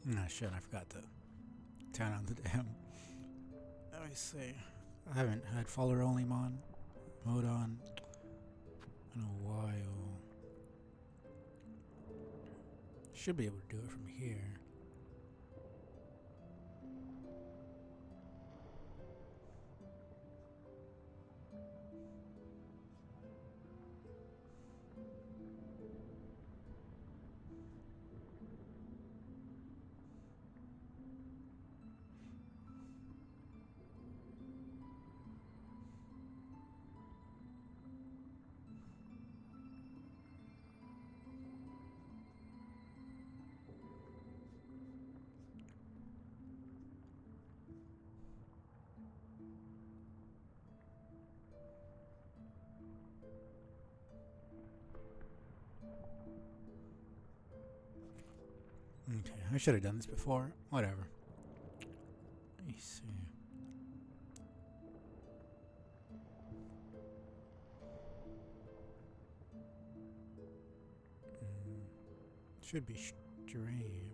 Oh shit, I forgot to turn on the damn. Let me see. I haven't had follower only mode on in a while. Should be able to do it from here. Okay, I should have done this before. Whatever. Let me see. Should be stream.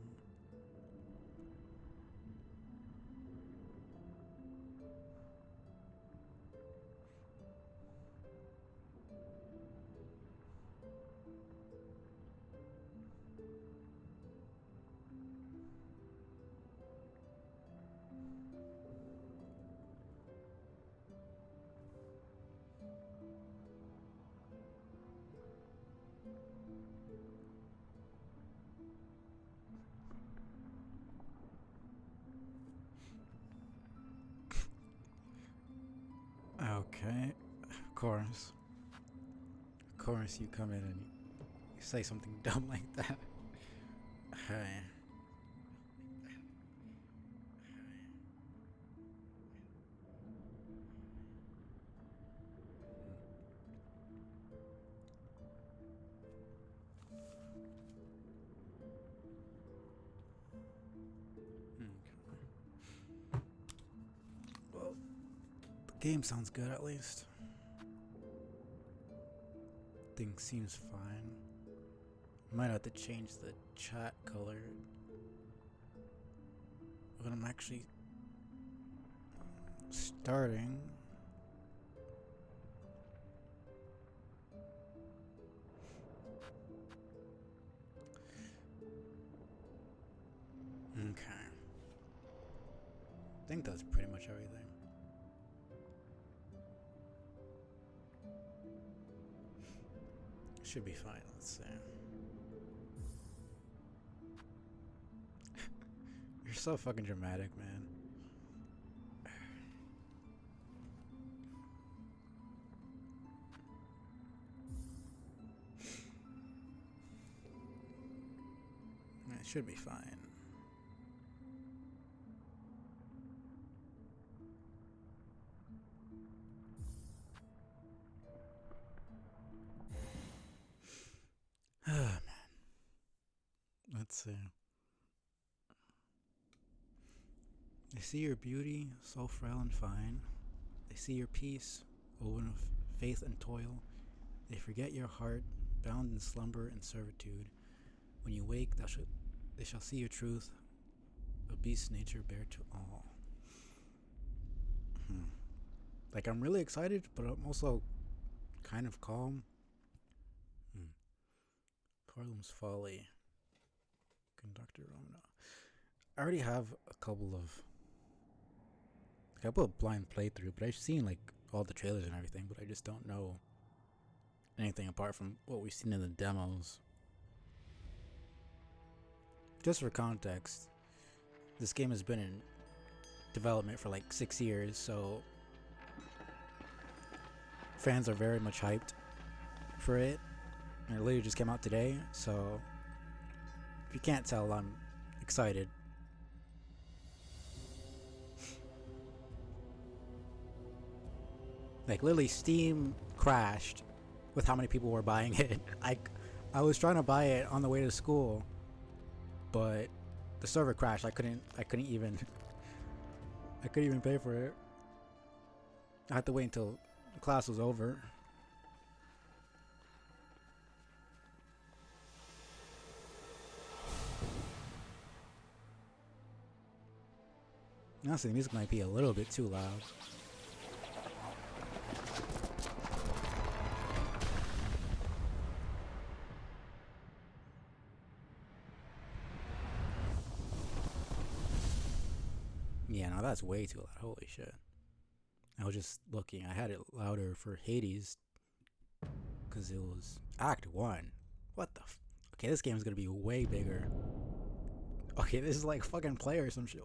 Okay, of course. Of course, you come in and you say something dumb like that. Hey. Okay. Well, the game sounds good at least. Thing seems fine. Might have to change the chat color. But I'm actually starting. Okay. I think that's pretty much everything. Should be fine, let's see. You're so fucking dramatic, man. It should be fine. Ah, man. Let's see. They see your beauty, so frail and fine. They see your peace, woven of faith and toil. They forget your heart, bound in slumber and servitude. When you wake, they shall see your truth, a beast nature bare to all. Like, I'm really excited, but I'm also kind of calm. Carlum's Folly. Conductor Romano. I already have a couple of blind playthrough, but I've seen like all the trailers and everything, but I just don't know anything apart from what we've seen in the demos. Just for context, this game has been in development for like 6 years, so fans are very much hyped for it. And it literally just came out today, so if you can't tell, I'm excited. Like, literally, Steam crashed with how many people were buying it. I was trying to buy it on the way to school, but the server crashed. I couldn't even pay for it. I had to wait until the class was over. Honestly, the music might be a little bit too loud. Yeah, no, that's way too loud. Holy shit. I was just looking. I had it louder for Hades because it was Act 1. What the Okay, this game is going to be way bigger. Okay, this is like fucking Play or some shit.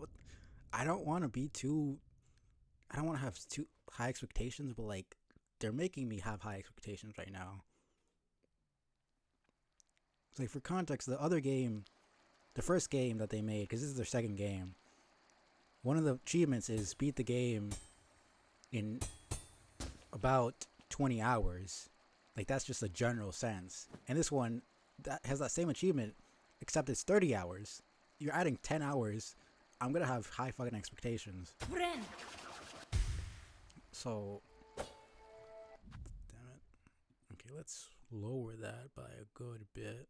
I don't want to be too... I don't want to have too high expectations, but like, they're making me have high expectations right now. It's like, for context, the other game, the first game that they made, because this is their second game, one of the achievements is beat the game in about 20 hours. Like, that's just a general sense. And this one that has that same achievement, except it's 30 hours. You're adding 10 hours. I'm gonna have high fucking expectations. So, damn it. Okay, let's lower that by a good bit.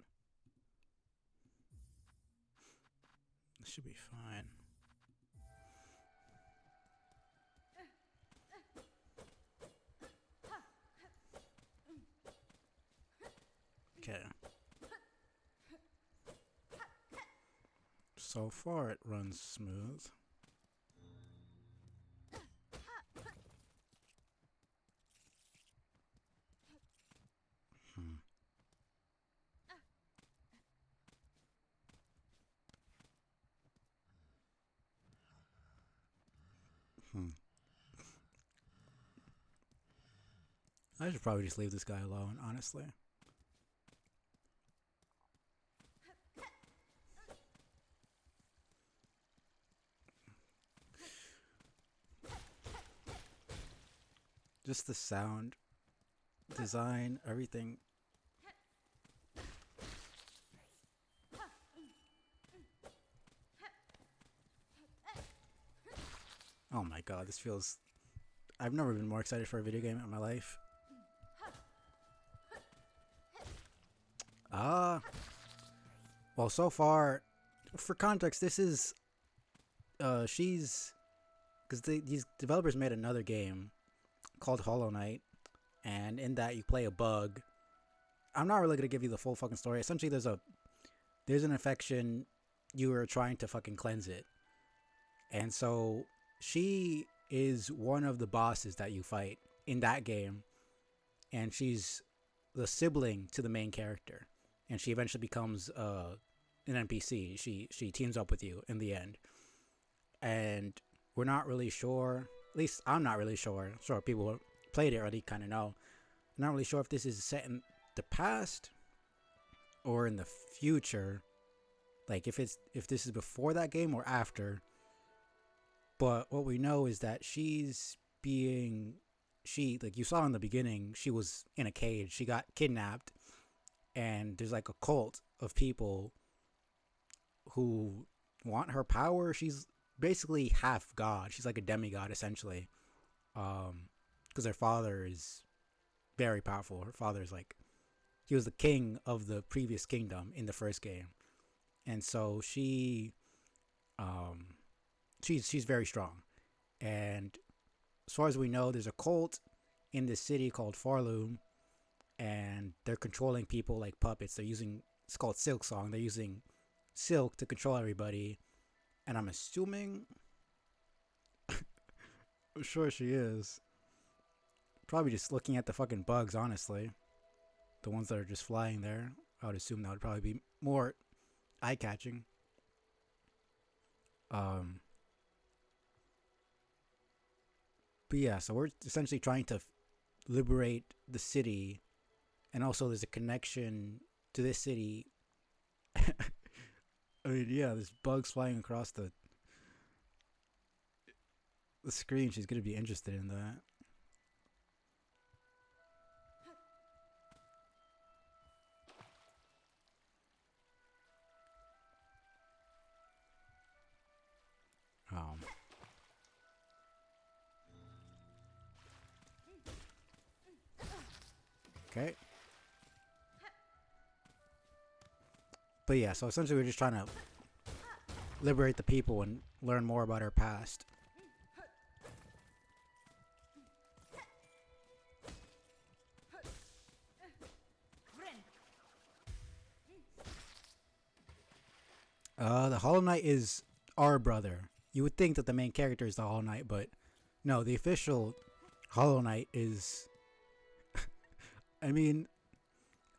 This should be fine. Okay. So far it runs smooth. I should probably just leave this guy alone, honestly. Just the sound, design, everything. Oh my god, this feels... I've never been more excited for a video game in my life. Well, so far, for context, this is... she's... Because these developers made another game called Hollow Knight, and in that you play a bug. I'm not really going to give you the full fucking story. Essentially, there's an infection. You are trying to fucking cleanse it. And so she is one of the bosses that you fight in that game, and she's the sibling to the main character, and she eventually becomes an NPC. She teams up with you in the end, and we're not really sure. At least I'm not really sure. Sure, people who played it already kind of know. I'm not really sure if this is set in the past or in the future. Like if this is before that game or after. But what we know is that like you saw in the beginning, she was in a cage. She got kidnapped, and there's like a cult of people who want her power. She's basically half god. She's like a demigod essentially, because her father is very powerful. Her father's like, he was the king of the previous kingdom in the first game, and so she's very strong. And as far as we know, there's a cult in this city called Farloom, and they're controlling people like puppets. It's called Silksong. They're using silk to control everybody, and I'm assuming, I'm sure she is. Probably just looking at the fucking bugs, honestly. The ones that are just flying there. I would assume that would probably be more eye-catching. But yeah, so we're essentially trying to liberate the city, and also there's a connection to this city. I mean, yeah, there's bugs flying across the screen. She's gonna be interested in that. Okay. But yeah, so essentially we're just trying to liberate the people and learn more about her past. The Hollow Knight is our brother. You would think that the main character is the Hollow Knight, but no, the official Hollow Knight is. I mean,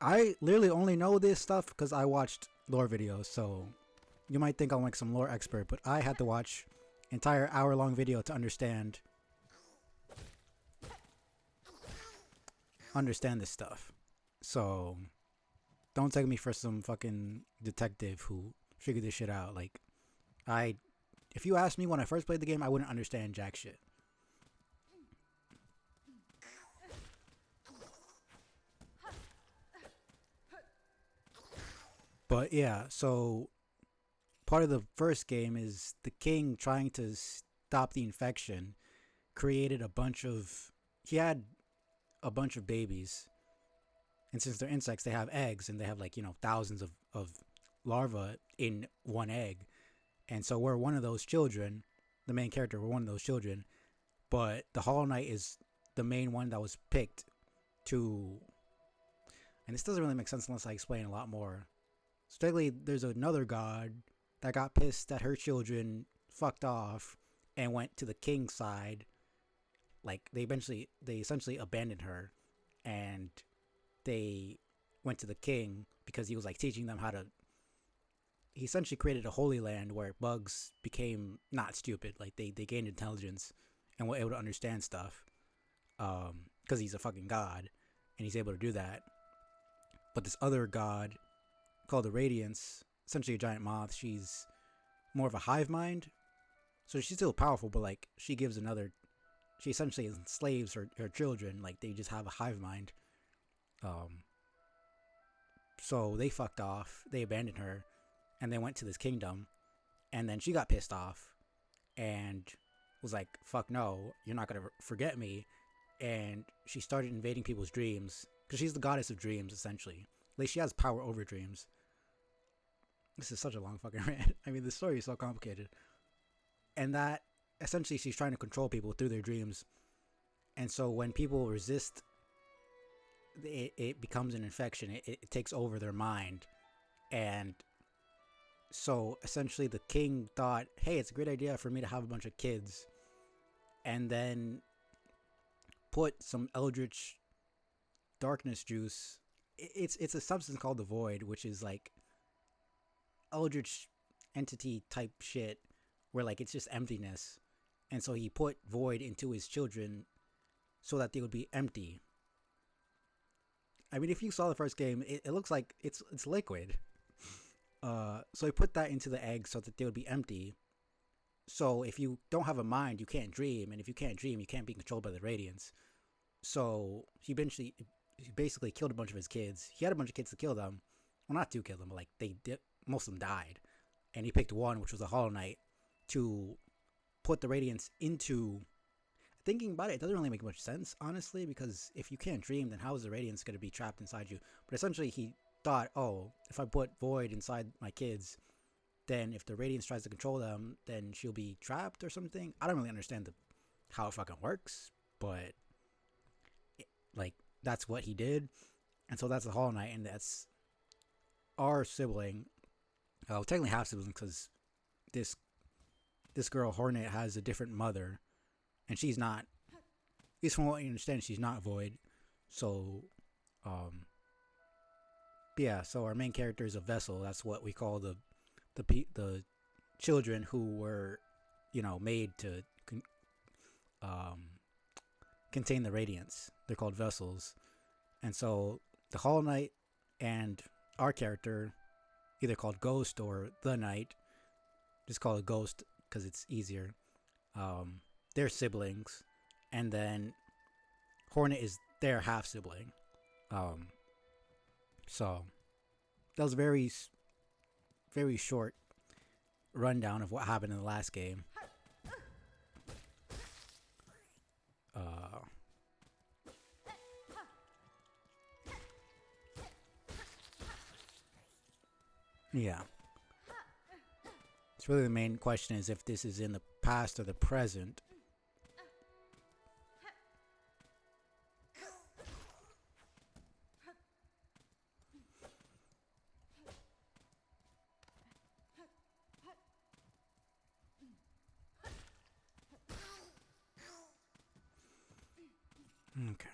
I literally only know this stuff because I watched lore videos, so you might think I'm like some lore expert, but I had to watch entire hour-long video to understand this stuff. So don't take me for some fucking detective who figured this shit out. Like, if you asked me when I first played the game, I wouldn't understand jack shit. But yeah, so part of the first game is the king trying to stop the infection created a bunch of. He had a bunch of babies, and since they're insects, they have eggs, and they have like thousands of larvae in one egg, and so we're one of those children. The main character, we're one of those children, but the Hollow Knight is the main one that was picked to. And this doesn't really make sense unless I explain a lot more. So technically, there's another god that got pissed that her children fucked off and went to the king's side. Like they essentially abandoned her, and they went to the king because he was like teaching them how to. He essentially created a holy land where bugs became not stupid. Like they gained intelligence and were able to understand stuff. Because he's a fucking god, and he's able to do that. But this other god called the Radiance, essentially a giant moth, she's more of a hive mind. So she's still powerful, but like she essentially enslaves her children. Like they just have a hive mind. So they fucked off. They abandoned her, and they went to this kingdom. And then she got pissed off, and was like, "Fuck no, you're not gonna forget me." And she started invading people's dreams because she's the goddess of dreams, essentially. Like she has power over dreams. This is such a long fucking rant. I mean, the story is so complicated, and that essentially she's trying to control people through their dreams. And so when people resist, it becomes an infection. It takes over their mind, and so essentially the king thought, "Hey, it's a great idea for me to have a bunch of kids," and then put some eldritch darkness juice. It's a substance called the Void, which is like eldritch entity type shit, where like it's just emptiness. And so he put Void into his children so that they would be empty. I mean, if you saw the first game, it looks like it's liquid. So he put that into the egg so that they would be empty. So if you don't have a mind, you can't dream, and if you can't dream, you can't be controlled by the Radiance. So he basically killed a bunch of his kids. He had a bunch of kids to kill them. Well, not to kill them, but like most of them died. And he picked one, which was a Hollow Knight, to put the Radiance into. Thinking about it, it doesn't really make much sense, honestly, because if you can't dream, then how is the Radiance going to be trapped inside you? But essentially, he thought, oh, if I put Void inside my kids, then if the Radiance tries to control them, then she'll be trapped or something. I don't really understand how it fucking works, but like that's what he did, and so that's the Hollow Knight, and that's our sibling. Technically half sibling because this girl Hornet has a different mother, and she's not. At least from what you understand, she's not Void. So, yeah. So our main character is a vessel. That's what we call the children who were, made to contain the Radiance. They're called vessels. And so the Hollow Knight and our character, either called Ghost or the Knight, just call it Ghost because it's easier. They're siblings, and then Hornet is their half sibling. So that was a very, very short rundown of what happened in the last game. Yeah. It's really the main question is if this is in the past or the present. Okay.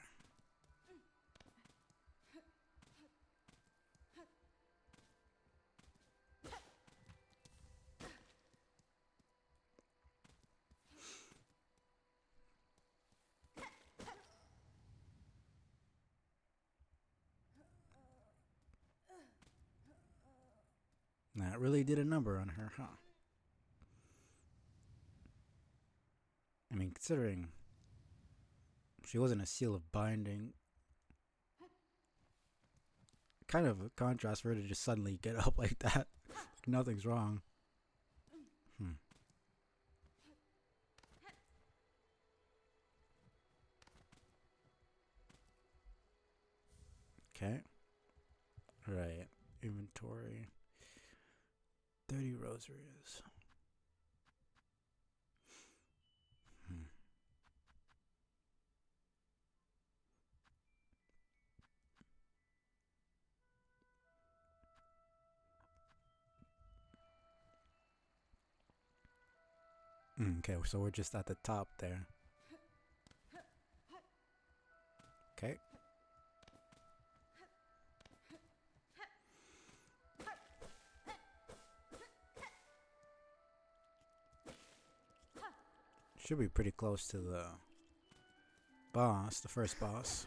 That really did a number on her, huh? I mean, considering she wasn't a seal of binding, kind of a contrast for her to just suddenly get up like that. Like nothing's wrong. Okay. Right. Inventory. 30 rosaries. Okay, so we're just at the top there. Okay. Should be pretty close to the boss, the first boss.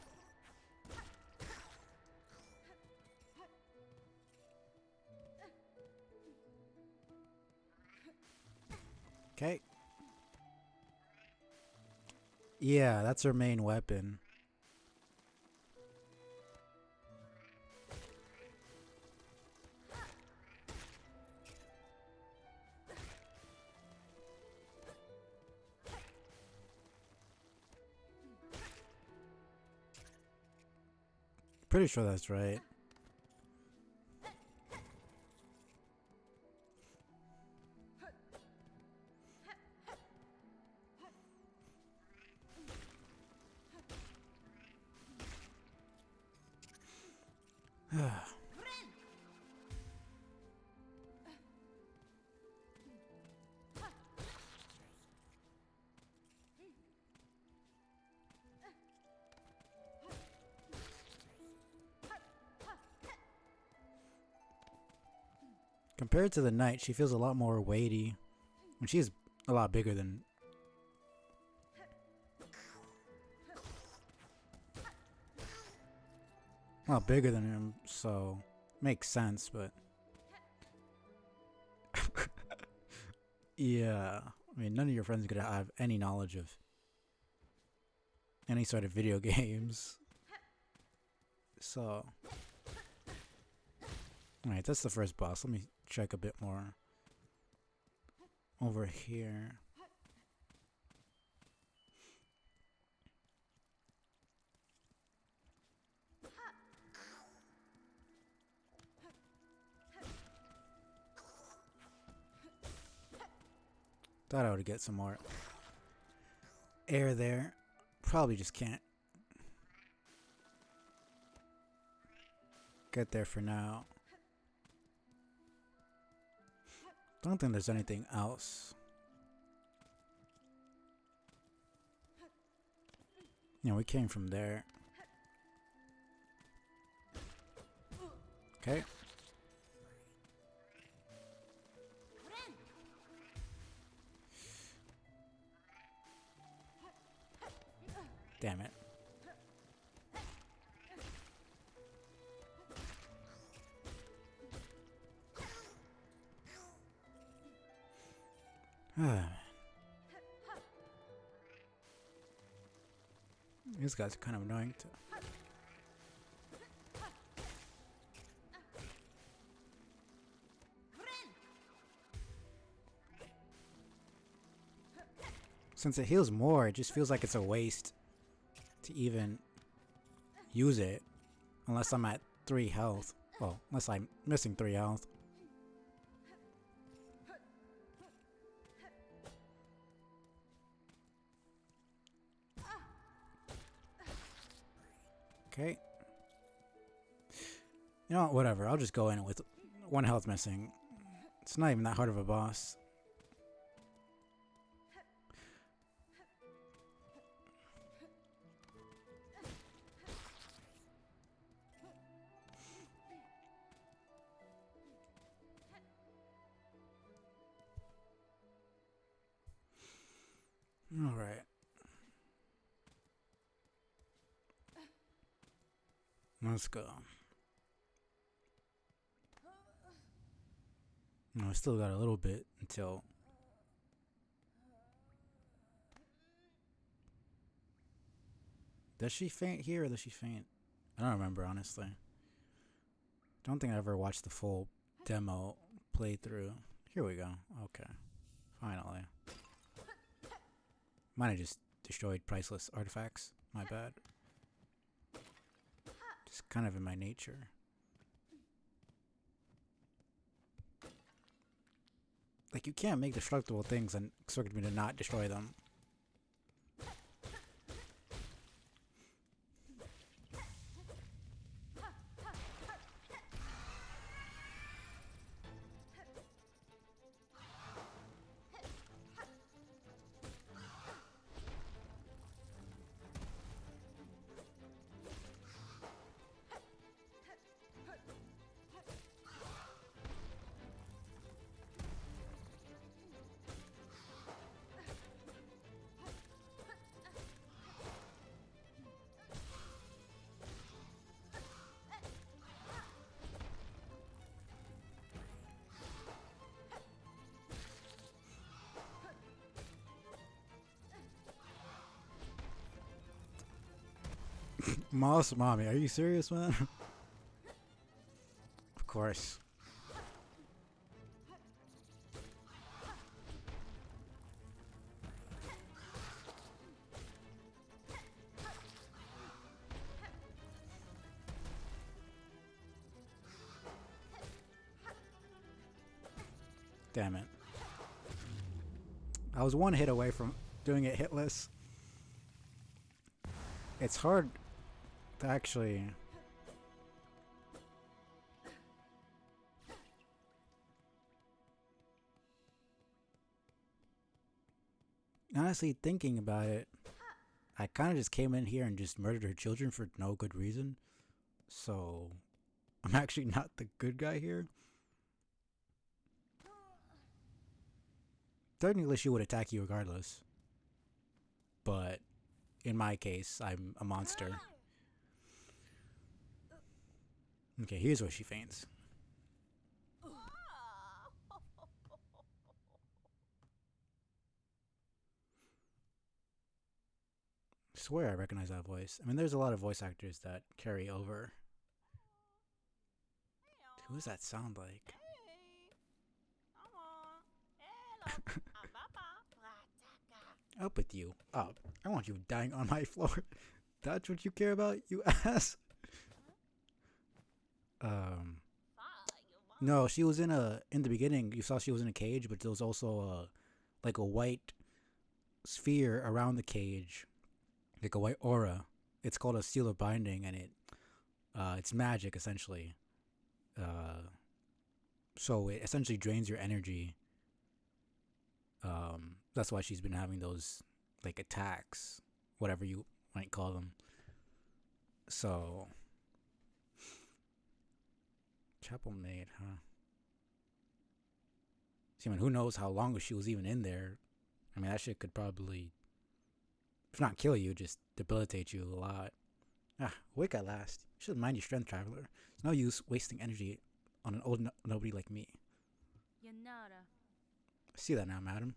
Okay. Yeah, that's her main weapon. Pretty sure that's right. Compared to the knight, she feels a lot more weighty. And she's a lot bigger than... a lot bigger than him, so... makes sense, but... yeah. I mean, none of your friends are gonna have any knowledge of... any sort of video games. So... Alright, that's the first boss. Let me check a bit more over here. Thought I would get some more air there. Probably just can't get there for now. Don't think there's anything else. Yeah, we came from there. Okay. Damn it. These guys are kind of annoying too. Since it heals more, it just feels like it's a waste to even use it. Unless I'm at 3 health. Well, unless I'm missing 3 health. Okay. You know what, whatever. I'll just go in with 1 health missing. It's not even that hard of a boss. Let's go. No, I still got a little bit until. Does she faint here or does she faint? I don't remember, honestly. Don't think I ever watched the full demo playthrough. Here we go. Okay. Finally. Might have just destroyed priceless artifacts. My bad. Just kind of in my nature. Like, you can't make destructible things and expect me to not destroy them. Mouse mommy, are you serious, man? Of course. Damn it. I was one hit away from doing it hitless. It's hard to actually... Honestly, thinking about it, I kind of just came in here and just murdered her children for no good reason. So, I'm actually not the good guy here. Technically, she would attack you regardless. But, in my case, I'm a monster. Okay, here's where she faints. I swear I recognize that voice. I mean, there's a lot of voice actors that carry over. Who does that sound like? Up with you. Up. I want you dying on my floor. That's what you care about, you ass? No, she was in the beginning, you saw she was in a cage, but there was also like a white sphere around the cage. Like a white aura. It's called a seal of binding, and it's magic, essentially. So it essentially drains your energy. That's why she's been having those, like, attacks, whatever you might call them. So, chapel maid, huh? See, I mean, who knows how long she was even in there? I mean, that shit could probably, if not kill you, just debilitate you a lot. Awake at last. You should mind your strength, traveler. It's no use wasting energy on an old nobody like me. I see that now, madam.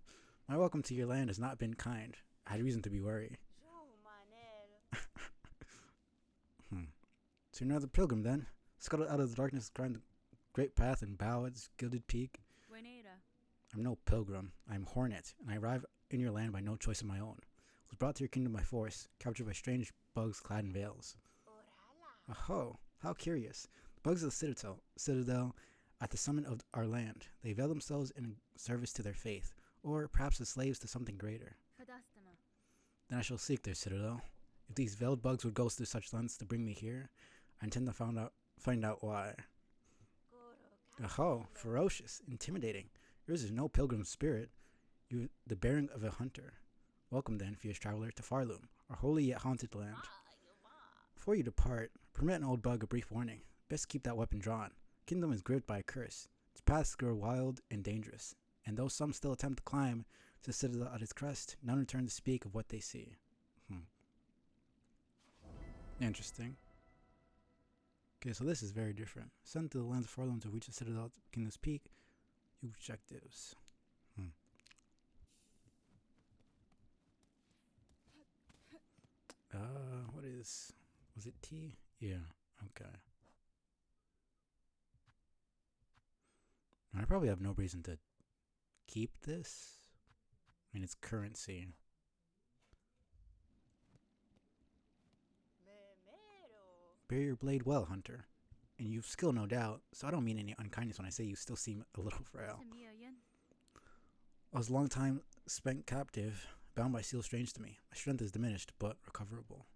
My welcome to your land has not been kind. I had reason to be worried. So you're another pilgrim, then? Scuttled out of the darkness, climb the great path and bow at its gilded peak? I'm no pilgrim. I am Hornet, and I arrive in your land by no choice of my own. I was brought to your kingdom by force, captured by strange bugs clad in veils. Oh, how curious. The bugs of the citadel at the summit of our land. They veil themselves in service to their faith, or perhaps as slaves to something greater. Then I shall seek their citadel. If these veiled bugs would go through such lengths to bring me here, I intend to find out why. Oh, ferocious, intimidating. Yours is no pilgrim spirit. You the bearing of a hunter. Welcome then, fierce traveler, to Farloom, our holy yet haunted land. Before you depart, permit an old bug a brief warning. Best keep that weapon drawn. Kingdom is gripped by a curse. Its paths grow wild and dangerous, and though some still attempt to climb to the citadel at its crest, none return to speak of what they see. Interesting. Okay, so this is very different. Sent to the lands of Farland to reach the citadel to begin this peak. Objectives. What is... Was it T? Yeah, okay. I probably have no reason to keep this. I mean, it's currency. Bear your blade well, hunter. And you've skill, no doubt, so I don't mean any unkindness when I say you still seem a little frail. I was a long time spent captive, bound by steel strange to me. My strength is diminished, but recoverable.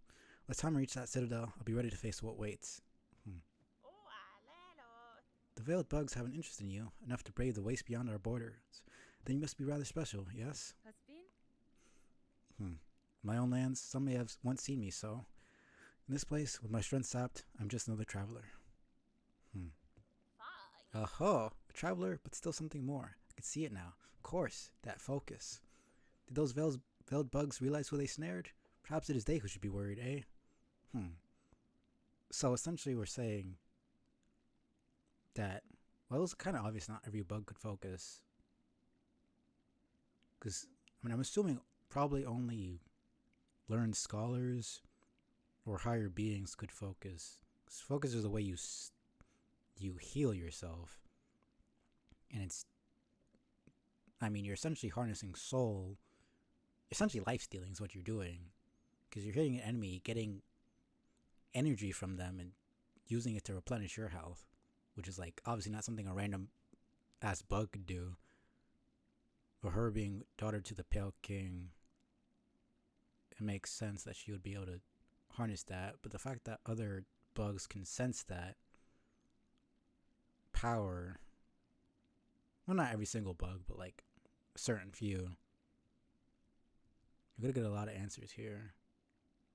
By the time I reach that citadel, I'll be ready to face what waits. The veiled bugs have an interest in you, enough to brave the waste beyond our borders. Then you must be rather special, yes? My own lands, some may have once seen me so. In this place, with my strength sapped, I'm just another traveler. A traveler, but still something more. I can see it now. Of course, that focus. Did those veiled bugs realize who they snared? Perhaps it is they who should be worried, eh? So essentially we're saying that, well, it was kind of obvious not every bug could focus. Because, I mean, I'm assuming probably only learned scholars or higher beings could focus. Because focus is the way you heal yourself. And it's, I mean, you're essentially harnessing soul. Essentially life stealing is what you're doing. Because you're hitting an enemy, getting energy from them and using it to replenish your health. Which is like, obviously not something a random ass bug could do. For her being daughter to the Pale King, it makes sense that she would be able to harness that. But the fact that other bugs can sense that power, well, not every single bug, but like a certain few, you're gonna get a lot of answers here.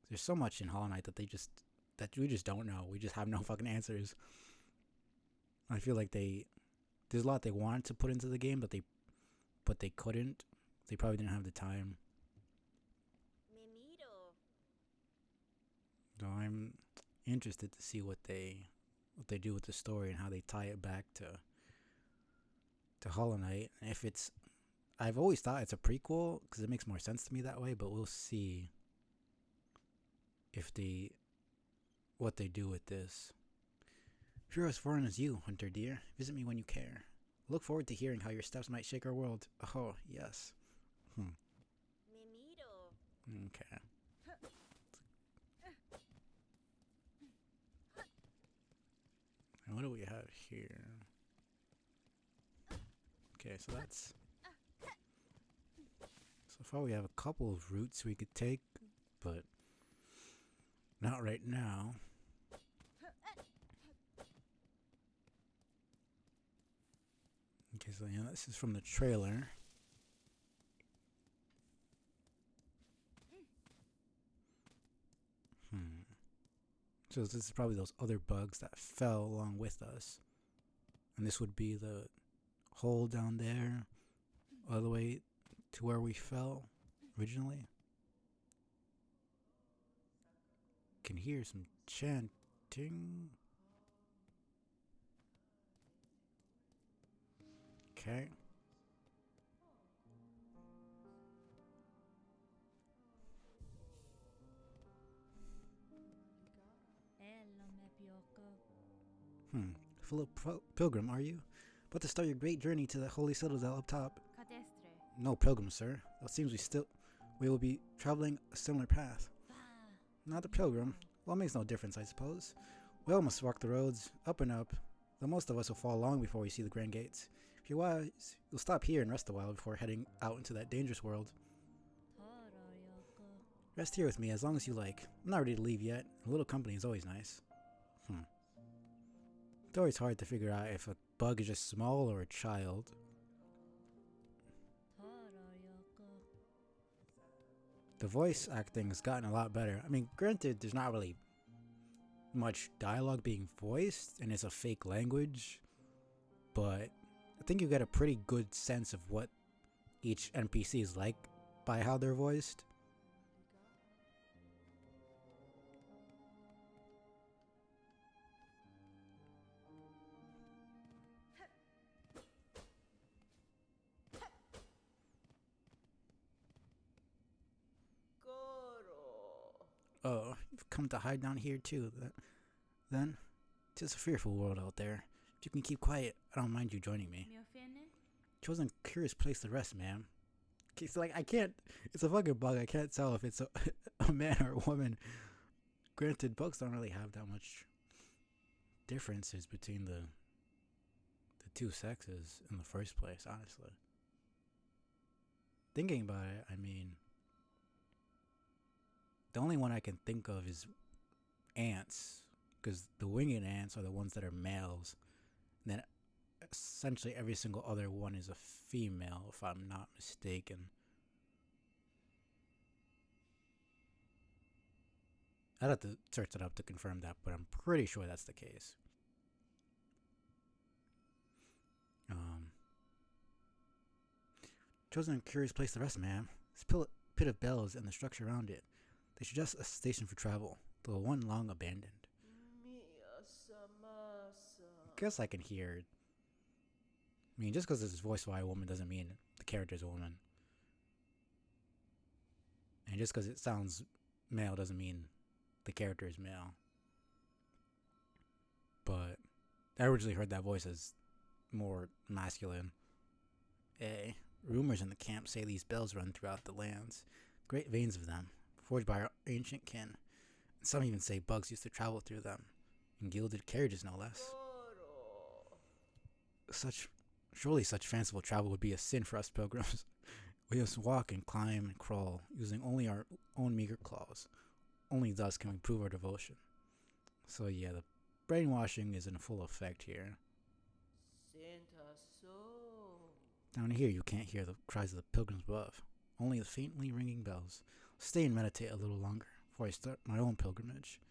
There's so much in Hollow Knight that we just don't know. We just have no fucking answers. I feel like there's a lot they wanted to put into the game, but they couldn't. They probably didn't have the time. So I'm interested to see what they do with the story and how they tie it back to Hollow Knight. If it's, I've always thought it's a prequel because it makes more sense to me that way, but we'll see if what they do with this. If you're as foreign as you, hunter dear, visit me when you care. Look forward to hearing how your steps might shake our world. Oh, yes. Okay. And what do we have here? Okay, so that's... So far we have a couple of routes we could take, but not right now. Okay, so yeah, this is from the trailer. So this is probably those other bugs that fell along with us. And this would be the hole down there, all the way to where we fell originally. Can hear some chanting. Okay. Philip Pilgrim, are you? About to start your great journey to the holy citadel up top. No pilgrim, sir. It seems we will be traveling a similar path. Not a pilgrim. Well, it makes no difference, I suppose. We all must walk the roads, up and up, though most of us will fall long before we see the grand gates. If you're wise, you'll stop here and rest a while before heading out into that dangerous world. Rest here with me as long as you like. I'm not ready to leave yet. A little company is always nice. It's always hard to figure out if a bug is just small or a child. The voice acting has gotten a lot better. I mean, granted, there's not really much dialogue being voiced, and it's a fake language, but I think you get a pretty good sense of what each NPC is like by how they're voiced. You've come to hide down here too. Then, 'tis a fearful world out there. If you can keep quiet, I don't mind you joining me. Chosen curious place to rest, ma'am. Okay, so like I can't. It's a fucking bug. I can't tell if it's a man or a woman. Granted, bugs don't really have that much differences between the two sexes in the first place. Honestly, thinking about it, I mean, the only one I can think of is ants, because the winged ants are the ones that are males, and then essentially every single other one is a female, if I'm not mistaken. I'd have to search it up to confirm that, but I'm pretty sure that's the case. Chosen a curious place to rest, ma'am. This pit of bells and the structure around it. They suggest a station for travel, though one long abandoned. Guess I can hear. I mean, just because it's voiced by a woman doesn't mean the character's a woman. And just because it sounds male doesn't mean the character is male. But I originally heard that voice as more masculine. Rumors in the camp say these bells run throughout the lands. Great veins of them, forged by our ancient kin. And some even say bugs used to travel through them, in gilded carriages no less. Surely such fanciful travel would be a sin for us pilgrims. We must walk and climb and crawl, using only our own meager claws. Only thus can we prove our devotion. So yeah, the brainwashing is in full effect here. Down here you can't hear the cries of the pilgrims above, only the faintly ringing bells. Stay and meditate a little longer before I start my own pilgrimage.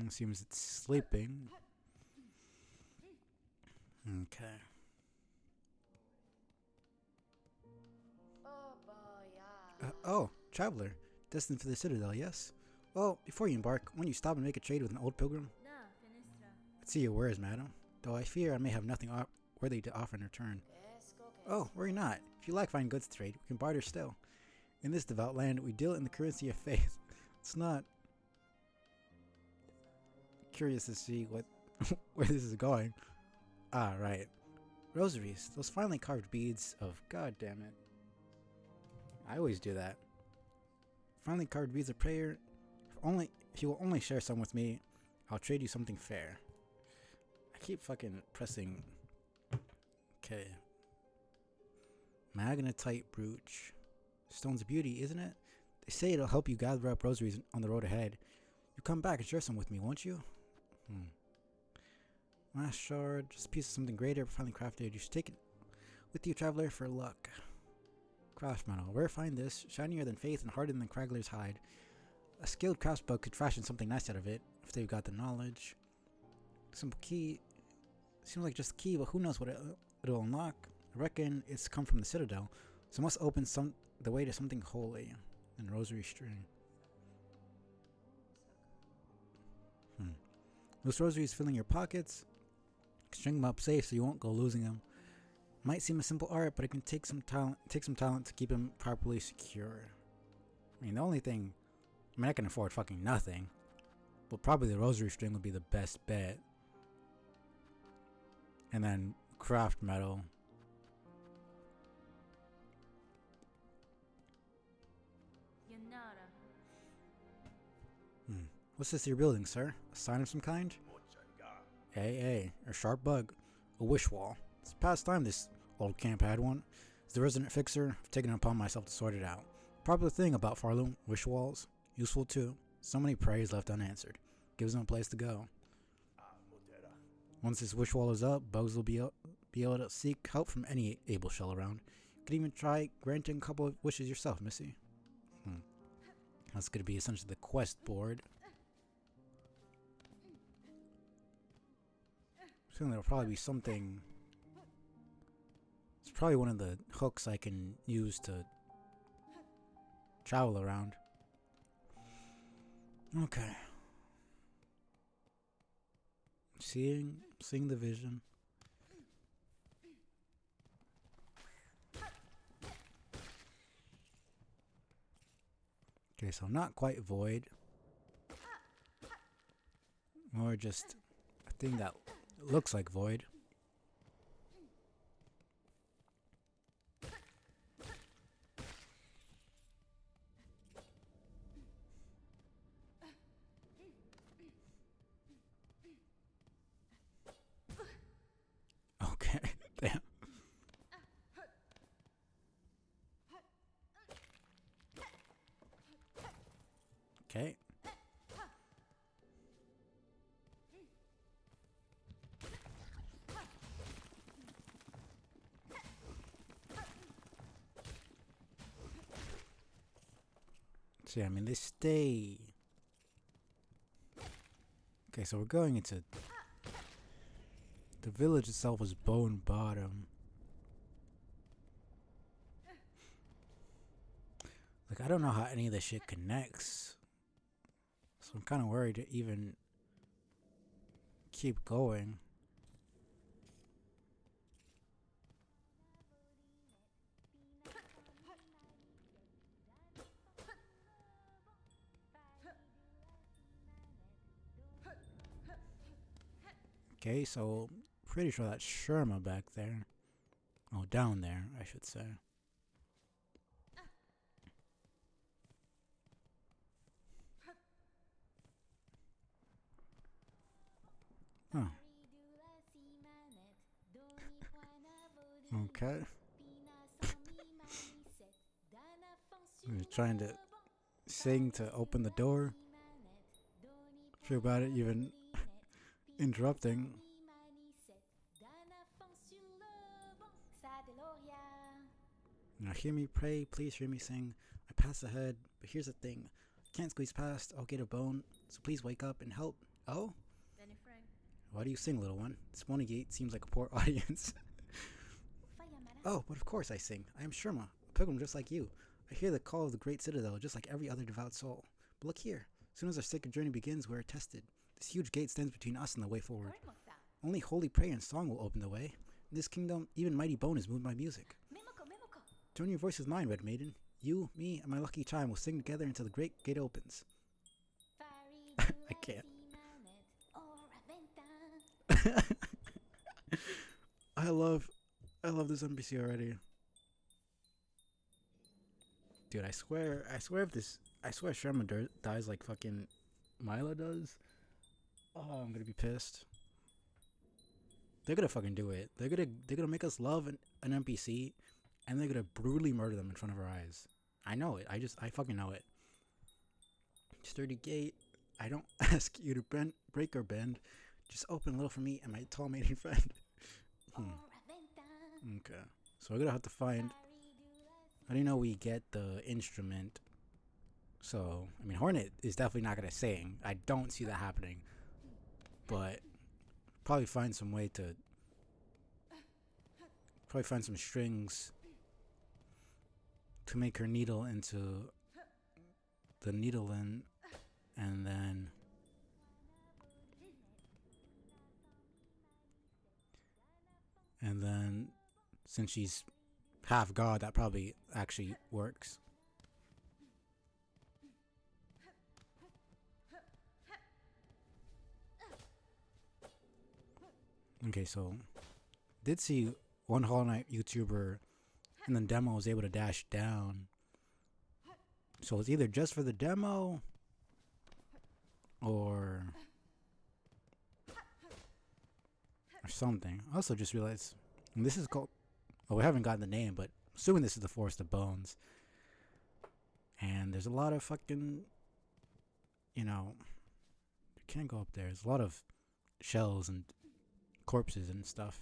Seems it's sleeping. Okay. Oh, traveler. Destined for the citadel, yes? Well, before you embark, won't you stop and make a trade with an old pilgrim? Let's see your wares, madam. Though I fear I may have nothing worthy to offer in return. Oh, worry not. If you lack fine goods to trade, we can barter still. In this devout land, we deal in the currency of faith. It's not... Curious to see what where this is going. Ah, right. Rosaries. Those finely carved beads of... God damn it. I always do that. Finely carved beads of prayer. If you will only share some with me, I'll trade you something fair. I keep fucking pressing. Okay. Magnetite brooch. Stone's a beauty, isn't it? They say it'll help you gather up rosaries on the road ahead. You come back and share some with me, won't you? Last shard, just a piece of something greater, finely crafted. You should take it with you, traveler, for luck. Craft metal. Where find this? Shinier than faith and harder than Craggler's hide. A skilled craftsbug could fashion something nice out of it, if they've got the knowledge. Some key. Seems like just a key, but who knows what it'll unlock. I reckon it's come from the citadel, so it must open the way to something holy. And rosary string. Those rosaries filling your pockets. String them up safe so you won't go losing them. Might seem a simple art, but it can take some talent to keep them properly secure. I mean, the only thing... I mean, I can afford fucking nothing. But probably the rosary string would be the best bet. And then craft metal. What's this you're building, sir? A sign of some kind? Hey, a sharp bug. A wish wall. It's past time this old camp had one. As the resident fixer, I've taken it upon myself to sort it out. Popular thing about Farloom, wish walls. Useful too. So many prayers left unanswered. Gives them a place to go. Once this wish wall is up, bugs will be able to seek help from any able shell around. You could even try granting a couple of wishes yourself, Missy. That's going to be essentially the quest board. I think there'll probably be something. It's probably one of the hooks I can use to travel around. Okay. Seeing the vision. Okay, so not quite void. More just a thing that looks like void. Okay, damn. Okay. See, I mean, they stay. Okay, so we're going into. The village itself is bone bottom. Like, I don't know how any of this shit connects. So I'm kind of worried to even keep going. Okay, so pretty sure that's Sherma back there. Oh, down there, I should say. Oh. Okay. We're trying to sing to open the door. Feel about it, even interrupting. Now hear me pray, please hear me sing. I pass ahead, but here's the thing. Can't squeeze past, I'll get a bone. So please wake up and help. Oh? Why do you sing, little one? This Gate seems like a poor audience. Oh, but of course I sing. I am Sherma, a pilgrim just like you. I hear the call of the great citadel just like every other devout soul. But look here. As soon as our sacred journey begins, we are tested. This huge gate stands between us and the way forward. Only holy prayer and song will open the way. In this kingdom, even mighty bone is moved by music. Join your voice with mine, Red Maiden. You, me, and my lucky chime will sing together until the great gate opens. I can't. I love this NPC already. Dude, I swear if Sherman dies like fucking Mila does. Oh, I'm gonna be pissed. They're gonna fucking do it. They're gonna make us love an NPC, and they're gonna brutally murder them in front of our eyes. I know it. I fucking know it. Sturdy gate. I don't ask you to break or bend. Just open a little for me and my tall maiden friend. Okay. So we're gonna have to find. I didn't know we get the instrument. So, I mean, Hornet is definitely not gonna sing. I don't see that happening. But probably find some way to. Probably find some strings to make her needle into the needle and then since she's half god, that probably actually works. Okay, so did see one Hollow Knight YouTuber and then demo was able to dash down. So it's either just for the demo or something. I also just realized, and this is called, well, we haven't gotten the name, but assuming this is the Forest of Bones. And there's a lot of fucking, you can't go up there. There's a lot of shells and corpses and stuff.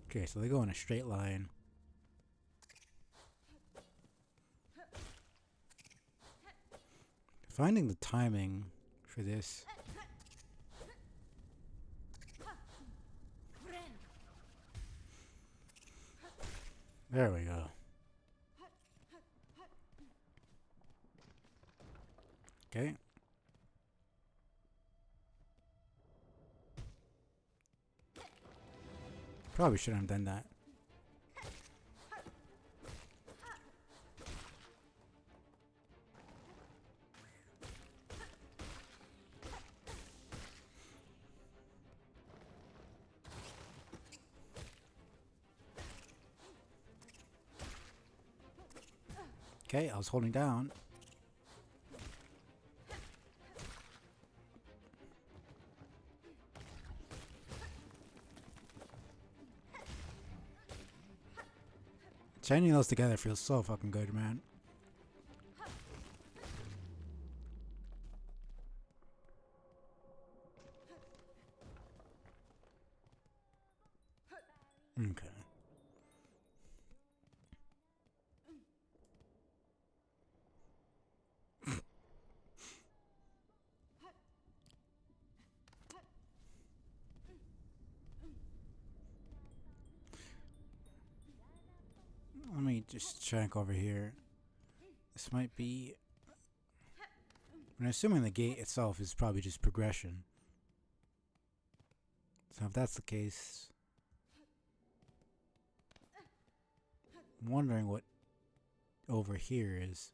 Okay, so they go in a straight line. Finding the timing for this. There we go. Okay. Probably shouldn't have done that. Okay, I was holding down. Chaining those together feels so fucking good, man. Okay. Let me just check over here. This might be... I'm assuming the gate itself is probably just progression. So if that's the case... I'm wondering what over here is.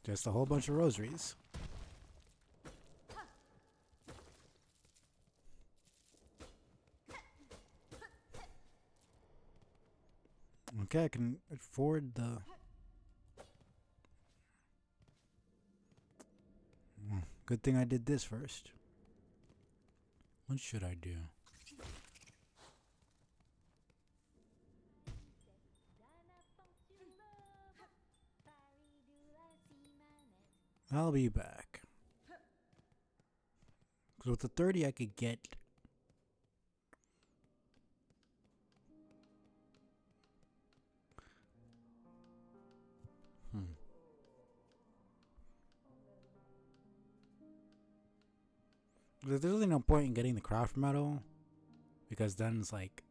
Just a whole bunch of rosaries. Okay, I can afford the... Good thing I did this first. What should I do? I'll be back. Because with the 30 I could get... There's really no point in getting the craft medal. Because then it's like...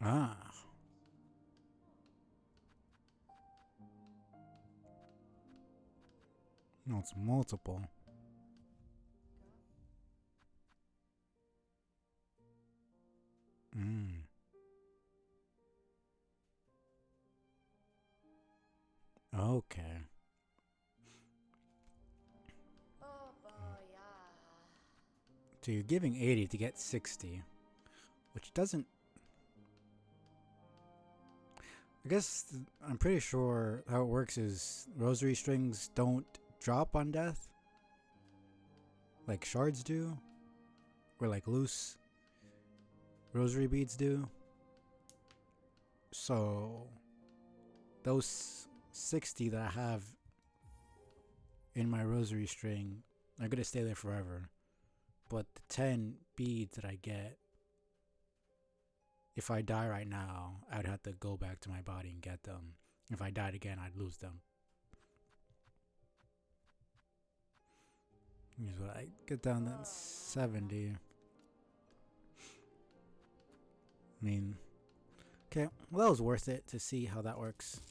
Ah. No, it's multiple. Okay. So you're giving 80 to get 60. Which doesn't... I guess I'm pretty sure how it works is rosary strings don't drop on death. Like shards do. Or like loose rosary beads do. So those 60 that I have in my rosary string are gonna stay there forever. But the 10 beads that I get, if I die right now, I'd have to go back to my body and get them. If I died again, I'd lose them. Here's what I get down to 70. I mean, okay, well, that was worth it to see how that works.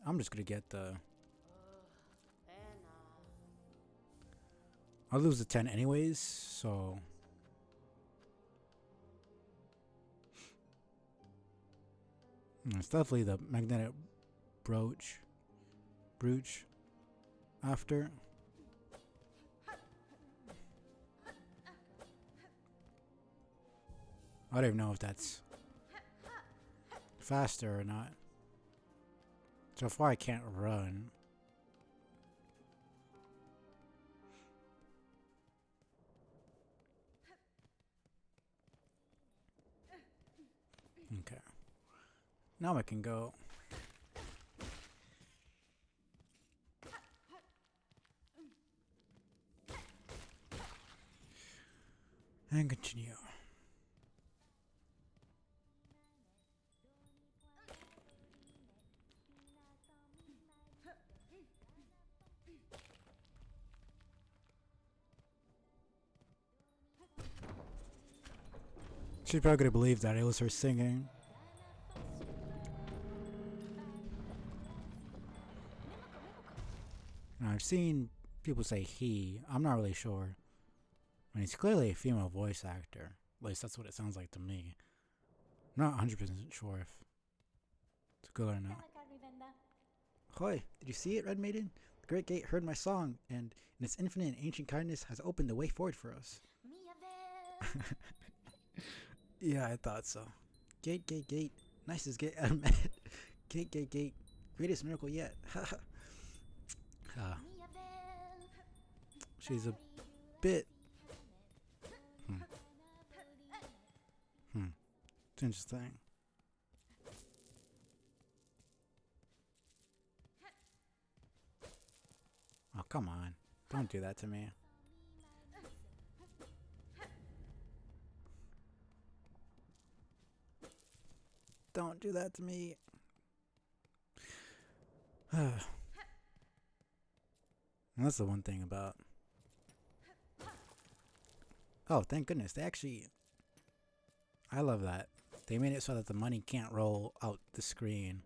I'm just gonna get the... I'll lose the 10 anyways, so... It's definitely the magnetic brooch after. I don't even know if that's faster or not. So far I can't run. Okay. Now I can go. And continue. She's probably gonna believe that it was her singing. Now, I've seen people say he. I'm not really sure. I mean, he's clearly a female voice actor. At least that's what it sounds like to me. I'm not 100% sure if it's good or not. Hoy, did you see it, Red Maiden? The Great Gate heard my song, and in its infinite and ancient kindness has opened the way forward for us. Yeah, I thought so. Gate, gate, gate. Nicest gate ever met. Gate, gate, gate. Greatest miracle yet. She's a bit. It's interesting. Oh, come on. Don't do that to me. Don't do that to me. That's the one thing about. Oh, thank goodness. They actually. I love that. They made it so that the money can't roll out the screen.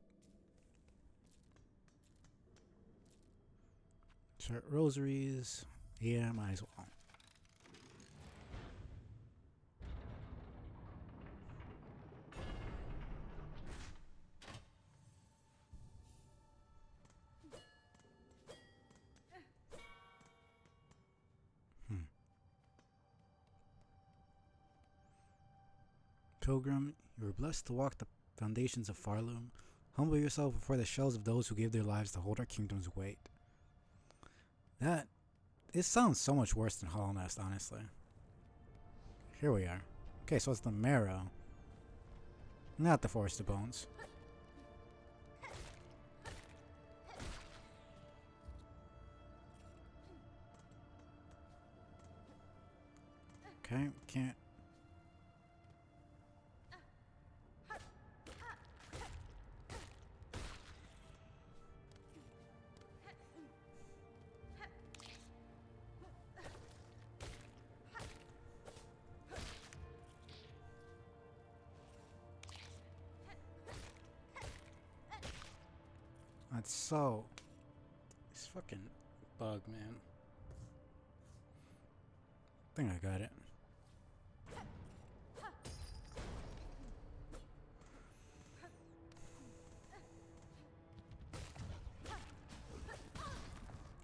Start rosaries. Yeah, might as well. Pilgrim, you were blessed to walk the foundations of Farloom. Humble yourself before the shells of those who gave their lives to hold our kingdom's weight. It sounds so much worse than Hollow Nest, honestly. Here we are. Okay, so it's the marrow. Not the Forest of Bones. Okay, can't. That's so. This fucking bug, man. I think I got it.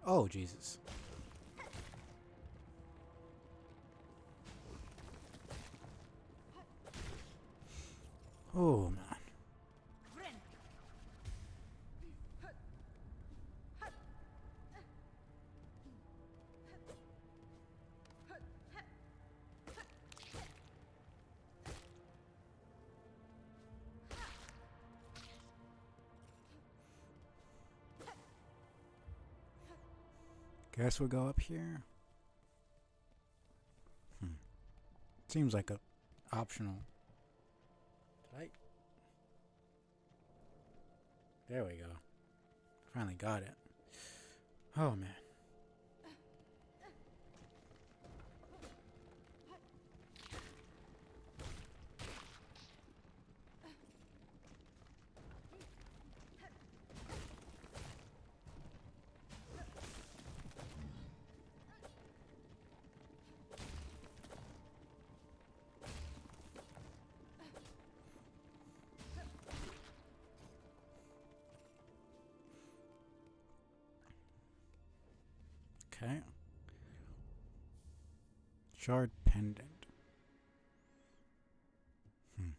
Oh, Jesus. Oh, man. Guess we'll go up here. Seems like a optional. Right? There we go. Finally got it. Oh man. Okay. Shard pendant. Okay,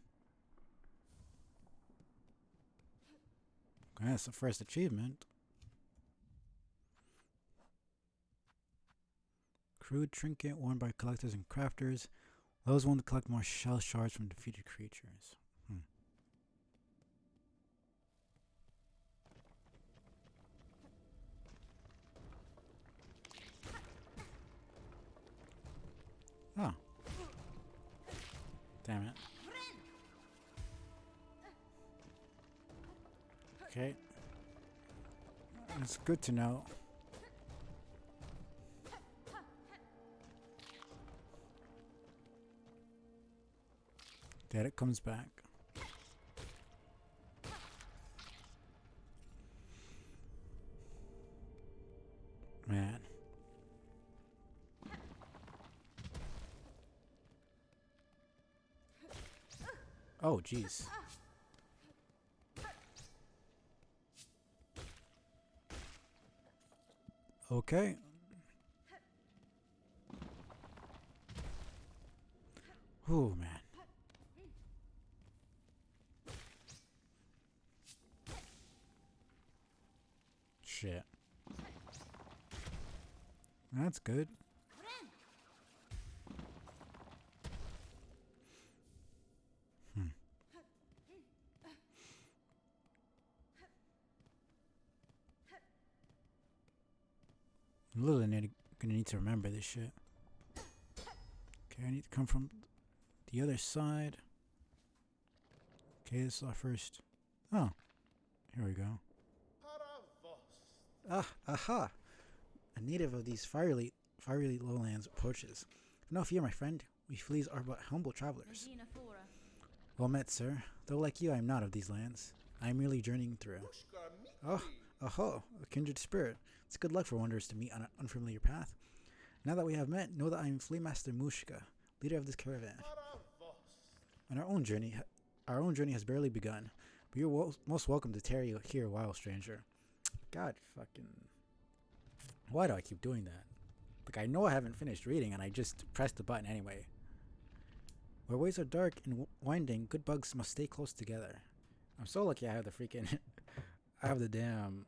that's the first achievement. Crude trinket worn by collectors and crafters. Those want to collect more shell shards from defeated creatures. Oh. Damn it. Okay. It's good to know. That it comes back. Man. Oh, jeez. Okay. Oh, man. Shit. That's good. I'm literally gonna need to remember this shit. Okay, I need to come from the other side. Okay, this is our first. Oh, here we go. Ah, aha! A native of these fiery lowlands approaches. No fear, my friend. We fleas are but humble travelers. Well met, sir. Though like you, I am not of these lands. I am merely journeying through. Oh, aho, a kindred spirit. It's good luck for wanderers to meet on an unfamiliar path. Now that we have met, know that I am Flea Master Mushka, leader of this caravan. On our own journey has barely begun, but you're most welcome to tarry here a while, stranger. God fucking... Why do I keep doing that? Like, I know I haven't finished reading, and I just pressed the button anyway. Where ways are dark and winding, good bugs must stay close together. I'm so lucky I have the freaking... I have the damn...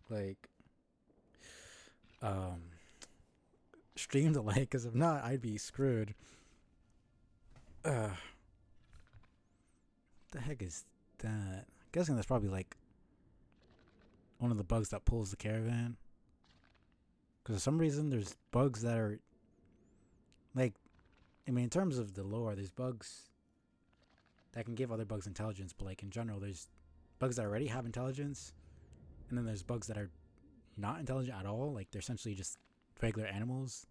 Like... Stream delay, because if not, I'd be screwed. What the heck is that? I'm guessing that's probably, like... one of the bugs that pulls the caravan. Because for some reason, there's bugs that are... Like... I mean, in terms of the lore, there's bugs that can give other bugs intelligence, but like in general, there's bugs that already have intelligence, and then there's bugs that are not intelligent at all, like they're essentially just regular animals.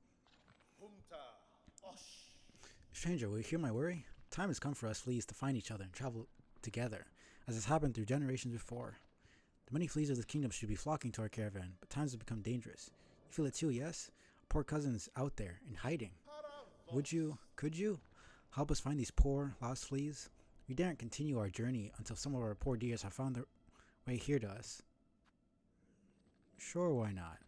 Stranger, will you hear my worry? Time has come for us fleas to find each other and travel together, as has happened through generations before. The many fleas of this kingdom should be flocking to our caravan, but times have become dangerous. You feel it too, yes? Our poor cousin's out there, in hiding. Could you, help us find these poor, lost fleas? We daren't continue our journey until some of our poor dears have found their way here to us. Sure, why not?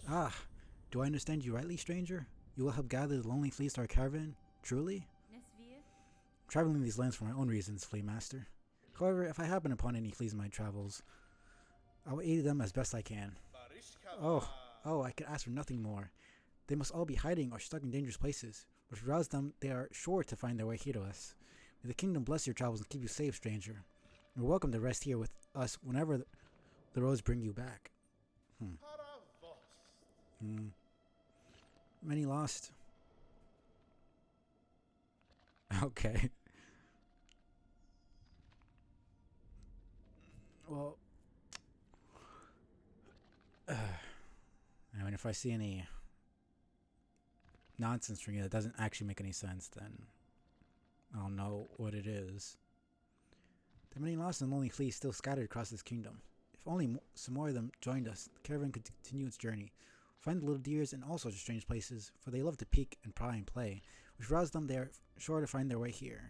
Ah, do I understand you rightly, stranger? You will help gather the lonely fleas to our caravan? Truly? I'm traveling these lands for my own reasons, Flea Master. However, if I happen upon any fleas in my travels, I will aid them as best I can. Oh, I could ask for nothing more. They must all be hiding or stuck in dangerous places. But if we rouse them, they are sure to find their way here to us. May the kingdom bless your travels and keep you safe, stranger. You're welcome to rest here with us whenever the roads bring you back. Many lost. Okay. Well, I mean, if I see any nonsense from you that doesn't actually make any sense, then I'll know what it is. There are many lost and lonely fleas still scattered across this kingdom. If only some more of them joined us, the caravan could continue its journey. Find the little deers in all sorts of strange places, for they love to peek and pry and play. If we rouse them, they are sure to find their way here.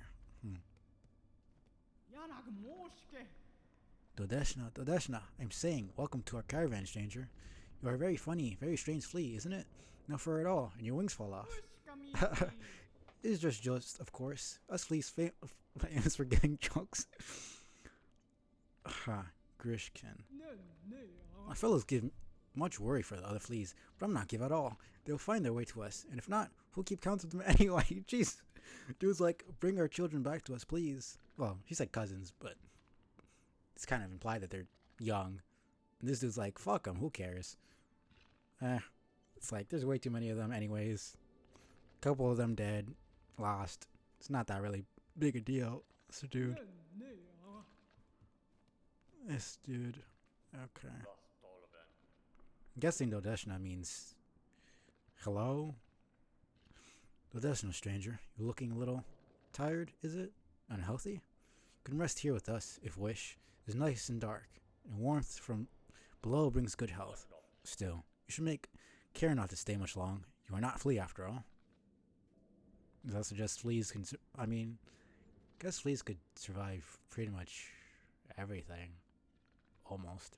Dodeshna, I'm saying, welcome to our caravan, stranger. You are a very funny, very strange flea, isn't it? No fur at all, and your wings fall off. It's just, of course. Us fleas famous for getting jokes. Grishkin. My fellows give much worry for the other fleas, but I'm not give at all. They'll find their way to us, and if not, we'll keep count of them anyway. Jeez. Dude's like, bring our children back to us, please. Well, he said cousins, but it's kind of implied that they're young. And this dude's like, fuck them, who cares? It's like, there's way too many of them anyways. A couple of them dead, lost. It's not that really big a deal. So dude. This dude. Okay. I'm guessing Dodeshna means hello? Dodeshna, stranger. You're looking a little tired, is it? Unhealthy? You can rest here with us, if wish. It's nice and dark, and warmth from below brings good health. Still, you should make care not to stay much long. You are not flea after all. Does that suggest fleas can... I mean, I guess fleas could survive pretty much everything. Almost.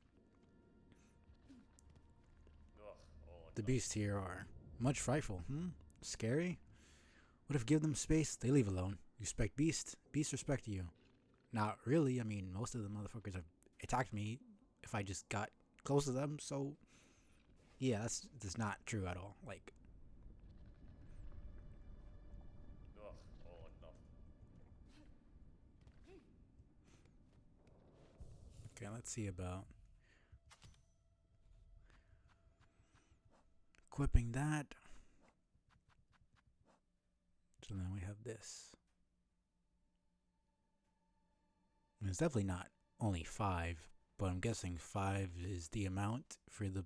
The beasts here are much frightful, Scary? What if you give them space, they leave alone? You respect beasts, beasts respect you. Not really, I mean, most of the motherfuckers have attacked me if I just got close to them, so... Yeah, that's not true at all, like... Okay, let's see about... equipping that. So then we have this. And it's definitely not only 5, but I'm guessing 5 is the amount for the...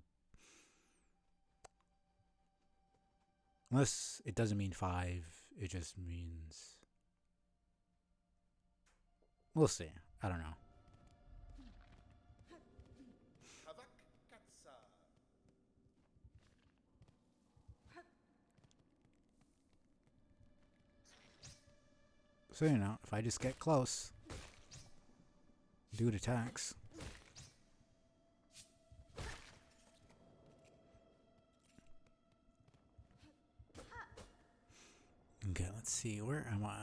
Unless it doesn't mean 5, it just means... We'll see. I don't know. So, you know, if I just get close, dude attacks. Okay, let's see, where am I?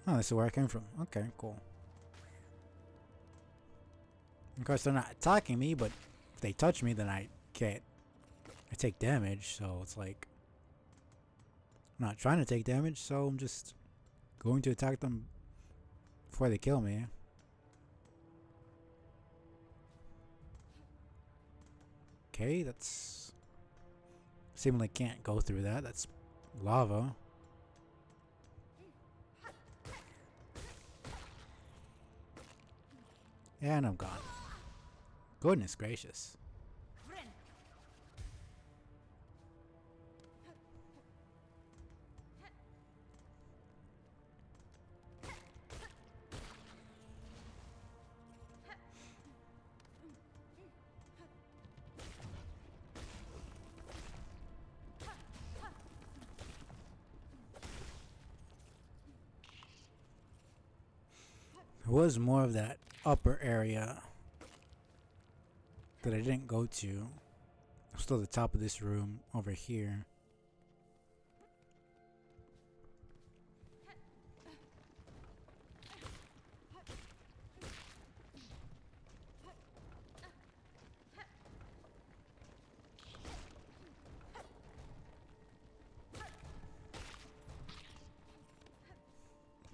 Oh, this is where I came from. Okay, cool. Of course, they're not attacking me, but if they touch me, then I take damage, so it's like... I'm not trying to take damage, so I'm just going to attack them before they kill me. Okay, that's... Seemingly can't go through that. That's lava. And I'm gone. Goodness gracious. There was more of that upper area that I didn't go to. Still the top of this room over here.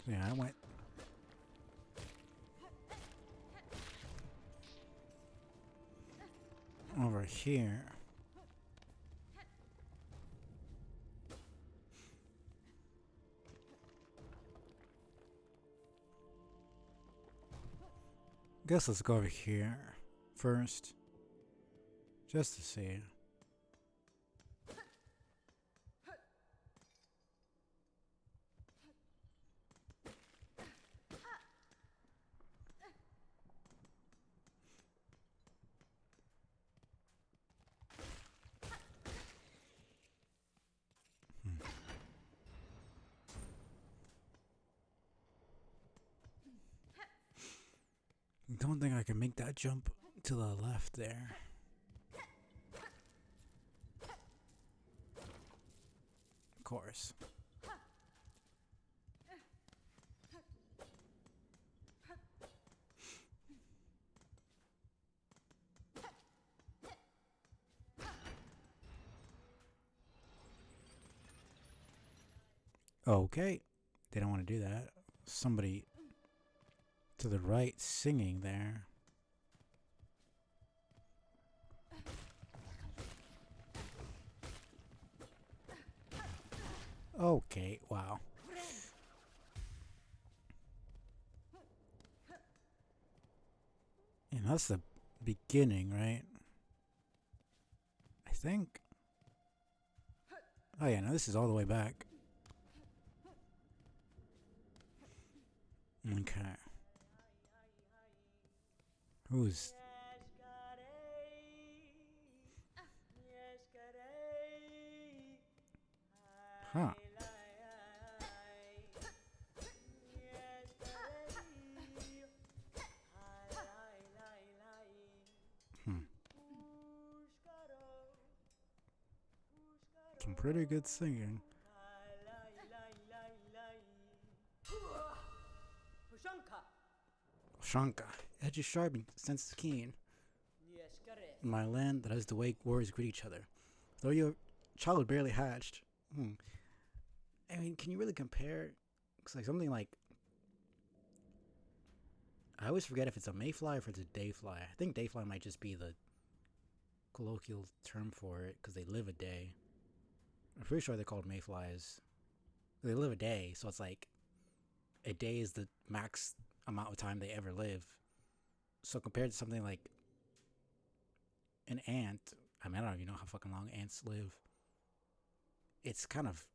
Yeah, I went over here. Guess let's go over here first, just to see. Don't think I can make that jump to the left there. Of course. Okay. They don't want to do that. Somebody to the right singing there. Okay, wow. And that's the beginning, right? I think. Oh yeah, no, this is all the way back. Okay. Who's... Huh. Hmm. Some pretty good singing. Shanka, edge is sharp and senses keen. In my land that has the way warriors greet each other. Though your child barely hatched. I mean, can you really compare? Cause like something like... I always forget if it's a mayfly or if it's a dayfly. I think dayfly might just be the colloquial term for it because they live a day. I'm pretty sure they're called mayflies. They live a day, so it's like a day is the max amount of time they ever live. So compared to something like an ant, I mean, I don't even know how fucking long ants live. It's kind of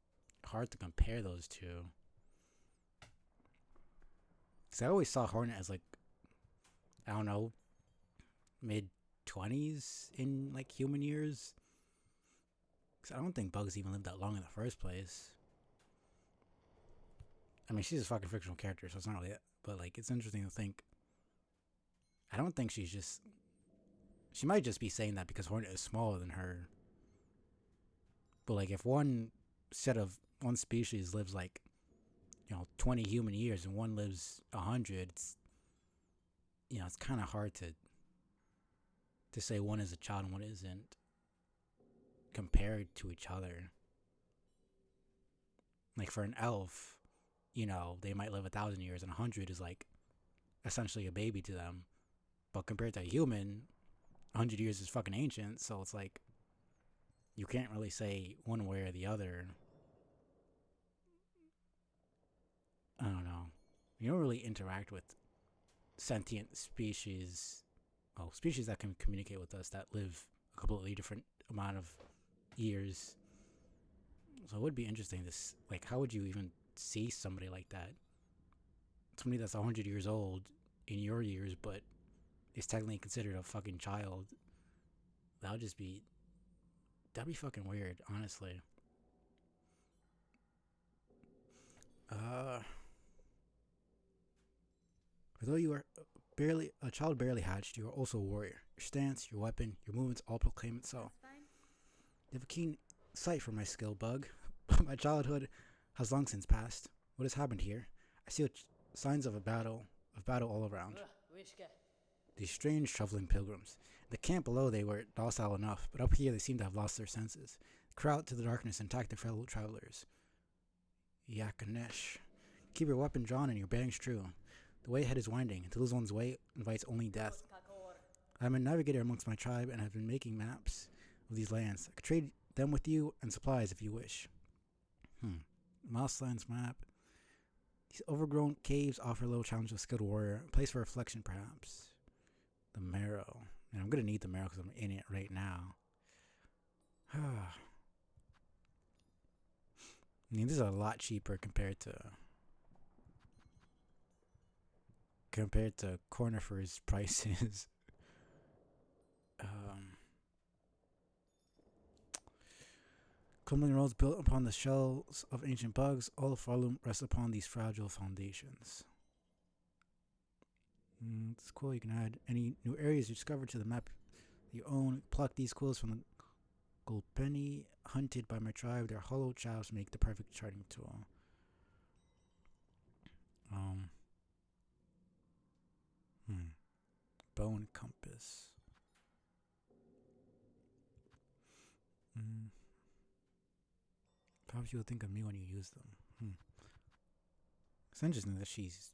hard to compare those two. Because I always saw hornet as like, I don't know, mid 20s in like human years. Because I don't think bugs even lived that long in the first place. I mean, she's a fucking fictional character, so it's not really it. But like, it's interesting to think. I don't think she's just... She might just be saying that because hornet is smaller than her. But like, if one species lives like, 20 human years and one lives 100, it's kind of hard to say one is a child and one isn't compared to each other. Like for an elf, they might live 1,000 years and 100 is like essentially a baby to them. But compared to a human, 100 years is fucking ancient. So it's like, you can't really say one way or the other. I don't know. You don't really interact with sentient species. Well, species that can communicate with us that live a completely different amount of years. So it would be interesting to, like, how would you even see somebody like that? Somebody that's 100 years old in your years, but is technically considered a fucking child. That'd be fucking weird, honestly. Although you are a child barely hatched, you are also a warrior. Your stance, your weapon, your movements all proclaim it so. You have a keen sight for my skill, Bug. My childhood has long since passed. What has happened here? I see signs of battle all around. These strange shuffling pilgrims. In the camp below they were docile enough, but up here they seem to have lost their senses. They cry out to the darkness and attack their fellow travelers. Yakanesh. Keep your weapon drawn and your bearings true. The way ahead is winding, and to lose one's way invites only death. I am a navigator amongst my tribe and have been making maps of these lands. I could trade them with you and supplies if you wish. Mouselands map. These overgrown caves offer a little challenge to a skilled warrior. A place for reflection, perhaps. The marrow. And I'm going to need the marrow because I'm in it right now. I mean, this is a lot cheaper compared to Cornifer's prices. Crumbling roads built upon the shells of ancient bugs, all of Farloom rests upon these fragile foundations. It's cool. You can add any new areas you discover to the map you own. Pluck these quills from the gold penny hunted by my tribe. Their hollow chaps make the perfect charting tool. Bone compass. Perhaps you'll think of me when you use them. It's interesting that she's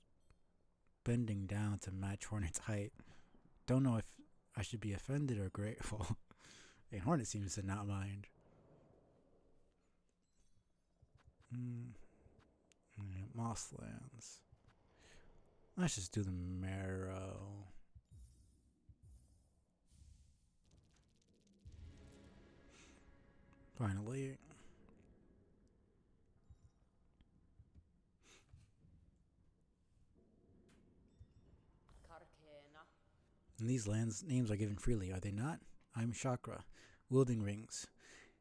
bending down to match Hornet's height. Don't know if I should be offended or grateful. And Hornet seems to not mind. Mosslands. Let's just do the marrow. Finally. And these lands' names are given freely, are they not? I'm Chakra, wielding rings.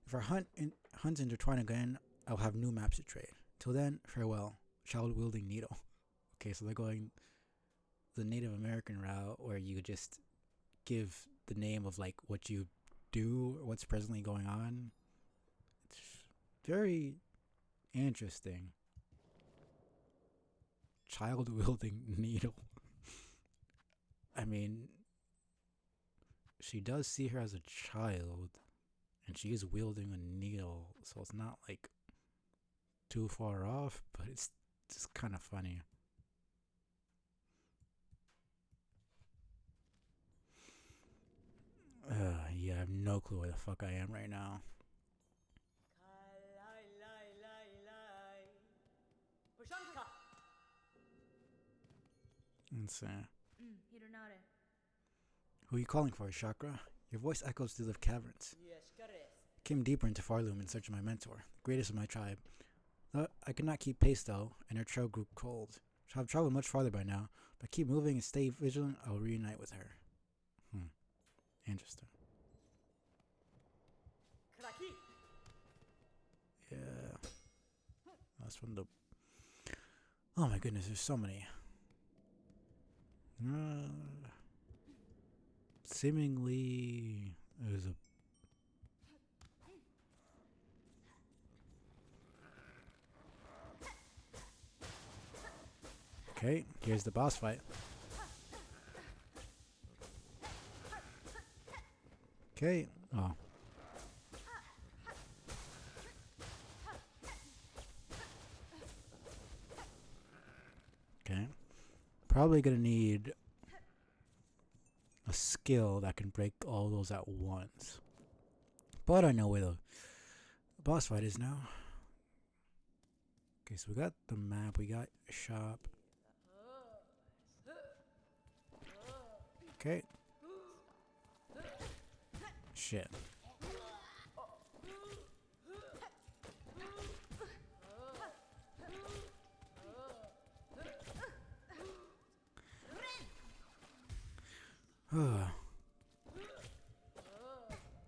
If our hunts intertwine again, I'll have new maps to trade. Till then, farewell, child wielding needle. Okay, so they're going the Native American route where you just give the name of like what you do or what's presently going on. It's very interesting. Child wielding needle. I mean, she does see her as a child, and she is wielding a needle, so it's not like too far off, but it's just kind of funny. Yeah, I have no clue where the fuck I am right now. Let's see. Who are you calling for, Chakra? Your voice echoes through the caverns. I came deeper into Farloom in search of my mentor, the greatest of my tribe. I could not keep pace, though, and her trail grew cold. I've traveled much farther by now, but keep moving and stay vigilant, I'll reunite with her. Interesting. Yeah. That's from the... Oh my goodness, there's so many. Seemingly... There's a... Okay, here's the boss fight. Okay. Oh. Okay. Probably gonna need a skill that can break all those at once. But I know where the boss fight is now. Okay, so we got the map, we got a shop. Okay. Shit.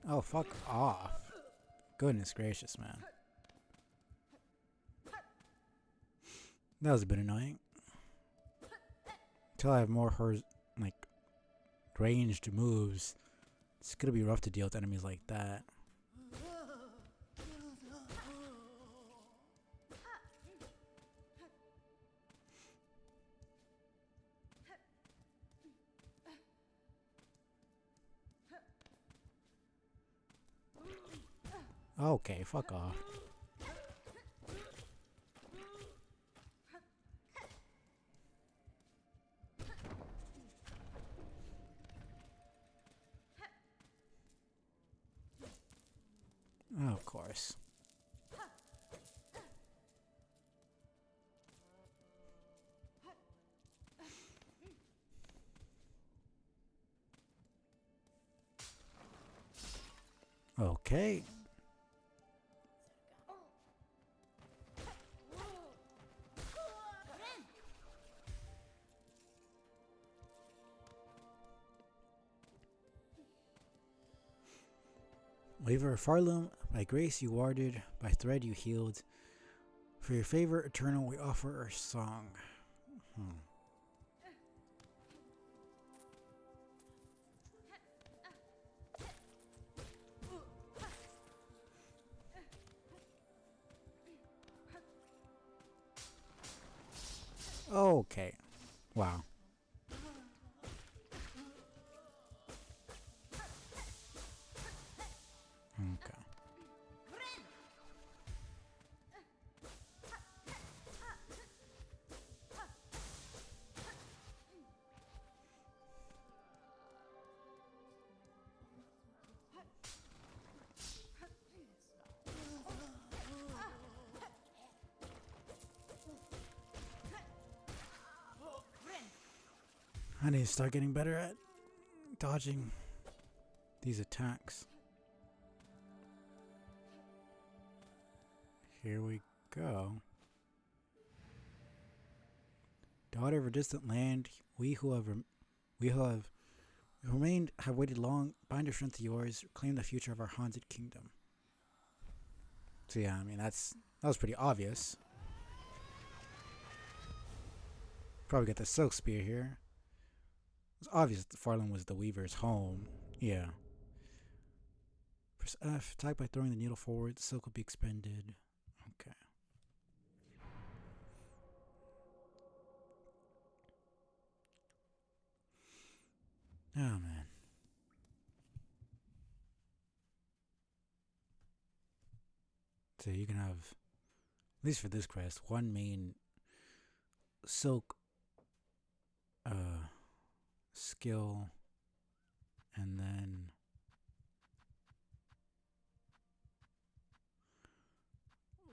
Oh, fuck off. Goodness gracious, man. That was a bit annoying. Until I have more like ranged moves, it's gonna be rough to deal with enemies like that. Okay, fuck off. Oh, of course. Okay. Waver of Farloom, by grace you warded, by thread you healed. For your favor eternal we offer our song. Okay. Wow. Okay. I need to start getting better at dodging these attacks. Here we go. Daughter of a distant land, we who have remained have waited long. Bind our strength to yours. Claim the future of our haunted kingdom. So yeah, I mean that was pretty obvious. Probably get the silk spear here. It's obvious that Farland was the Weaver's home. Yeah. Press F. Attack by throwing the needle forward. The silk will be expended. Okay. Oh man. So you can have, at least for this quest, one main silk skill, and then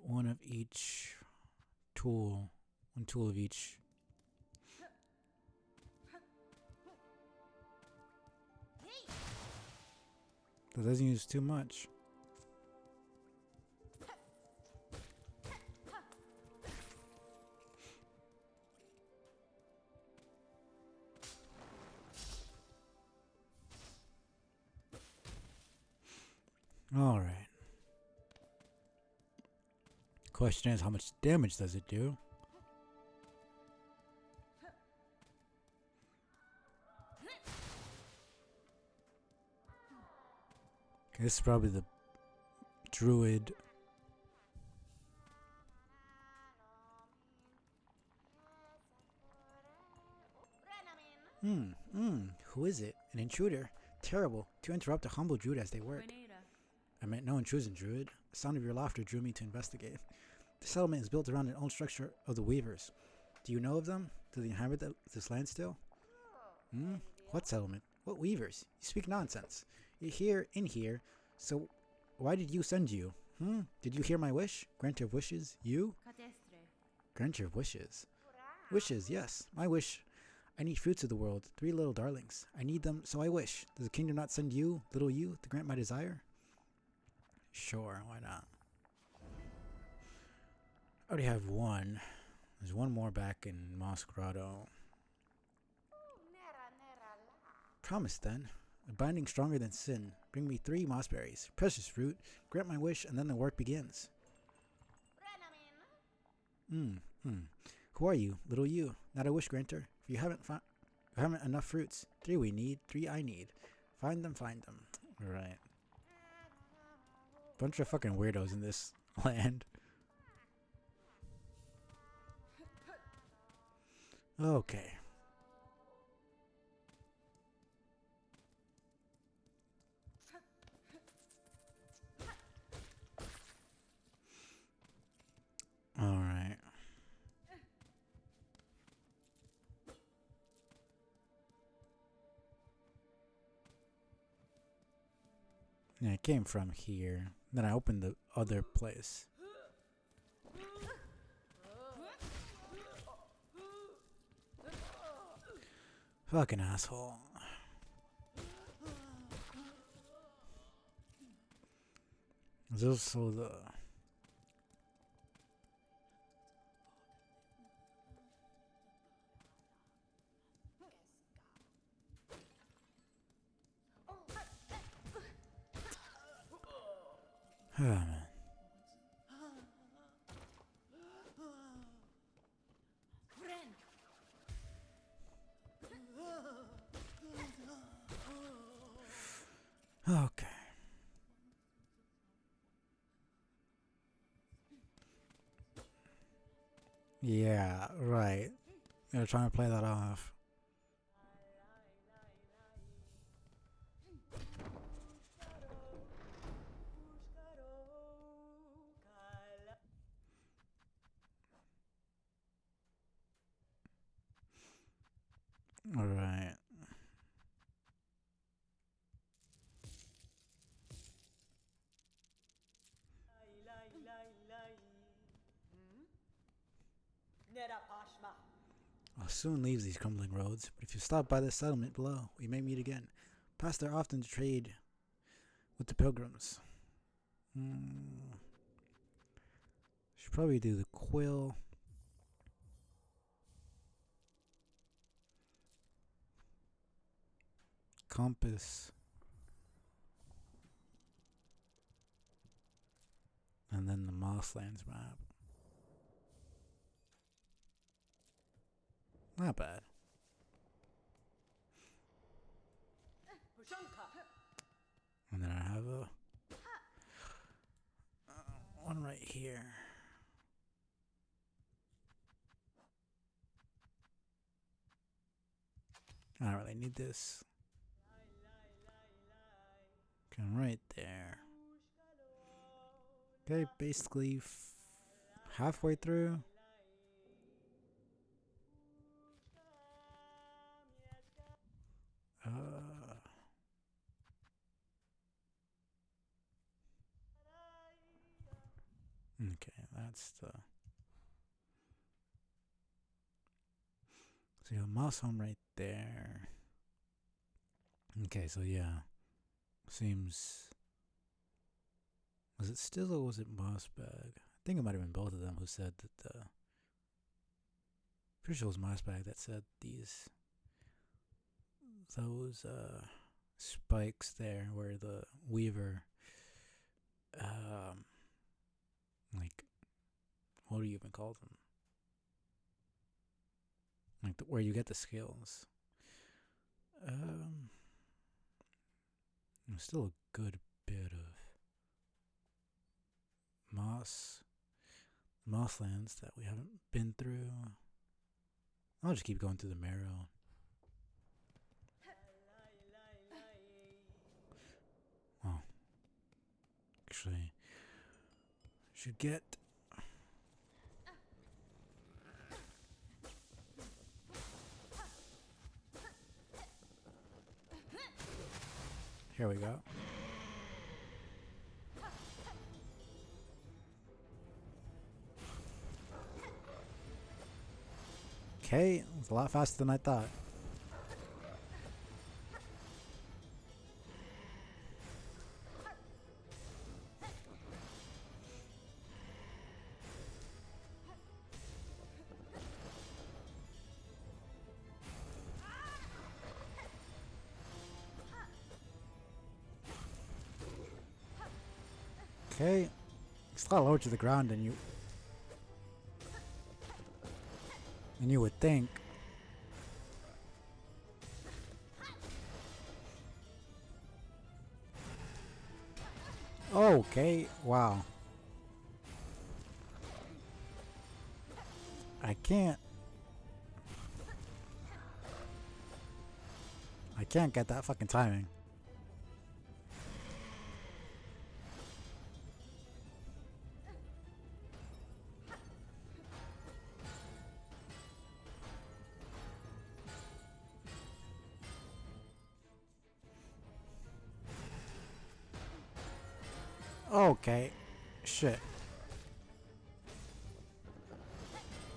one of each tool, one tool of each. That doesn't use too much. Alright. Question is, how much damage does it do? Okay, this is probably the druid. Who is it? An intruder? Terrible. To interrupt a humble druid as they work. I meant no intrusion, druid. The sound of your laughter drew me to investigate. The settlement is built around an old structure of the Weavers. Do you know of them? Do they inhabit this land still? What settlement? What Weavers? You speak nonsense. You're here, in here, so why did you send you? Did you hear my wish? Granter of wishes? You? Granter of wishes? Wishes, yes. My wish. I need fruits of the world, 3 little darlings. I need them, so I wish. Does the kingdom not send you, little you, to grant my desire? Sure, why not? I already have one. There's one more back in Moss Grotto. Promise then. A binding stronger than sin. Bring me 3 mossberries. Precious fruit. Grant my wish, and then the work begins. Who are you, little you? Not a wish granter. If you haven't enough fruits. 3 we need. 3 I need. Find them. Right. Bunch of fucking weirdos in this land. Okay. Alright. Yeah, it came from here. Then I opened the other place. Fucking asshole. There's also the... Oh, man. Okay. Yeah, right. They're trying to play that off. Alright. I'll soon leave these crumbling roads, but if you stop by the settlement below, we may meet again. Pass there often to trade with the pilgrims. Should probably do the quill. Compass. And then the Mosslands map. Not bad. And then I have a one right here. I don't really need this. Okay, right there. Okay, basically halfway through. Okay, that's the. So you have Moss Home right there. Okay, so yeah. Seems. Was it Still or was it Mossbag? I think it might have been both of them who said that the. Pretty sure it was Mossbag that said those spikes there where the Weaver like what do you even call them? Like where you get the skills. There's still a good bit of Mosslands that we haven't been through. I'll just keep going through the Marrow. Oh. Actually, should get. Here we go. Okay, it's a lot faster than I thought. Okay, it's a lot lower to the ground than you would think. Okay, wow. I can't get that fucking timing. Okay. Shit.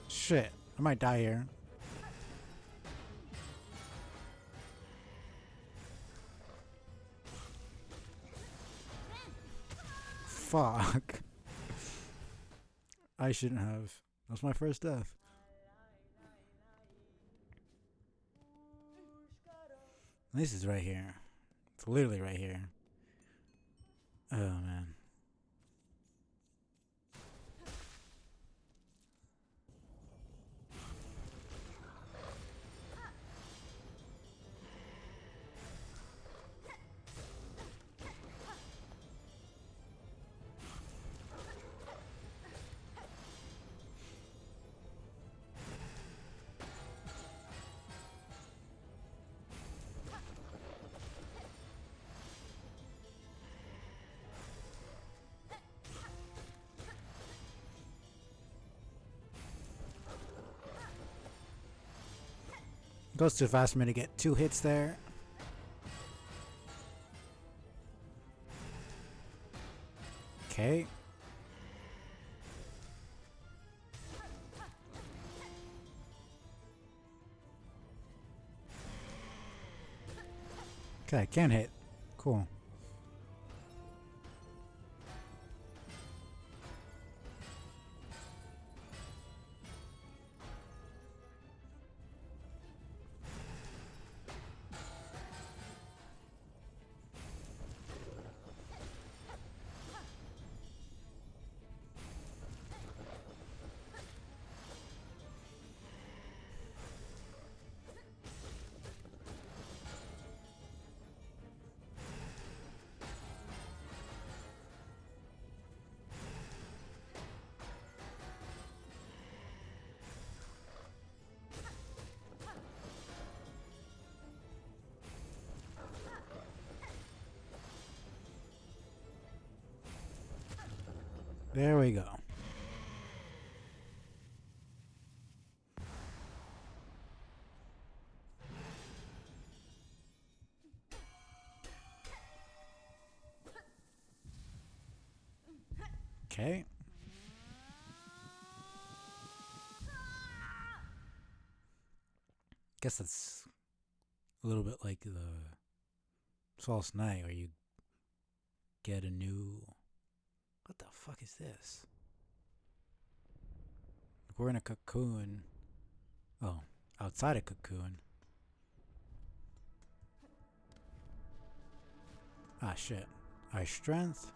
Shit. I might die here. Fuck. I shouldn't have. That was my first death. This is right here. It's literally right here. Oh, man. Goes too fast for me to get 2 hits there. Okay. Okay, I can hit. Cool. There we go. Okay. Guess that's a little bit like the False Night, where you get a new. What the fuck is this? We're in a cocoon. Oh, outside a cocoon. Ah, shit. Our strength.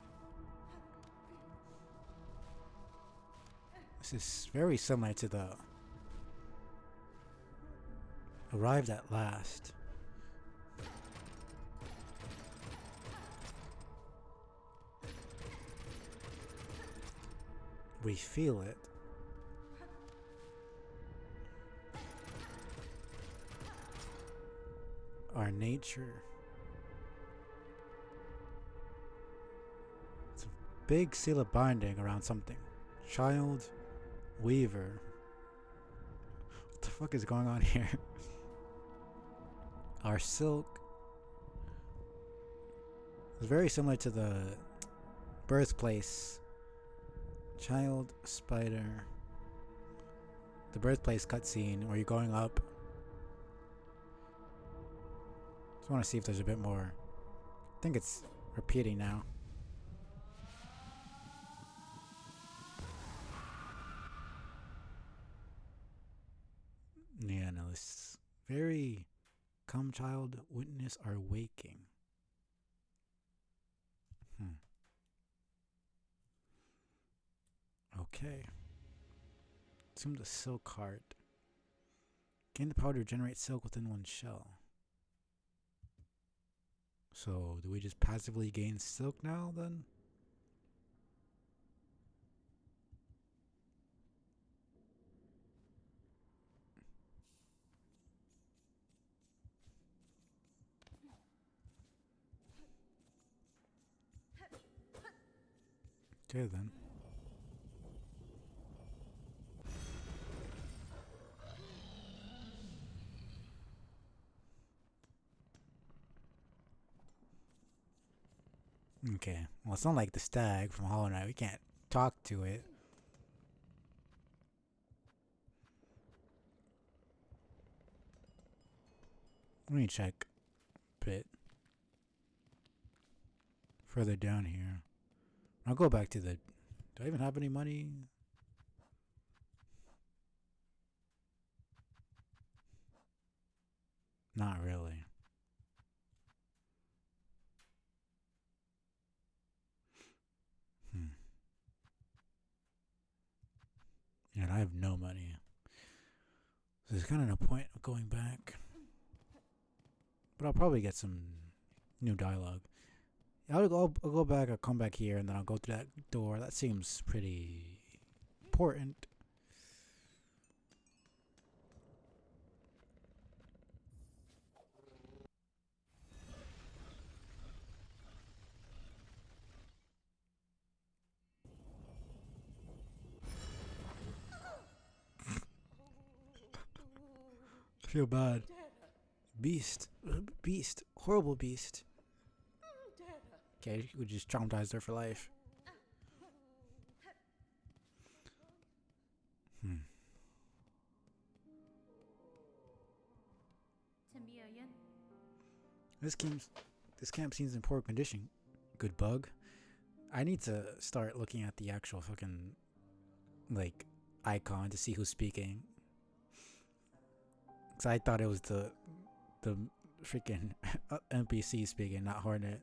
This is very similar to the Arrived at Last. We feel it. Our nature. It's a big seal of binding around something. Child Weaver. What the fuck is going on here? Our silk is very similar to the birthplace. Child Spider. The birthplace cutscene where you're going up. Just want to see if there's a bit more. I think it's repeating now. Yeah, no, it's very. Come, child, witness our waking. Okay. Consume the silk heart. Gain the power to regenerate silk within one shell. So, do we just passively gain silk now, then? Okay, then. Okay. Well, it's not like the stag from Hollow Knight. We can't talk to it. Let me check a bit further down here. I'll go back to the. Do I even have any money? Not really. Yeah, I have no money. So there's kind of no point of going back. But I'll probably get some new dialogue. I'll go back, I'll come back here, and then I'll go through that door. That seems pretty important. I feel bad. Beast. Beast. Horrible beast. Okay, we just traumatized her for life. This camp seems in poor condition. Good bug. I need to start looking at the actual fucking like icon to see who's speaking. Cause I thought it was the freaking NPC speaking, not Hornet.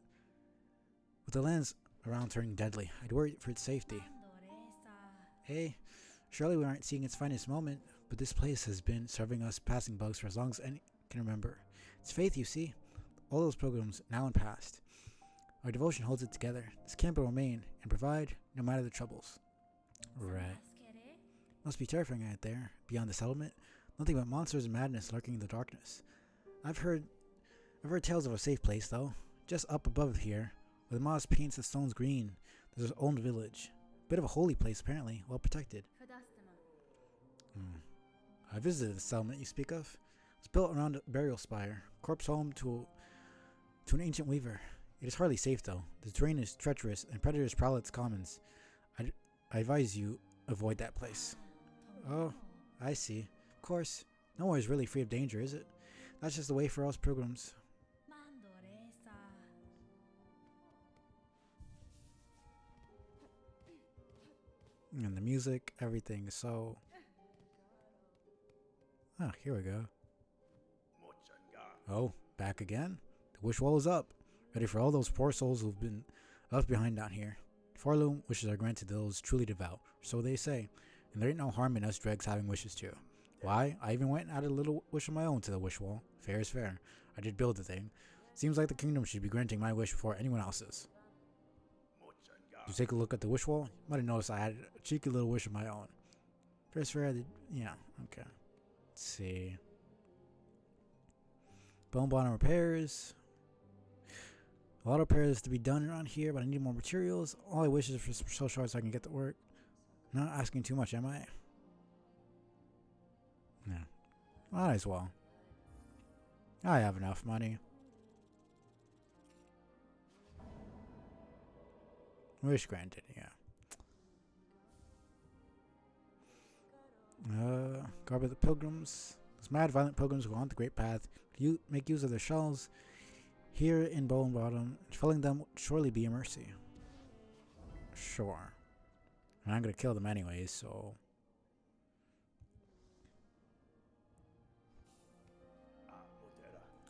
With the lands around turning deadly, I'd worry for its safety. Hey, surely we aren't seeing its finest moment, but this place has been serving us passing bugs for as long as any can remember. It's faith, you see. All those pilgrims, now and past. Our devotion holds it together. This camp will remain and provide no matter the troubles. Right. Must be terrifying out there, beyond the settlement. Nothing but monsters and madness lurking in the darkness. I've heard tales of a safe place, though. Just up above here, where the moss paints the stones green, there's an old village. Bit of a holy place, apparently, well protected. I visited the settlement you speak of. It's built around a burial spire, corpse home to an ancient weaver. It is hardly safe, though. The terrain is treacherous, and predators prowl its commons. I advise you avoid that place. Oh, I see. Of course, nowhere is really free of danger, is it? That's just the way for us pilgrims. And the music, everything is so... Ah, here we go. Oh, back again? The wish wall is up. Ready for all those poor souls who've been left behind down here. Forloom wishes are granted to those truly devout, so they say. And there ain't no harm in us dregs having wishes too. Why? I even went and added a little wish of my own to the wish wall. Fair is fair. I did build the thing. Seems like the kingdom should be granting my wish before anyone else's. You take a look at the wish wall, you might have noticed I added a cheeky little wish of my own. Fair is fair, yeah, okay. Let's see. Bone bottom repairs. A lot of repairs to be done around here, but I need more materials. All I wish is for some soul shards so I can get to work. Not asking too much, am I? No. Might as well. I have enough money. Wish granted, yeah. Guard by the pilgrims. Those mad, violent pilgrims who haunt the Great Path make use of their shells here in Bone Bottom. Felling them would surely be a mercy. Sure. And I'm gonna kill them anyways, so...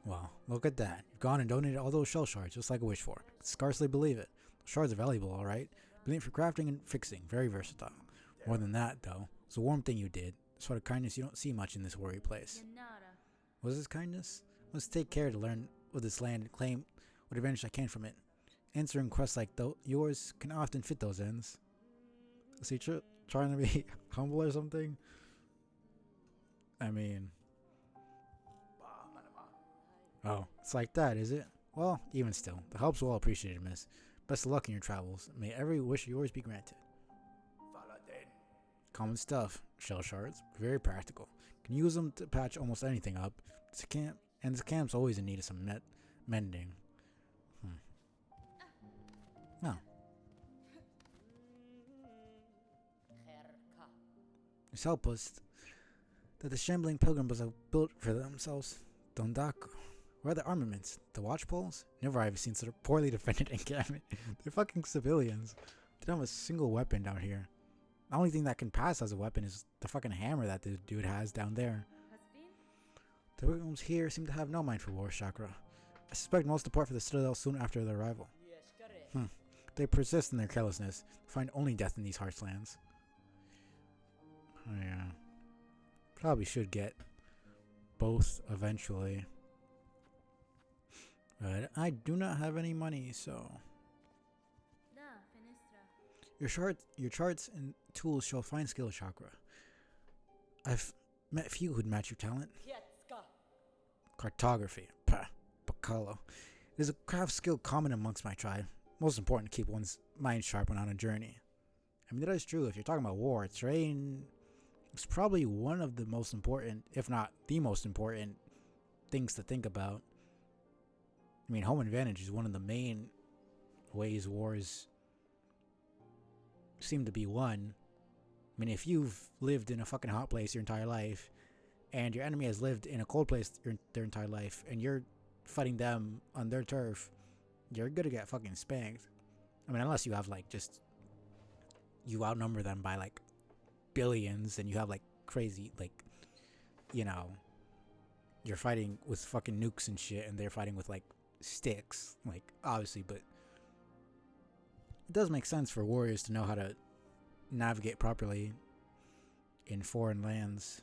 Wow, look at that. You've gone and donated all those shell shards, just like I wished for. I could scarcely believe it. Those shards are valuable, alright. Brilliant for crafting and fixing. Very versatile. More than that, though, it's a warm thing you did. The sort of kindness you don't see much in this warrior place. Was this kindness? I must take care to learn of this land and claim what advantage I can from it. Answering quests like yours can often fit those ends. Is he trying to be humble or something? I mean... Oh, it's like that, is it? Well, even still, the help's well appreciated, miss. Best of luck in your travels. May every wish of yours be granted. Common stuff. Shell shards. Very practical. Can use them to patch almost anything up. It's a camp, and this camp's always in need of some mending. Oh. This help us that the shambling pilgrims have built for themselves. Dondaku. Where are the armaments? The watch poles? Never have I seen such a poorly defended encampment. They're fucking civilians. They don't have a single weapon down here. The only thing that can pass as a weapon is the fucking hammer that the dude has down there. The pilgrims here seem to have no mind for war, Chakra. I suspect most depart for the citadel soon after their arrival. They persist in their carelessness. Find only death in these harsh lands. Oh yeah. Probably should get both eventually. But I do not have any money, so... Your charts and tools show fine skill, Chakra. I've met few who'd match your talent. Cartography. Pah. Bacalo. It is a craft skill common amongst my tribe. Most important to keep one's mind sharp when on a journey. I mean, that is true. If you're talking about war, terrain is probably one of the most important, if not the most important, things to think about. I mean, home advantage is one of the main ways wars seem to be won. I mean, if you've lived in a fucking hot place your entire life, and your enemy has lived in a cold place their entire life, and you're fighting them on their turf, you're gonna get fucking spanked. I mean, unless you have like just you outnumber them by like billions and you have like crazy like, you know, you're fighting with fucking nukes and shit and they're fighting with like sticks, like obviously, but it does make sense for warriors to know how to navigate properly in foreign lands.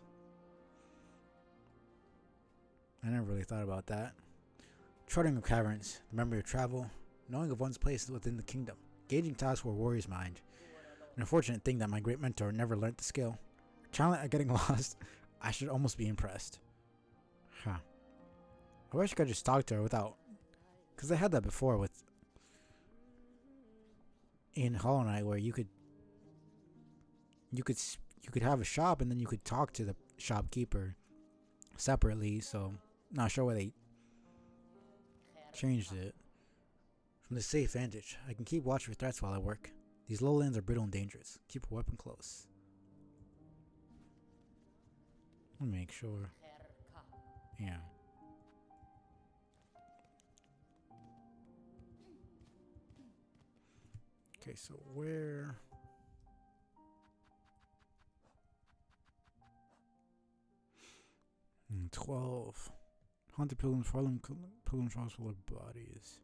I never really thought about that. Charting of caverns, the memory of travel, knowing of one's place within the kingdom, gauging tasks for a warrior's mind. An unfortunate thing that my great mentor never learnt the skill. Talent at getting lost, I should almost be impressed. Huh. I wish I could just talk to her without, because I had that before with in Hollow Knight where you could have a shop and then you could talk to the shopkeeper separately. So not sure why they changed it. From the safe vantage, I can keep watch for threats while I work. These lowlands are brittle and dangerous. Keep a weapon close. Let me make sure. Yeah. Okay, so where... 12. Haunted pilgrims, fallen pilgrims full of bodies.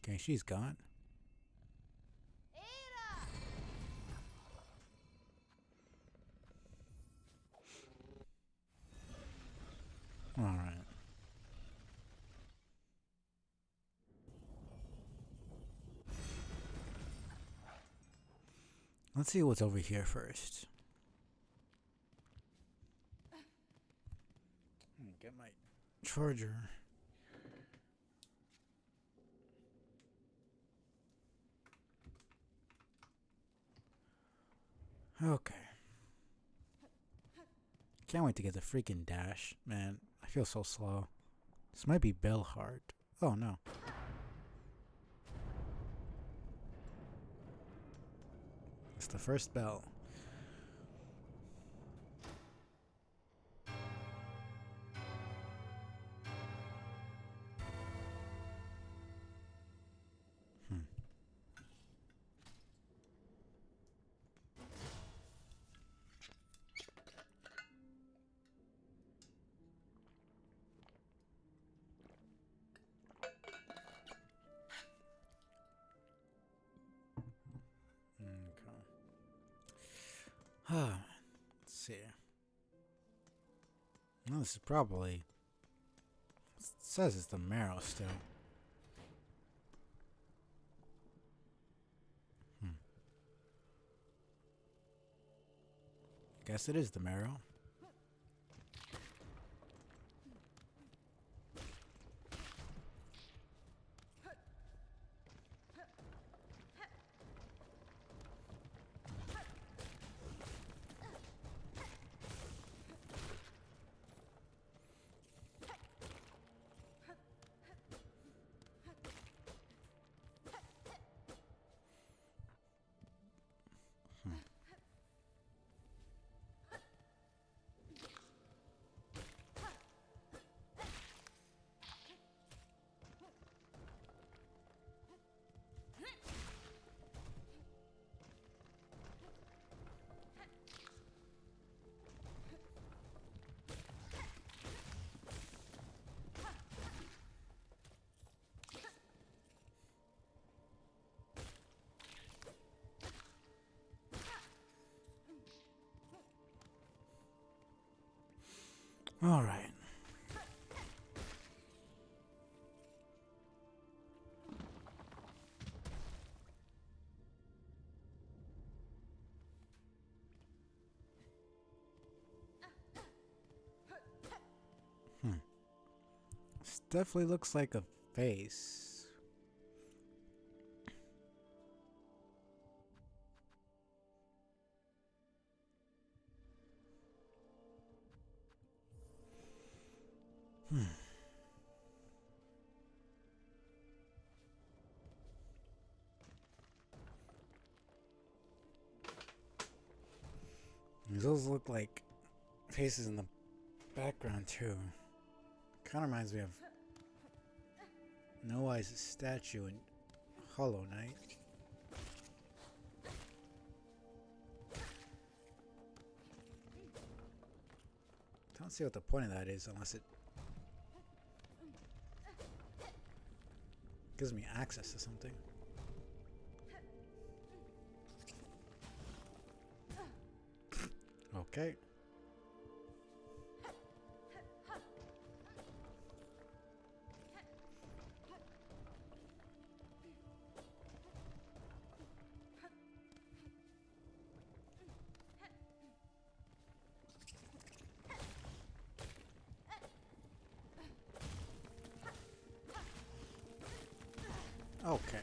Okay, she's gone. Alright. Let's see what's over here first. Get my charger. Okay. Can't wait to get the freaking dash, man. I feel so slow. This might be Bellheart. Oh no. It's the first bell. Okay. Let's see. No, this is probably... It says it's the marrow still. Guess it is the marrow. All right. This definitely looks like a face. Those look like faces in the background too. Kind of reminds me of No Eyes' statue in Hollow Knight. I don't see what the point of that is unless it gives me access to something. Okay. Okay.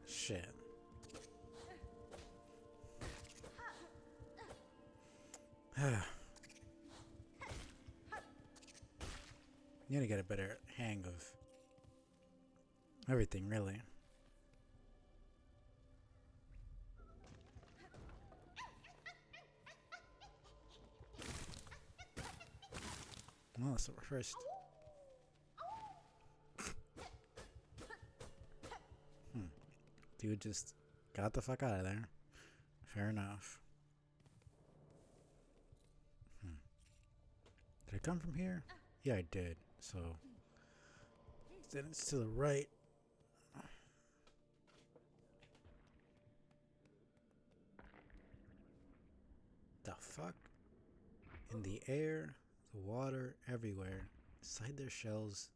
Shit. You need to get a better hang of everything, really. Well, that's the first. Dude just got the fuck out of there. Fair enough. Did I come from here? Yeah, I did. So then it's to the right. The fuck? In the air, the water, everywhere. Inside their shells,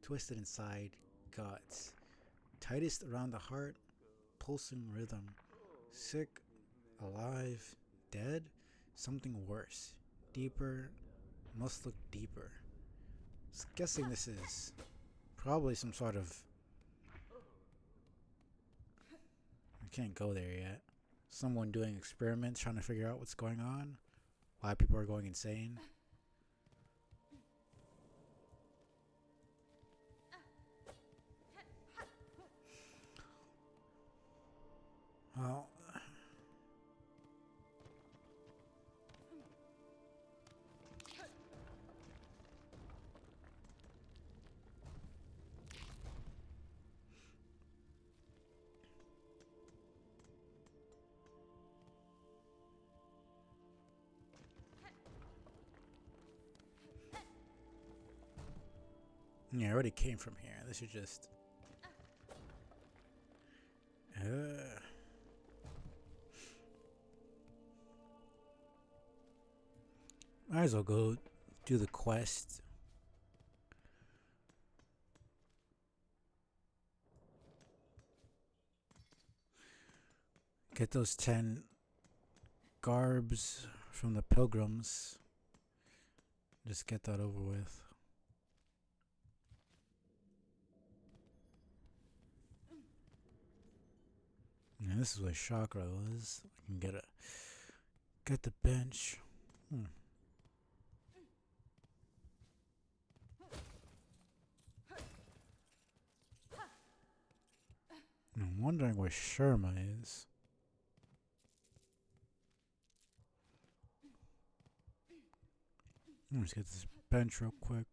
twisted inside, guts. Tightest around the heart, pulsing rhythm. Sick, alive, dead? Something worse. Deeper, must look deeper. I'm guessing this is probably some sort of... I can't go there yet. Someone doing experiments trying to figure out what's going on. Why people are going insane. Well... yeah, I already came from here. This is just... Might as well go do the quest. Get those 10 garbs from the pilgrims. Just get that over with. Yeah, this is where chakra was. I can get the bench. I'm wondering where Sherma is. Let's get this bench real quick.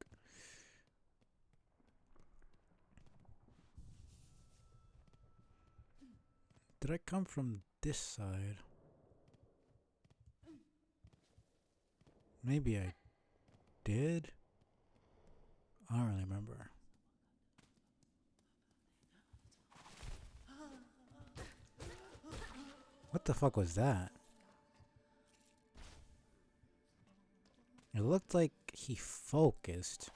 Did I come from this side? Maybe I did? I don't really remember. What the fuck was that? It looked like he focused.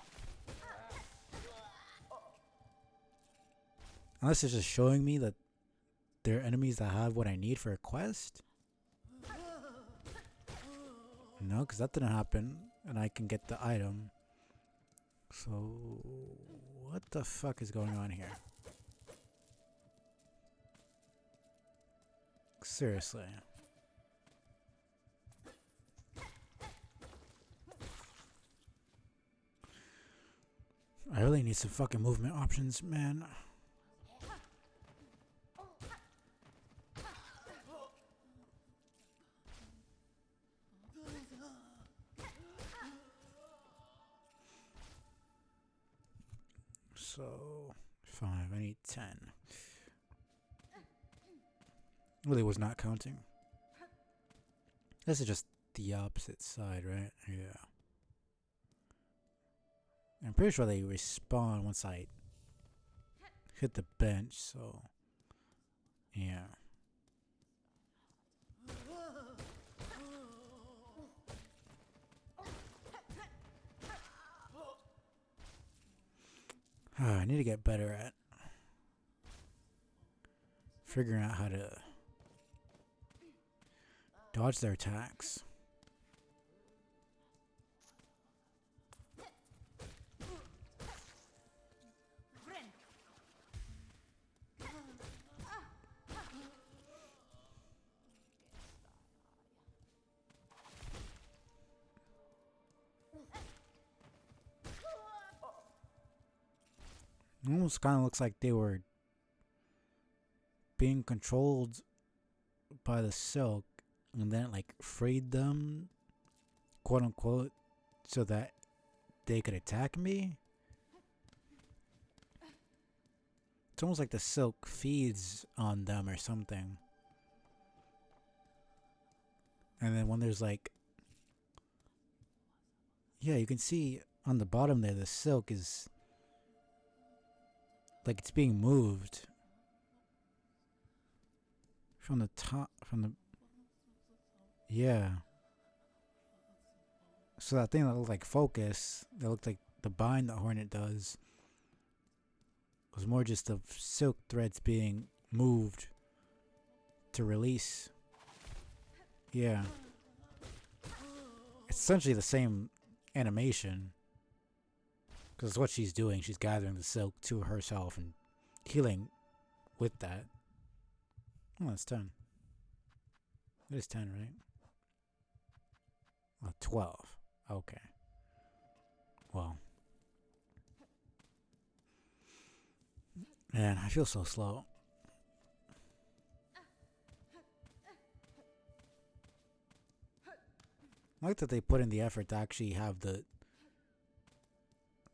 Unless it's just showing me that there are enemies that have what I need for a quest? No, because that didn't happen. And I can get the item. So, what the fuck is going on here? Seriously. I really need some fucking movement options, man. So 5. I need 10. Really was not counting. This is just the opposite side, right? Yeah. I'm pretty sure they respawn once I hit the bench, so yeah. I need to get better at figuring out how to dodge their attacks. It almost kind of looks like they were being controlled by the silk and then like freed them, quote unquote, so that they could attack me. It's almost like the silk feeds on them or something. And then when there's like, yeah, you can see on the bottom there, the silk is like it's being moved from the top, from the, yeah. So that thing that looked like focus, that looked like the bind that Hornet does, was more just the silk threads being moved to release. Yeah. It's essentially the same animation. Because what she's doing, she's gathering the silk to herself and healing with that. Oh, that's 10. It is 10, right? Oh, 12. Okay. Well. Man, I feel so slow. I like that they put in the effort to actually have the,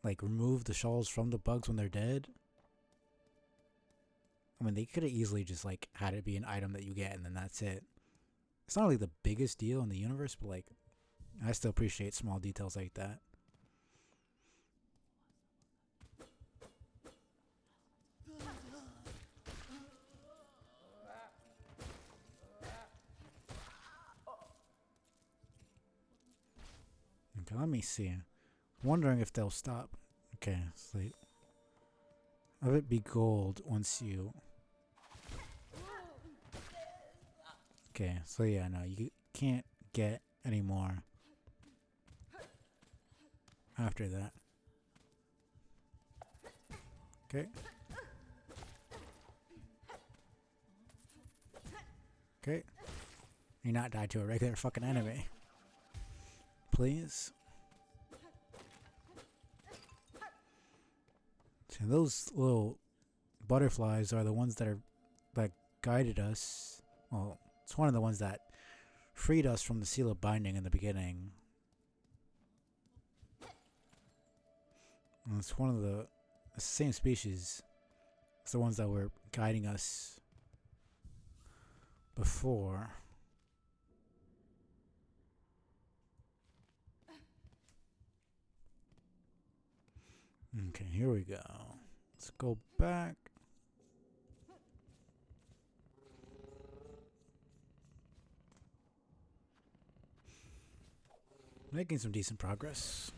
like, remove the shawls from the bugs when they're dead. I mean, they could have easily just, like, had it be an item that you get and then that's it. It's not really the biggest deal in the universe, but, like, I still appreciate small details like that. Okay, let me see. Wondering if they'll stop. Okay, sleep. Have it be gold once you... Okay, so yeah, no, you can't get any more after that. Okay. Okay. You not die to a regular fucking enemy. Please. So those little butterflies are the ones that are that guided us. Well, it's one of the ones that freed us from the seal of binding in the beginning. And it's one of the same species. It's the ones that were guiding us before. Okay, here we go. Let's go back. Making some decent progress.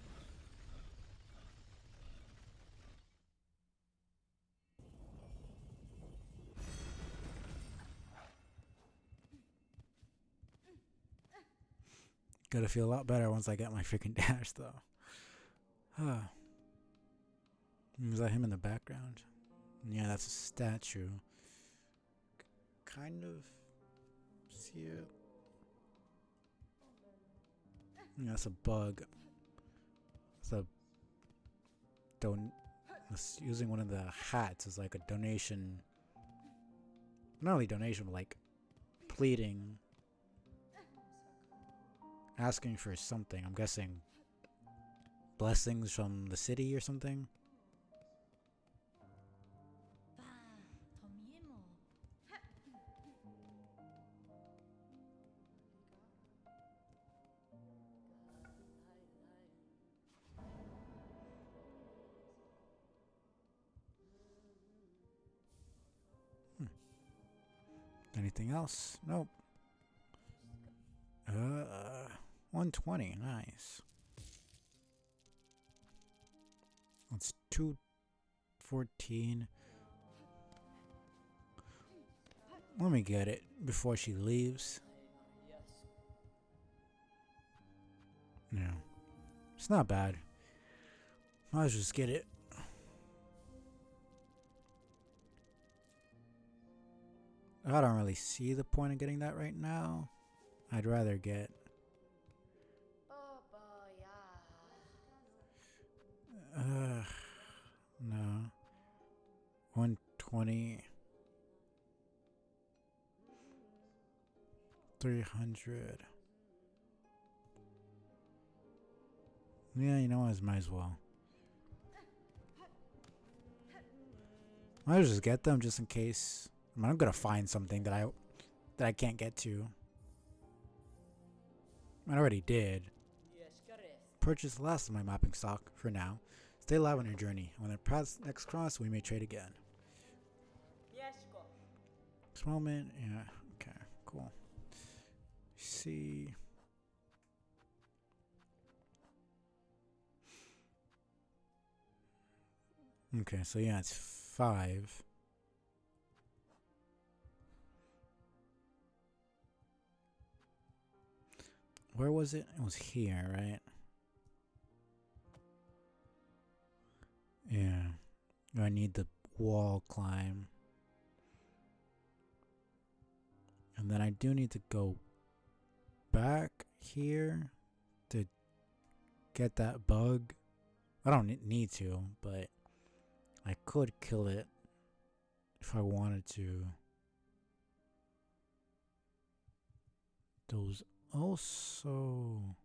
Gonna feel a lot better once I get my freaking dash, though. Is that him in the background? Yeah, that's a statue. Kind of see it. Yeah, that's a bug. It's a using one of the hats as like a donation. Not only donation, but like pleading, asking for something. I'm guessing blessings from the city or something. Anything else? Nope. 120. Nice. That's 214. Let me get it before she leaves. Yeah. It's not bad. Might as well just get it. I don't really see the point of getting that right now. I'd rather get... no. 120. 300. Yeah, you know what? Might as well. Might as well just get them just in case. I mean, I'm gonna find something that I can't get to. I already did. Purchase the last of my mapping stock for now. Stay alive on your journey. When the paths next cross, we may trade again. This moment, yeah, okay, cool. See. Okay, so yeah, it's 5. Where was it? It was here, right? Yeah. I need the wall climb. And then I do need to go back here to get that bug. I don't need to, but I could kill it if I wanted to. Those also...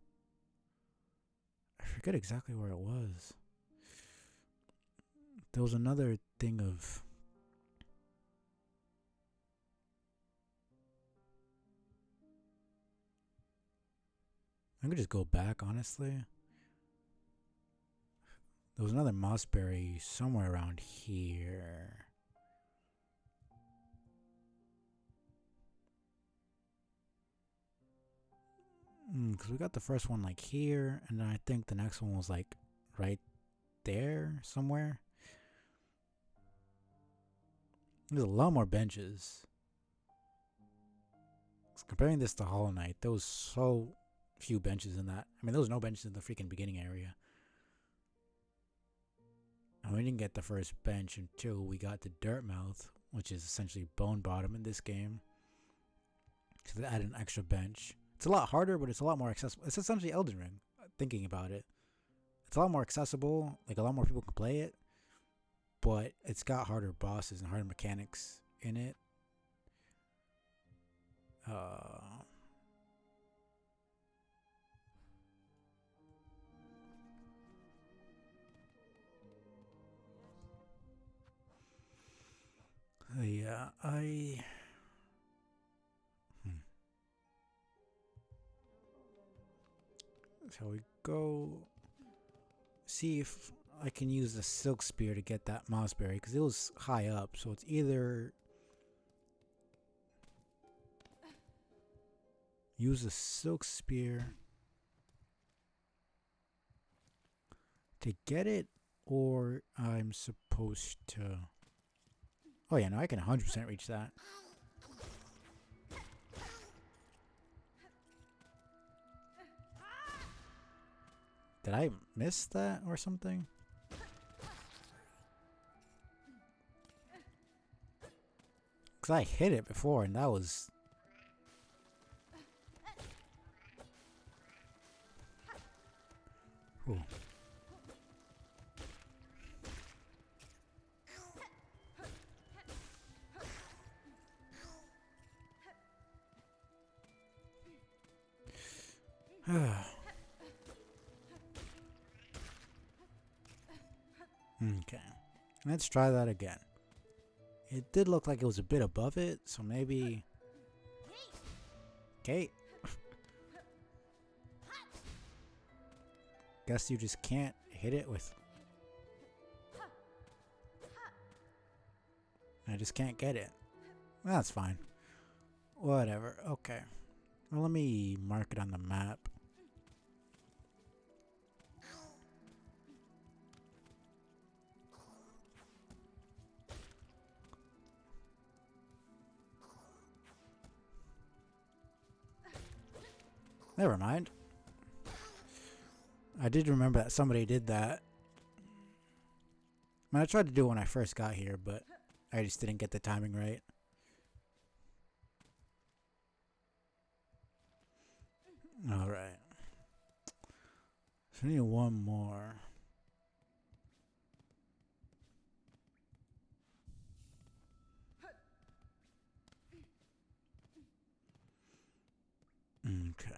I forget exactly where it was. There was another thing of... I could just go back, honestly. There was another mossberry somewhere around here. Because we got the first one like here, and then I think the next one was like right there somewhere. There's a lot more benches. Comparing this to Hollow Knight, there was so few benches in that. I mean, there was no benches in the freaking beginning area. And we didn't get the first bench until we got to Dirtmouth, which is essentially Bone Bottom in this game. So they added an extra bench. It's a lot harder, but it's a lot more accessible. It's essentially Elden Ring, thinking about it. It's a lot more accessible, like a lot more people can play it, but it's got harder bosses and harder mechanics in it. Yeah, shall we go see if I can use the Silk Spear to get that Mossberry, because it was high up, so it's either use the Silk Spear to get it, or I'm supposed to... Oh yeah, no, I can 100% reach that. Did I miss that or something? Because I hit it before and that was... Ooh. Okay, let's try that again. It did look like it was a bit above it, so maybe... Okay. Guess you just can't hit it with... I just can't get it. That's fine. Whatever. Okay. Well, let me mark it on the map. Never mind. I did remember that somebody did that. I mean, I tried to do it when I first got here, but I just didn't get the timing right. Alright. So I need one more. Okay.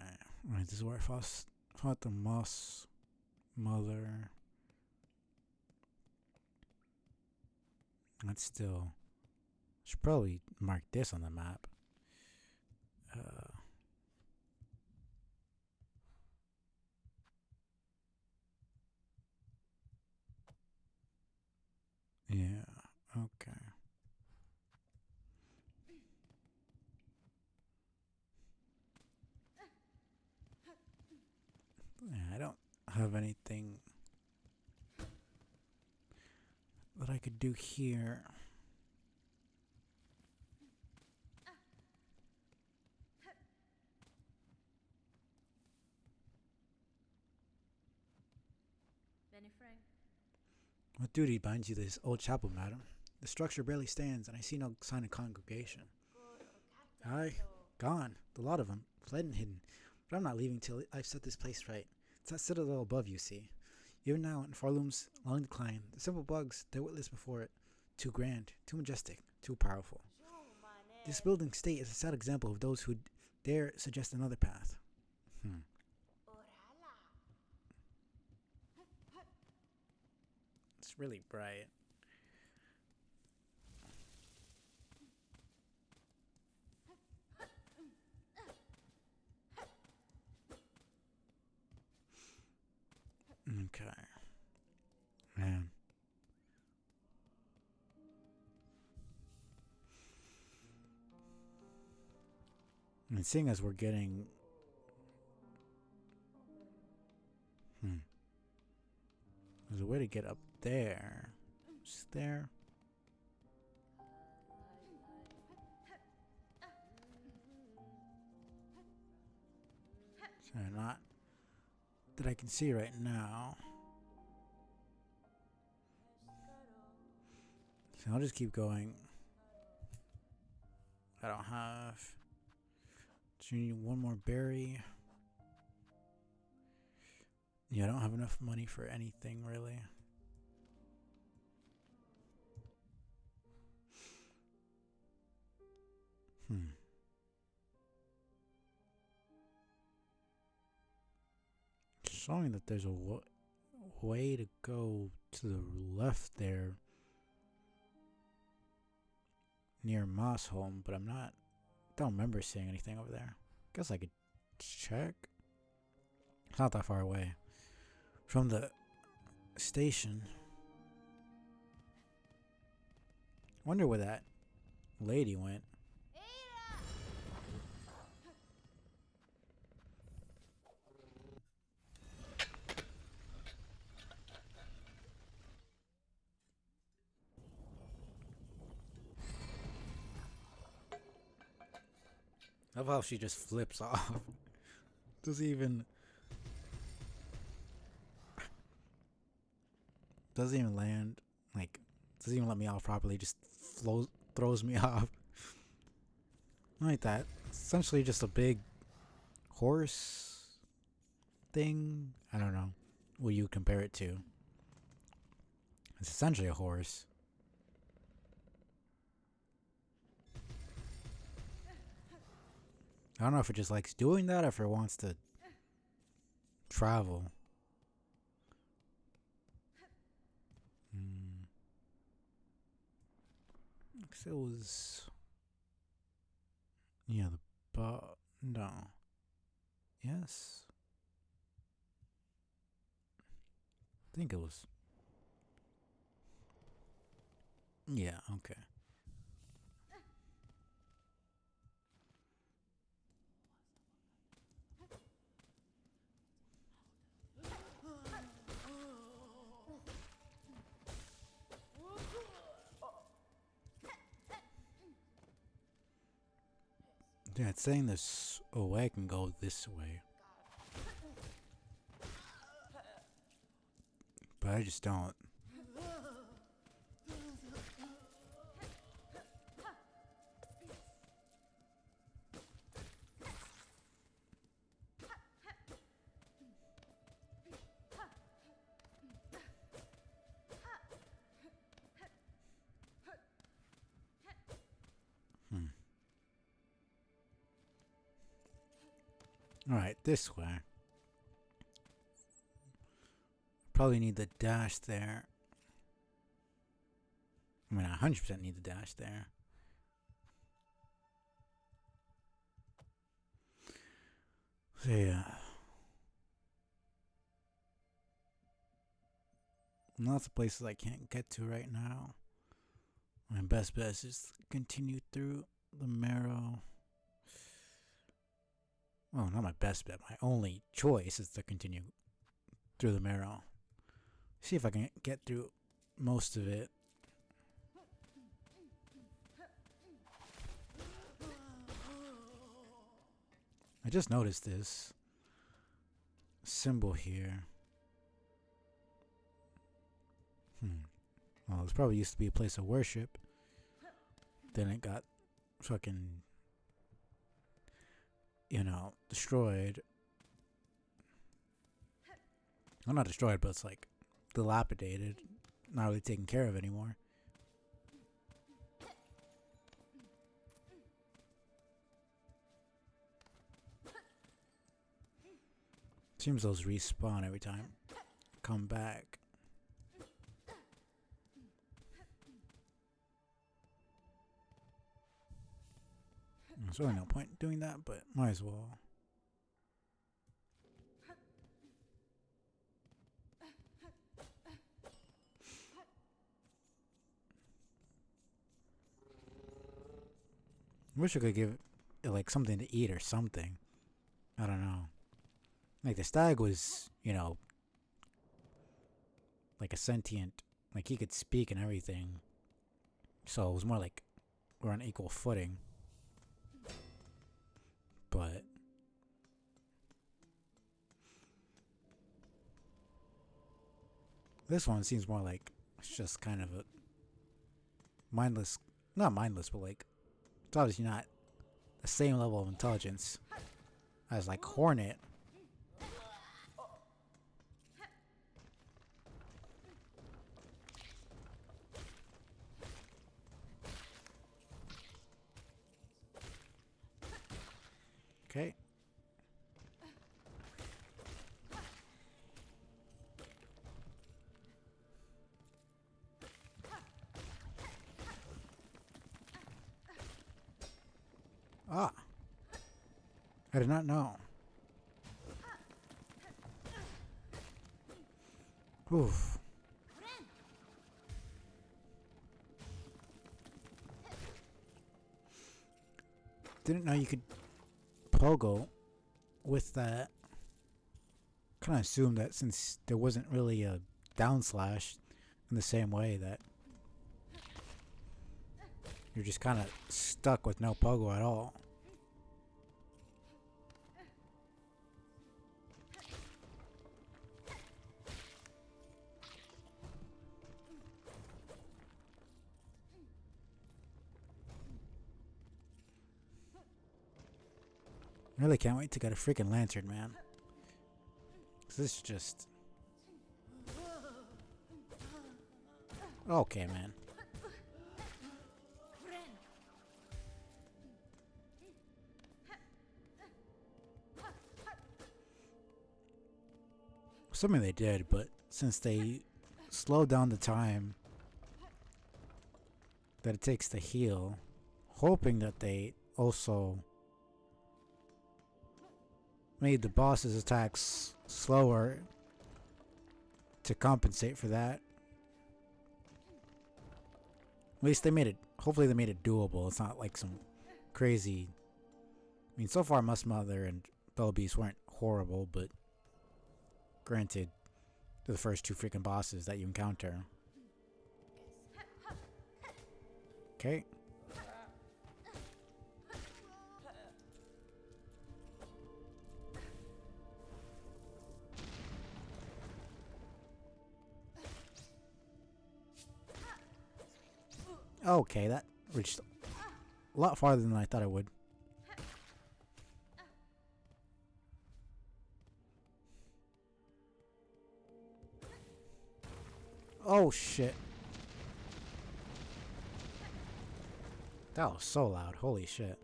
Right, this is where I fought the moss mother. That's still... Should probably mark this on the map. Yeah, okay. Yeah, I don't have anything that I could do here. What duty binds you to this old chapel, madam? The structure barely stands, and I see no sign of congregation. Aye, gone. The lot of them, fled and hidden. But I'm not leaving till I've set this place right. It's that citadel above, you see. Even now, in Farloom's long decline, the simple bugs, they're witless before it. Too grand, too majestic, too powerful. This building state is a sad example of those who dare suggest another path. It's really bright. Okay. Man. And seeing as we're getting... There's a way to get up there. Just there. So not that I can see right now. So I'll just keep going. I don't have... So you need one more berry. Yeah, I don't have enough money for anything, really. Showing that there's a way to go to the left there near Mossholm, but don't remember seeing anything over there. Guess I could check. It's not that far away from the station. Wonder where that lady went. I love how she just flips off. Doesn't even land. Like, doesn't even let me off properly. Just throws me off. Like that. It's essentially just a big horse thing. I don't know what you compare it to. It's essentially a horse. I don't know if it just likes doing that or if it wants to travel. Because it was... Yeah, no. Yes? I think it was... Yeah, okay. Yeah, it's saying this. Oh, I can go this way. But I just don't. Alright, this way. Probably need the dash there. I mean, I 100% need the dash there. So, yeah. Lots of places I can't get to right now. My best bet is just continue through the marrow. Well, not my best bet. My only choice is to continue through the marrow. See if I can get through most of it. I just noticed this symbol here. Well, this probably used to be a place of worship. Then it got fucking, destroyed. Well, not destroyed, but it's like dilapidated. Not really taken care of anymore. Seems those respawn every time. Come back. There's really no point in doing that, but might as well. I wish I could give it like something to eat or something. I don't know. Like the stag was, like a sentient, like he could speak and everything. So it was more like we're on equal footing. But this one seems more like it's just kind of a mindless, not mindless, but like it's obviously not the same level of intelligence as like Hornet. Okay. Ah. I did not know. Oof. Didn't know you could pogo with that. Kind of assumed that since there wasn't really a down slash in the same way that you're just kind of stuck with no pogo at all. I really can't wait to get a freaking lantern, man. This is just... Okay, man. Something they did, but since they slowed down the time that it takes to heal, hoping that they also made the boss's attacks slower to compensate for that. At least they made it, hopefully they made it doable. It's not like some crazy... I mean, so far Musk Mother and Bell Beast weren't horrible, but granted, they're the first two freaking bosses that you encounter. Okay. Okay, that reached a lot farther than I thought it would. Oh shit. That was so loud. Holy shit.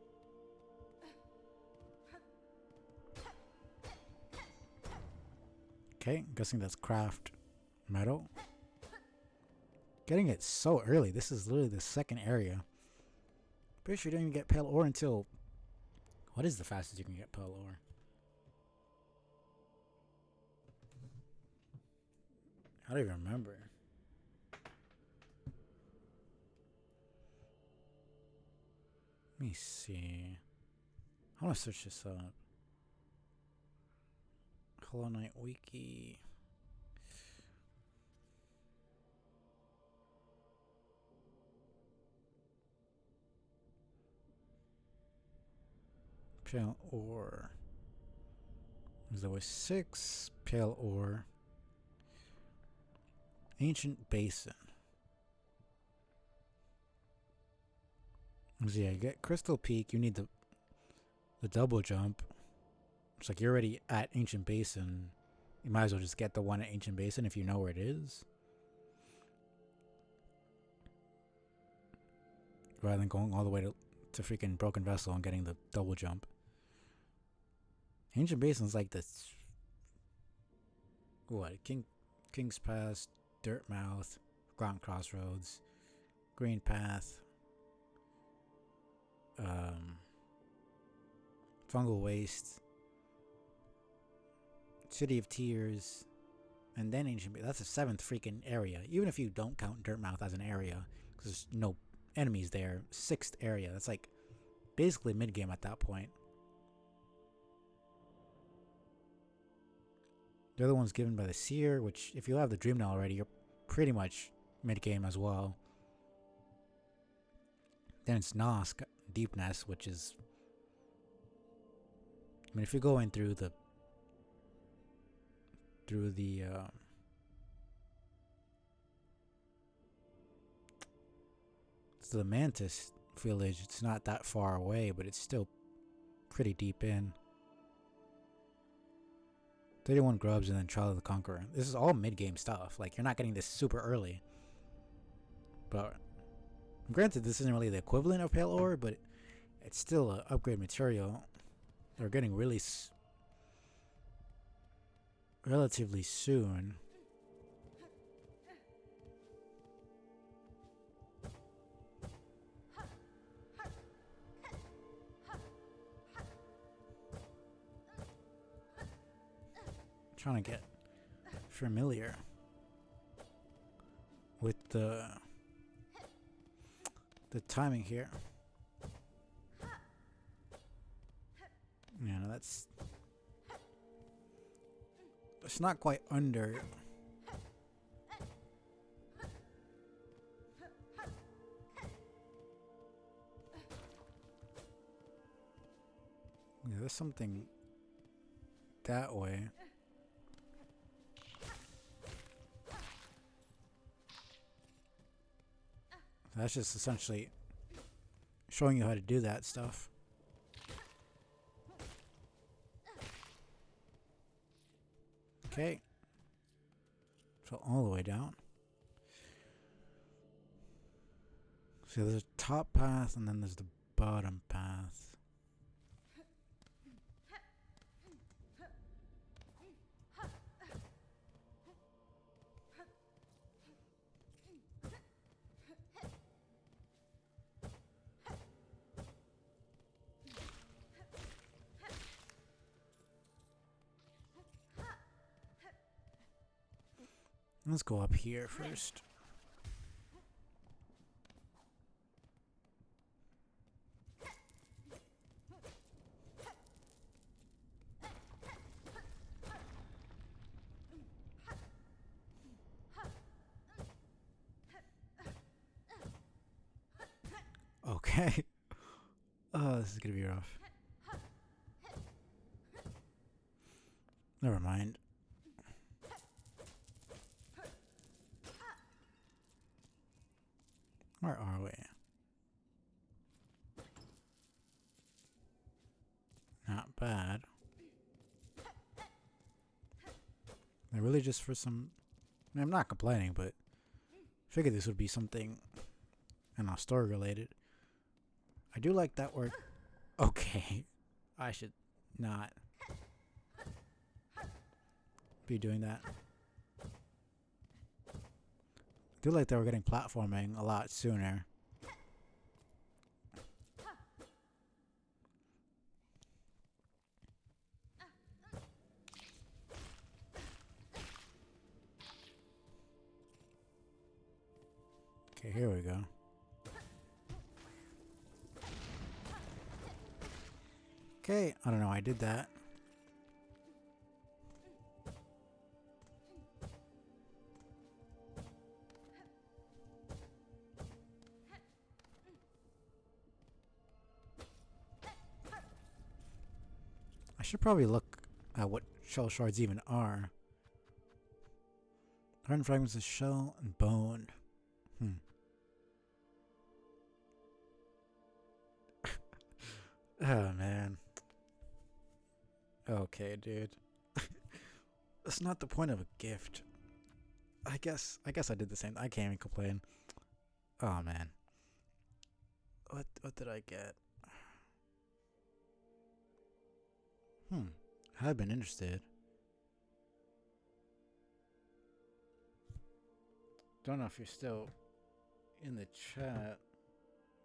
Okay, I'm guessing that's craft metal. Getting it so early. This is literally the second area. Pretty sure you don't even get pale ore until... What is the fastest you can get pale ore? I don't even remember. Let me see. I want to search this up. Hollow Knight Wiki. Pale ore. There was 6 pale ore. Ancient basin. So yeah, you get Crystal Peak. You need the double jump. It's like you're already at Ancient Basin. You might as well just get the one at Ancient Basin if you know where it is, rather than going all the way to freaking Broken Vessel and getting the double jump. Ancient Basin's like this. What? King's Pass, Dirtmouth, Ground Crossroads, Green Path, Fungal Waste, City of Tears, and then Ancient Basin. That's the 7th freaking area. Even if you don't count Dirtmouth as an area, because there's no enemies there. 6th area. That's like basically mid game at that point. The other one's given by the Seer, which if you have the Dream Knell already, you're pretty much mid game as well. Then it's Nosk, Deep Nest, which is... I mean, if you're going through the the Mantis village, it's not that far away, but it's still pretty deep in. 31 grubs and then Trial of the Conqueror. This is all mid-game stuff. Like, you're not getting this super early. But granted, this isn't really the equivalent of Pale Ore, but it's still an upgrade material. They're getting really relatively soon. Trying to get familiar with the timing here. Yeah, no, that's it's not quite under. Yeah, there's something that way. That's just essentially showing you how to do that stuff. Okay. So all the way down. So there's a top path and then there's the bottom path. Let's go up here first. Okay. Oh, this is gonna be rough. Never mind. Where are we? Like, really just for some... I mean, I'm not complaining, but I figured this would be something, I don't know, story related. I do like that word. Okay. I should not be doing that. I do like that we're getting platforming a lot sooner. Okay, here we go. Okay, I don't know, I did that. I should probably look at what shell shards even are. Hardened fragments of shell and bone. Oh man. Okay, dude. That's not the point of a gift. I guess I did the same. I can't even complain. Oh man. What did I get? I've been interested. Don't know if you're still in the chat.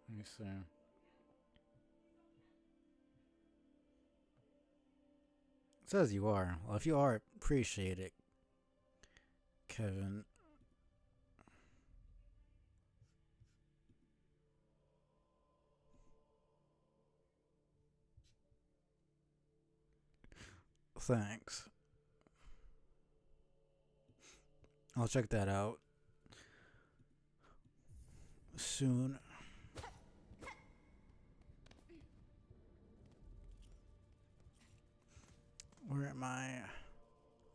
Let me see. It says you are. Well, if you are, appreciate it, Kevin. Thanks. I'll check that out soon. Where am I?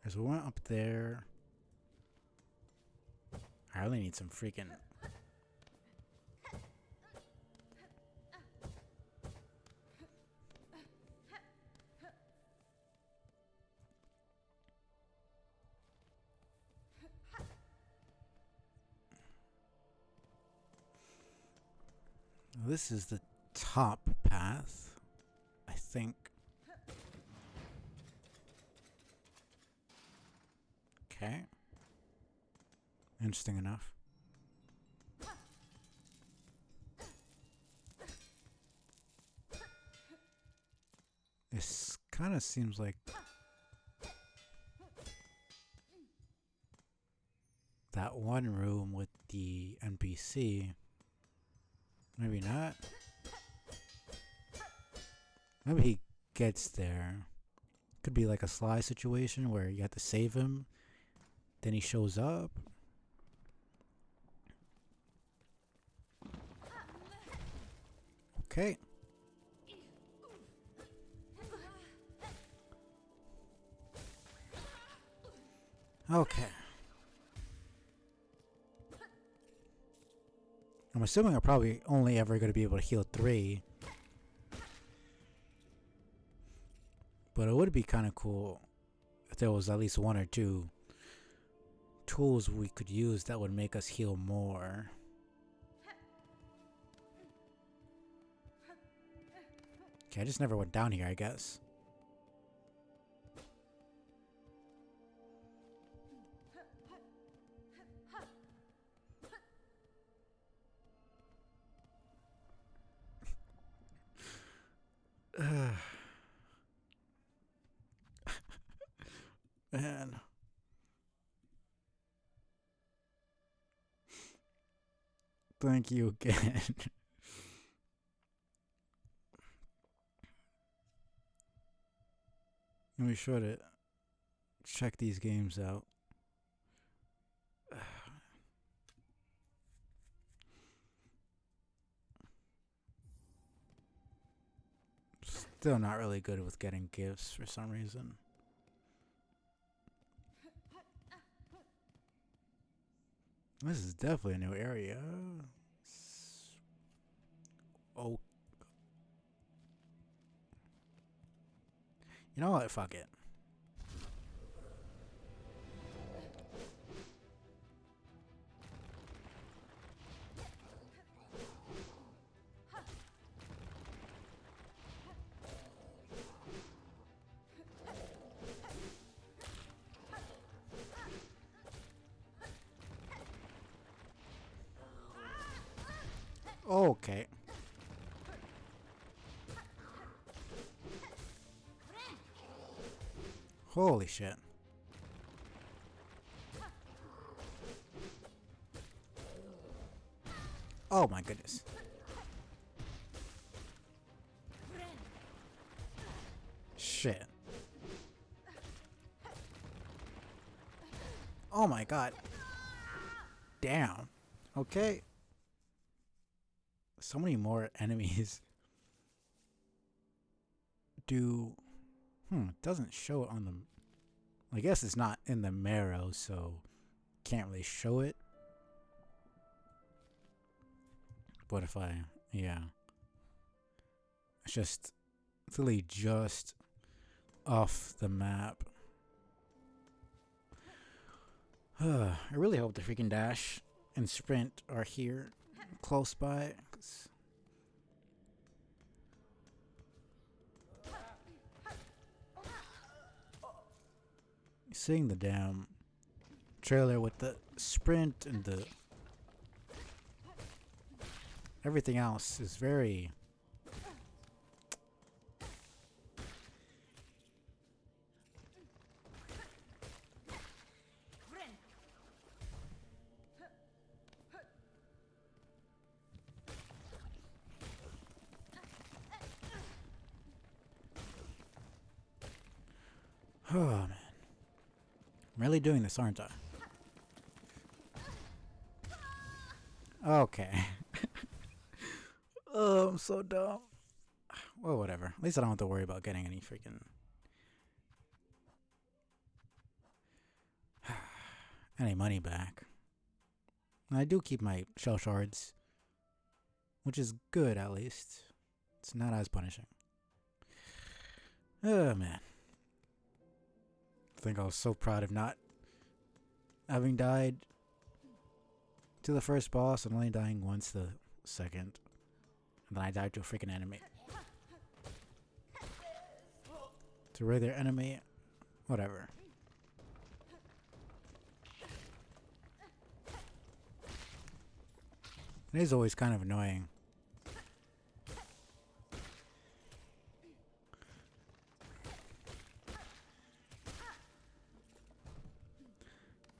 There's one up there. I really need some freaking... This is the top path, I think. Okay. Interesting enough. This kind of seems like that one room with the NPC. Maybe not. Maybe he gets there. Could be like a Sly situation where you have to save him. Then he shows up. Okay. Okay. I'm assuming I'm probably only ever going to be able to heal 3. But it would be kind of cool if there was at least 1 or 2 tools we could use that would make us heal more. Okay, I just never went down here, I guess. Man. Thank you again. And we should check these games out. Still not really good with getting gifts for some reason. This is definitely a new area. Oh. You know what? Fuck it. Okay. Holy shit. Oh my goodness. Shit. Oh my god. Damn. Okay. So many more enemies. Do... It doesn't show it on the... I guess it's not in the marrow, so can't really show it. But if I... Yeah. It's just... It's really just off the map. I really hope the freaking dash and sprint are here close by. Seeing the damn trailer with the sprint and the everything else is very... Oh man. I'm really doing this, aren't I? Okay. Oh, I'm so dumb. Well, whatever. At least I don't have to worry about getting any freaking... any money back. And I do keep my shell shards, which is good at least. It's not as punishing. Oh man. I think I was so proud of not having died to the first boss and only dying once the second. And then I died to a freaking enemy. To a regular enemy, whatever. It is always kind of annoying.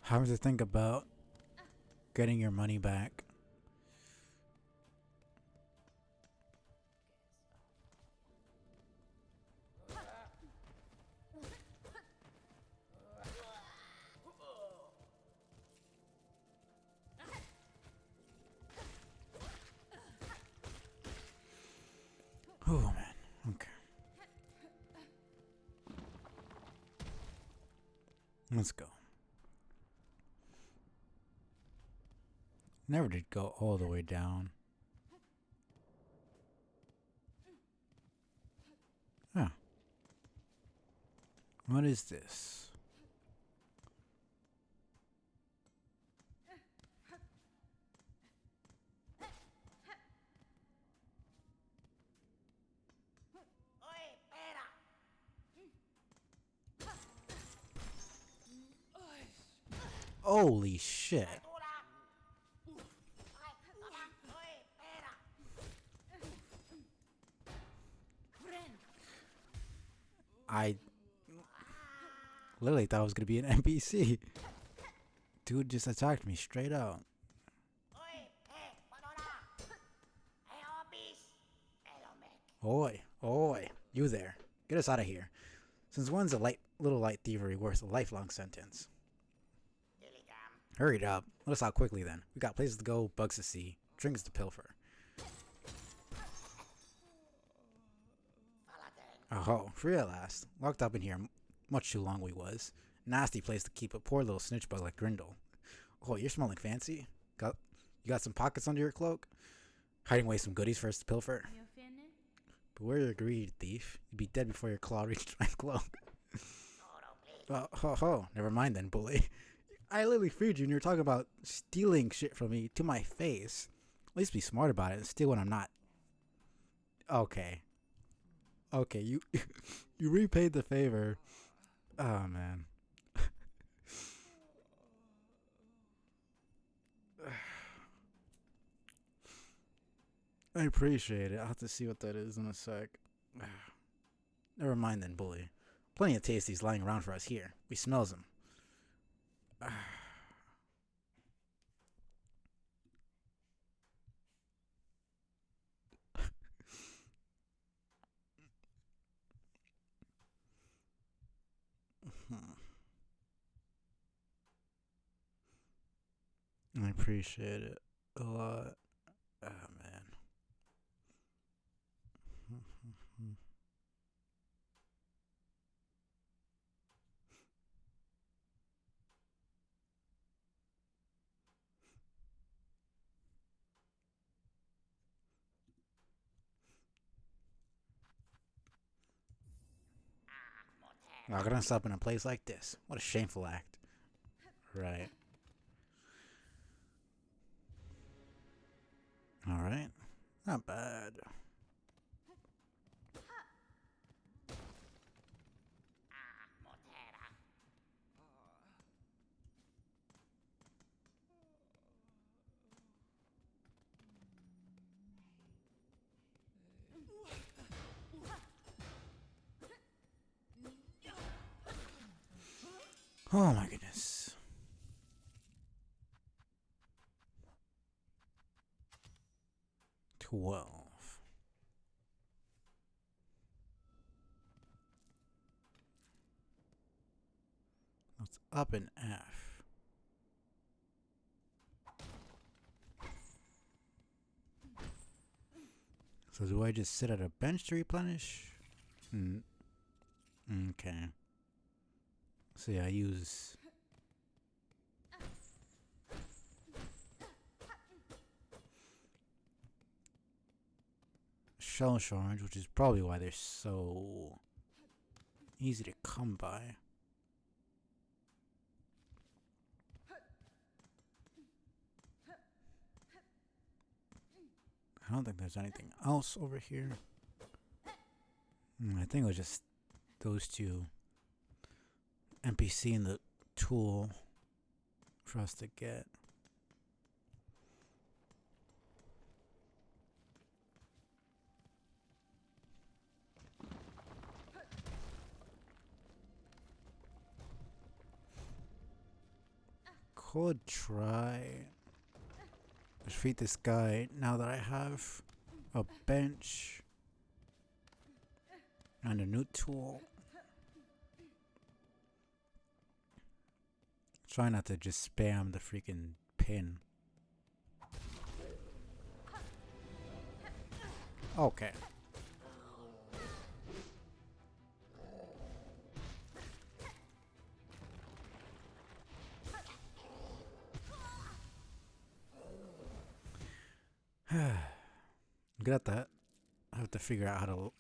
Having to think about getting your money back. Oh man, okay. Let's go. Never did go all the way down. Huh. What is this? Holy shit. I literally thought it was gonna be an NPC. Dude just attacked me straight out. Oi, oi, you there. Get us out of here. Since when's a little light thievery worth a lifelong sentence? Hurry it up. Let us out quickly then. We got places to go, bugs to see, drinks to pilfer. Oh, free at last. Locked up in here much too long we was. Nasty place to keep a poor little snitch bug like Grindle. Oh, you're smelling fancy? You got some pockets under your cloak? Hiding away some goodies for us to pilfer? Beware your greed, thief. You'd be dead before your claw reached my cloak. Ho. Never mind then, bully. I literally freed you and you're talking about stealing shit from me to my face. At least be smart about it and steal when I'm not. Okay. Okay, you you repaid the favor. Oh man. I appreciate it. I'll have to see what that is in a sec. Never mind then, bully. Plenty of tasties lying around for us here. We smells them. I appreciate it a lot. Oh, man. Not gonna stop in a place like this. What a shameful act. Right. Alright. Not bad. Oh my goodness. $12. What's up in F? So do I just sit at a bench to replenish? Okay. So yeah, I use shell shards, which is probably why they're so easy to come by. I don't think there's anything else over here. I think it was just those two NPC and the tool for us to get. Could try defeat this guy now that I have a bench and a new tool. Try not to just spam the freaking pin. Okay. I'm good at that. I have to figure out how to.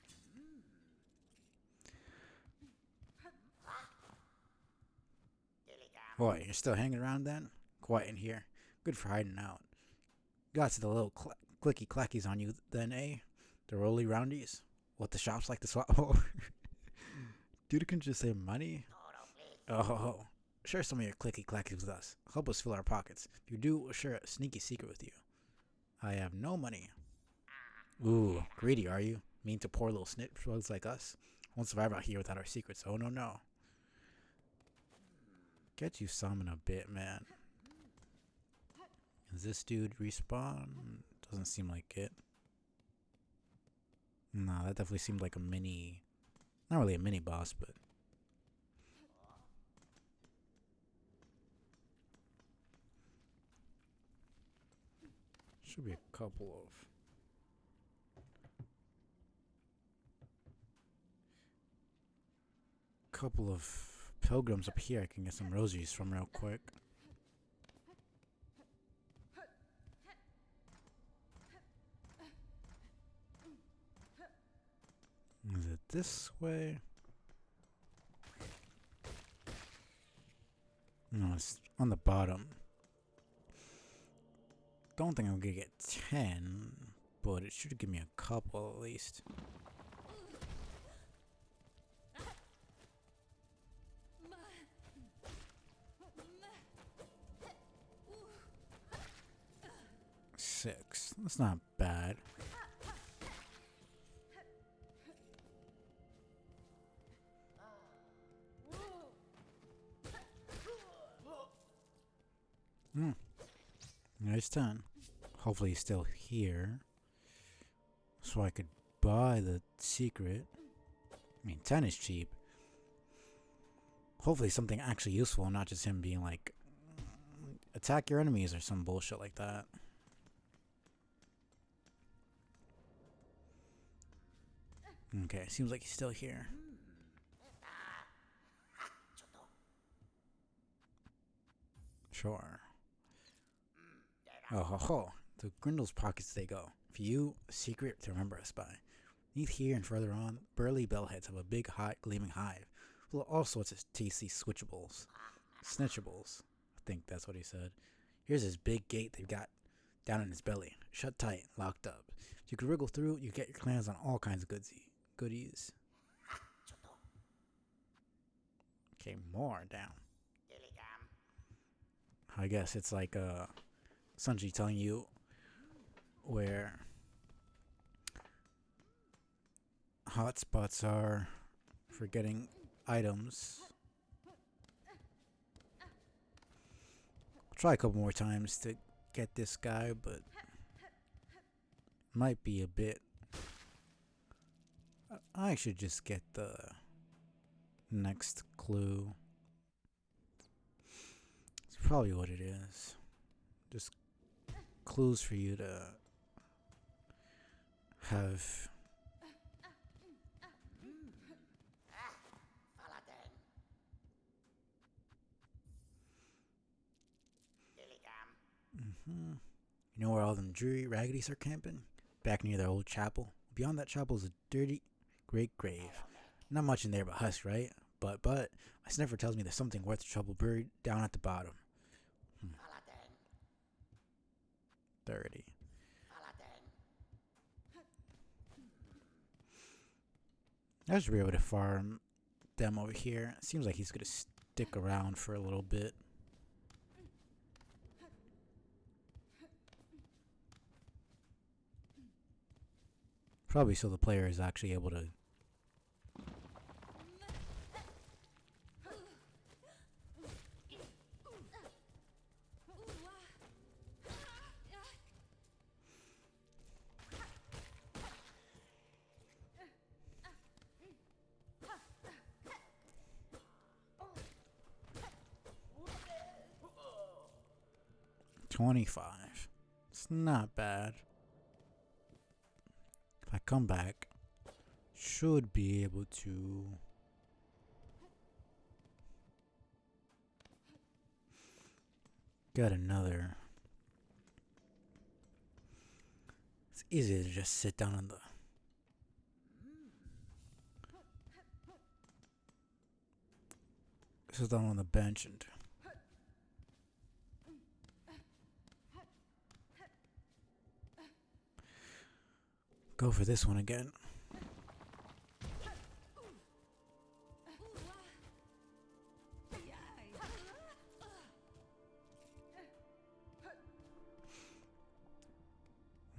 Boy, you're still hanging around then? Quiet in here. Good for hiding out. Got to the little clicky clackies on you then, eh? The rolly roundies? What the shops like to swap over? Dude can just say money? Oh, share some of your clicky clackies with us. Help us fill our pockets. If you do, we'll share a sneaky secret with you. I have no money. Ooh, greedy are you? Mean to poor little snit slugs like us? Won't survive out here without our secrets. Oh no. Get you some in a bit, man. Is this dude respawn? Doesn't seem like it. Nah, that definitely seemed like a mini. Not really a mini boss, but. Should be a couple of pilgrims up here I can get some rosaries from real quick. Is it this way? No, it's on the bottom. Don't think I'm gonna get 10, but it should give me a couple at least. Six. That's not bad. There's 10. Hopefully he's still here. So I could buy the secret. I mean, 10 is cheap. Hopefully something actually useful, not just him being like, attack your enemies or some bullshit like that. Okay, seems like he's still here. Sure. Oh ho ho. To Grindel's pockets they go. For you, a secret to remember us by. Beneath here and further on, burly bellheads have a big, hot, gleaming hive full of all sorts of tasty switchables. Snitchables. I think that's what he said. Here's this big gate they've got down in his belly. Shut tight, locked up. If you could wriggle through, you get your clans on all kinds of goodies. Okay, more down. I guess it's like Sanji telling you where hotspots are for getting items. I'll try a couple more times to get this guy, but might be a bit. I should just get the next clue. It's probably what it is. Just clues for you to have. You know where all them dreary raggities are camping? Back near their old chapel. Beyond that chapel is a dirty, great grave. Not much in there but husk, right? But my sniffer tells me there's something worth the trouble buried down at the bottom. 30. I should be able to farm them over here. Seems like he's gonna stick around for a little bit. Probably so the player is actually able to. $25. It's not bad. If I come back, should be able to get another. It's easy to just sit down on the bench and go for this one again.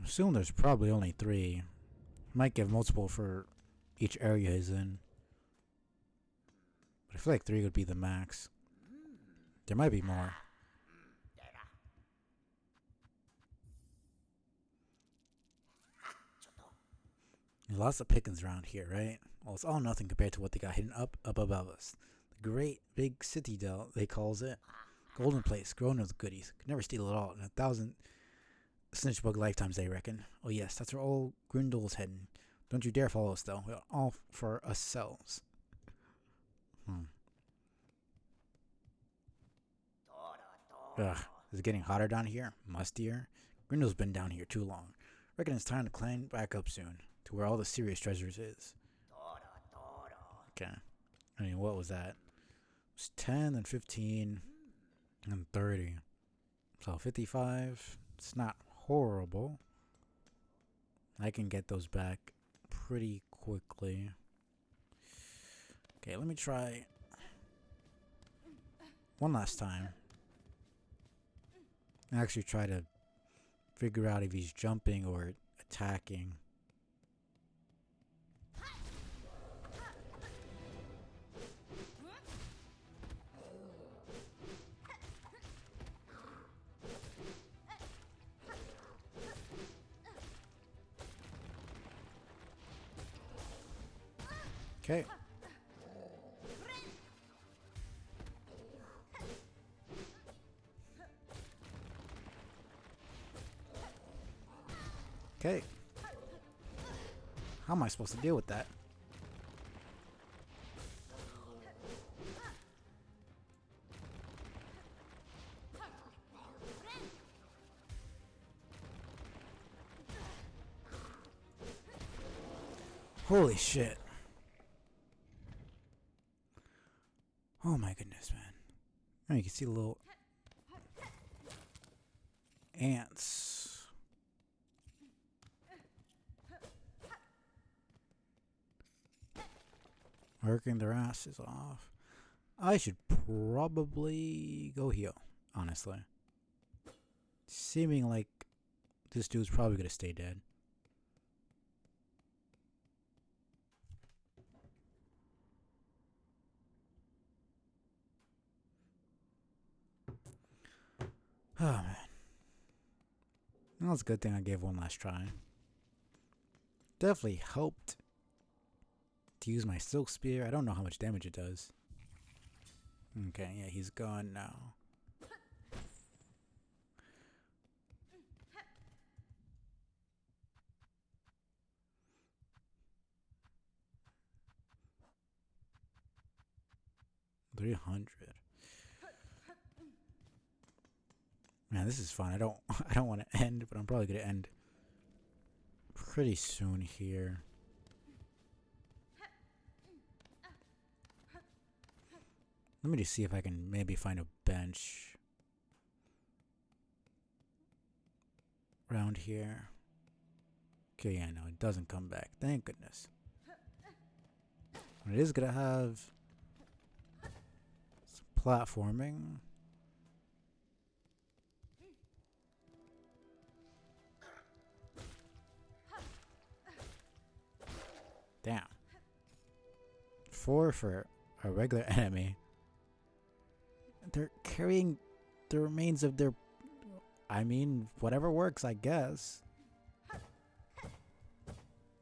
I assume there's probably only 3. Might give multiple for each area he's in. But I feel like 3 would be the max. There might be more. There's lots of pickings around here, right? Well, it's all nothing compared to what they got hidden up above us. The great big citadel, they calls it. Golden place, growing with goodies. Could never steal it all. In 1,000 snitchbug lifetimes, they reckon. Oh yes, that's where old Grindel's heading. Don't you dare follow us, though. We're all for ourselves. Ugh, is it getting hotter down here? Mustier? Grindel's been down here too long. Reckon it's time to climb back up soon, to where all the serious treasures is. Okay. I mean, what was that? It was 10 and 15 and 30. So 55. It's not horrible. I can get those back pretty quickly. Okay, let me try one last time. Actually try to figure out if he's jumping or attacking. Okay. Okay. How am I supposed to deal with that? Holy shit. Oh my goodness, man. Oh, you can see the little ants. Working their asses off. I should probably go heal, honestly. Seeming like this dude's probably gonna stay dead. Oh man. Well, it's a good thing I gave one last try. Definitely helped to use my silk spear. I don't know how much damage it does. Okay, yeah, he's gone now. $300. Man, this is fun. I don't I don't want to end, but I'm probably gonna end pretty soon here. Let me just see if I can maybe find a bench around here. Okay, yeah, no, it doesn't come back. Thank goodness. It is gonna have some platforming. Damn. 4 for a regular enemy. They're carrying the remains of their... I mean, whatever works, I guess.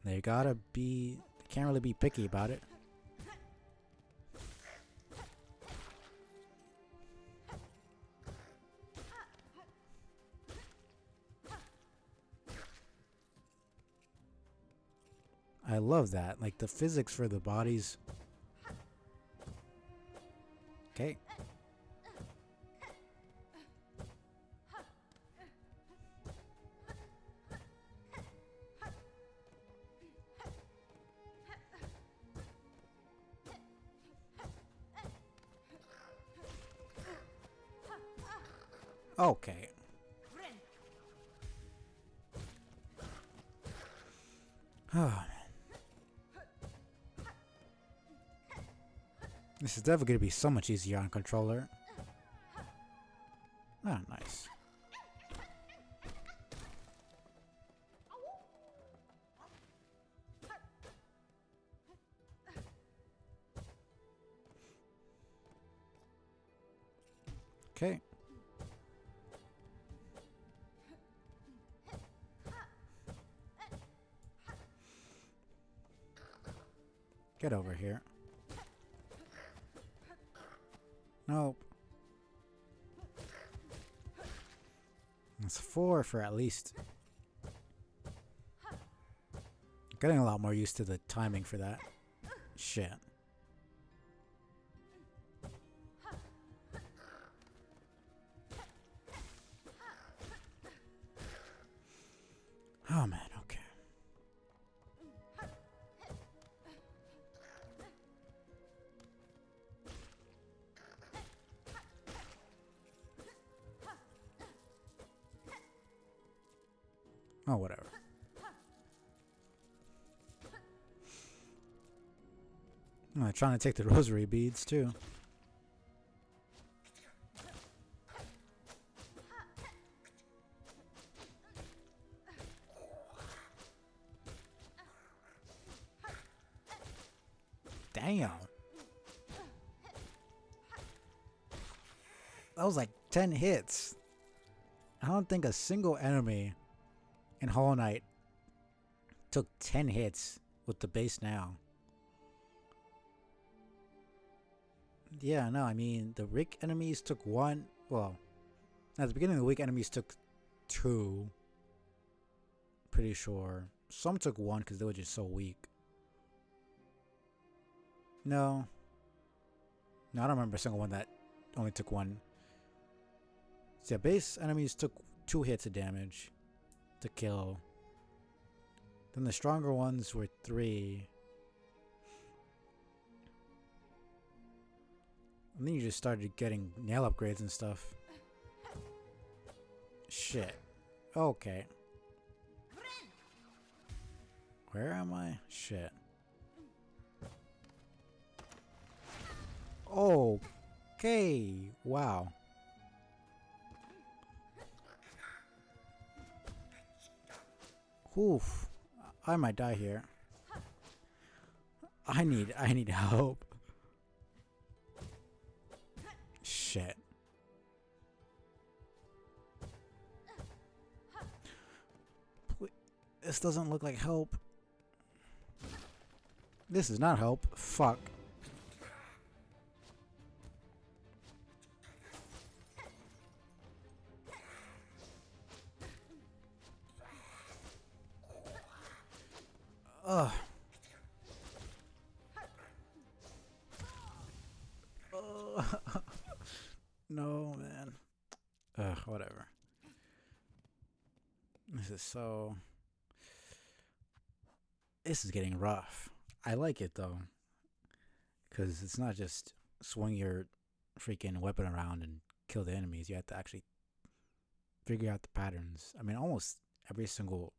They gotta be... They can't really be picky about it. I love that. Like, the physics for the bodies... Okay. Okay. Oh, man. This is definitely going to be so much easier on controller. Ah, nice. Okay. Get over here. Nope. It's 4 for at least. Getting a lot more used to the timing for that. Shit. Oh man, okay. Oh, whatever. I'm trying to take the rosary beads too. Damn. That was like 10 hits. I don't think a single enemy in Hollow Knight took 10 hits with the base now. Yeah, no, I mean, the weak enemies took one. Well, at the beginning of the week, enemies took two. Pretty sure. Some took one because they were just so weak. No. No, I don't remember a single one that only took one. So yeah, base enemies took 2 hits of damage to kill. Then the stronger ones were 3. And then you just started getting nail upgrades and stuff. Shit. Okay. Where am I? Shit. Okay. Wow. Oof. I might die here. I need help. Shit. This doesn't look like help. This is not help. Fuck. Ugh. No, man. Ugh, whatever. This is so... This is getting rough. I like it, though. Because it's not just swing your freaking weapon around and kill the enemies. You have to actually figure out the patterns. I mean, almost every single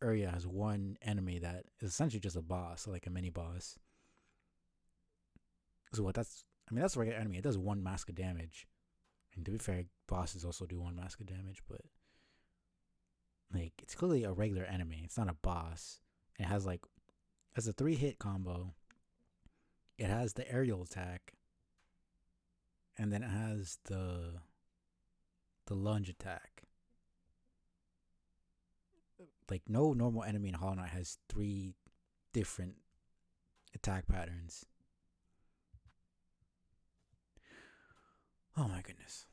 area has one enemy that is essentially just a boss, like a mini boss. So what that's... I mean, that's a regular enemy. It does 1 mask of damage. And to be fair, bosses also do 1 mask of damage, but... Like, it's clearly a regular enemy. It's not a boss. It has, like... It's a 3-hit combo. It has the aerial attack. And then it has the lunge attack. Like, no normal enemy in Hollow Knight has 3 different attack patterns. Oh my goodness.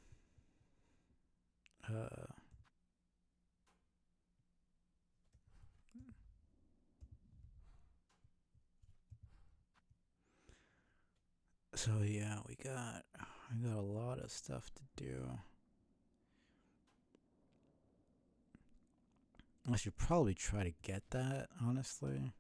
So yeah, I got a lot of stuff to do. I should probably try to get that, honestly.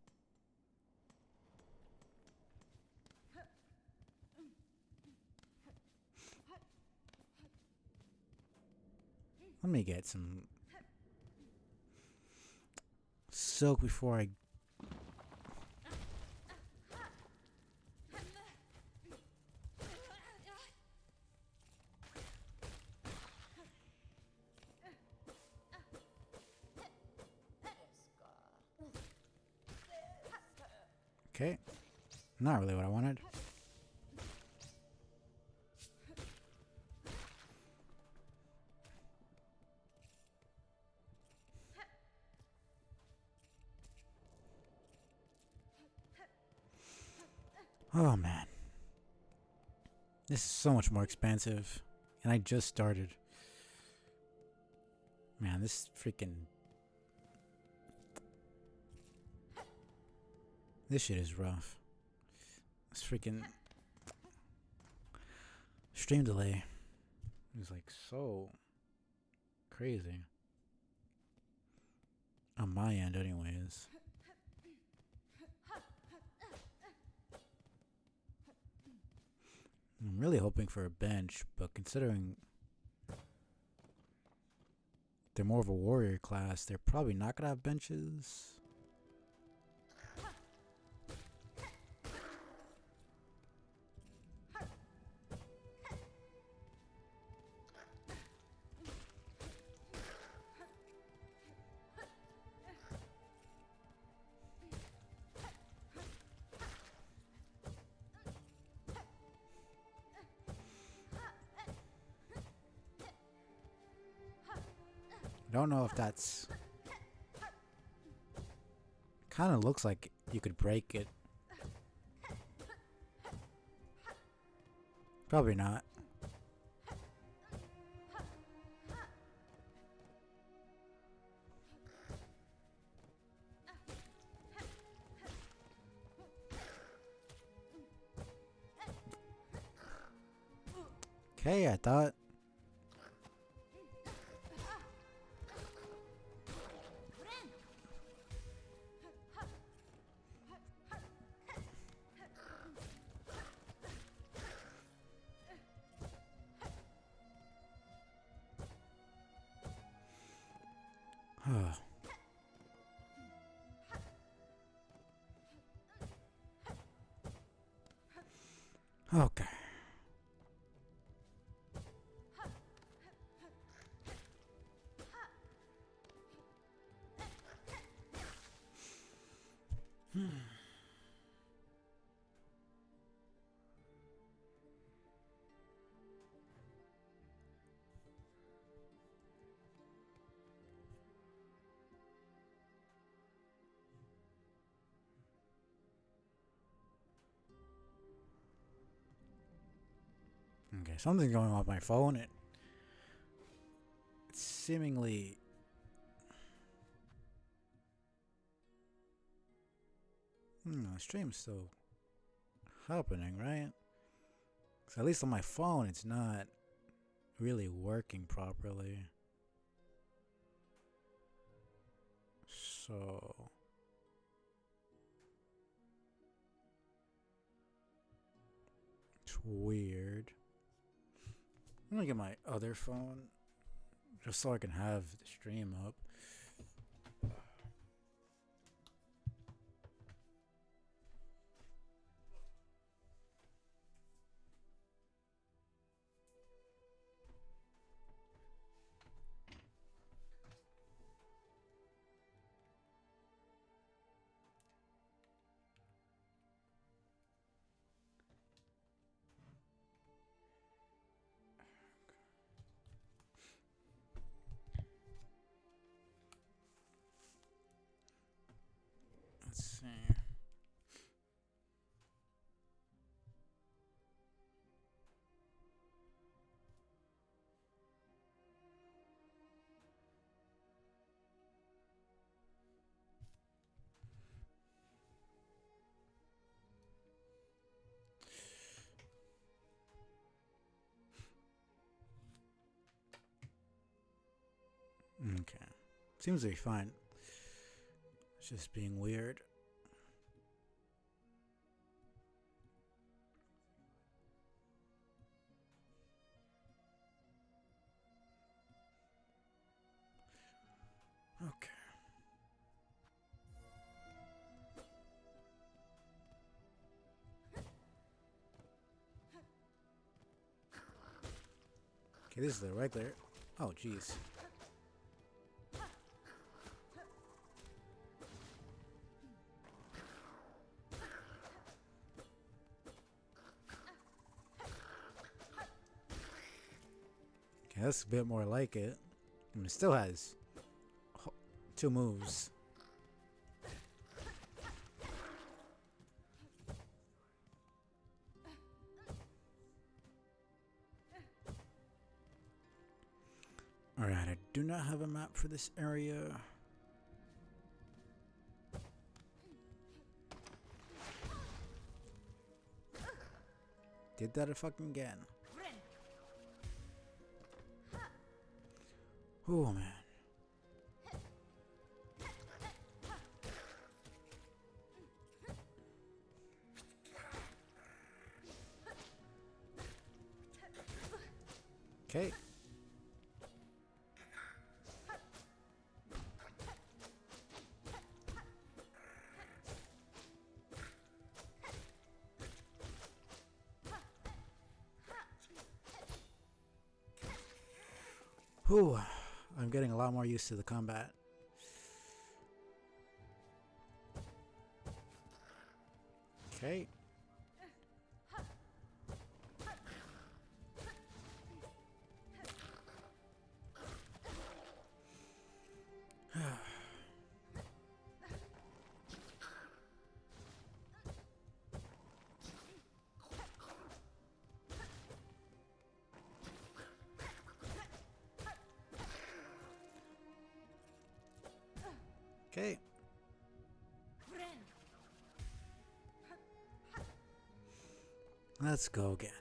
Let me get some silk before I... Okay. Not really what I wanted. Oh man. This is so much more expansive. And I just started. Man, this freaking... This shit is rough. This freaking... Stream delay is like so crazy. On my end anyways. I'm really hoping for a bench, but considering they're more of a warrior class, they're probably not gonna have benches. I don't know if that's... Kind of looks like you could break it. Probably not. Okay, I thought. Okay. Okay, something's going on with my phone. It's seemingly. The stream's still happening, right? 'Cause at least on my phone, it's not really working properly. So. It's weird. I'm gonna get my other phone just so I can have the stream up. Let's see. Okay. Seems to be fine. It's just being weird. Okay. Okay, this is the regular. Oh, jeez. Okay, that's a bit more like it. I mean, it still has 2 moves. Alright, I do not have a map for this area. Did that fucking again. Oh man. Okay. Whew. I'm getting a lot more used to the combat. Okay. Okay. Let's go again.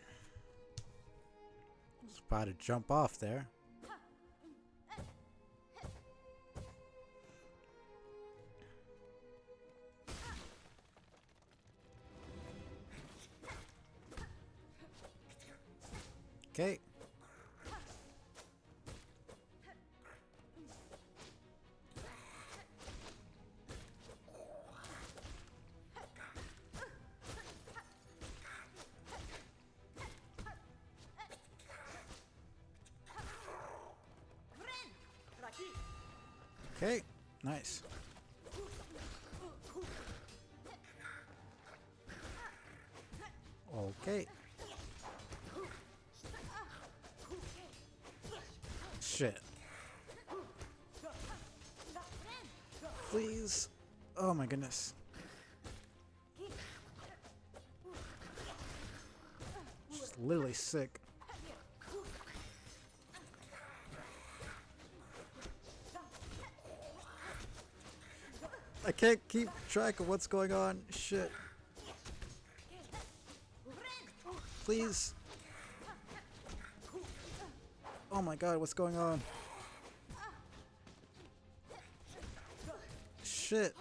It's about to jump off there. Okay. Okay, nice. Okay. Shit. Please. Oh my goodness. Just literally sick. I can't keep track of what's going on. Shit. Please. Oh my god, what's going on? Shit.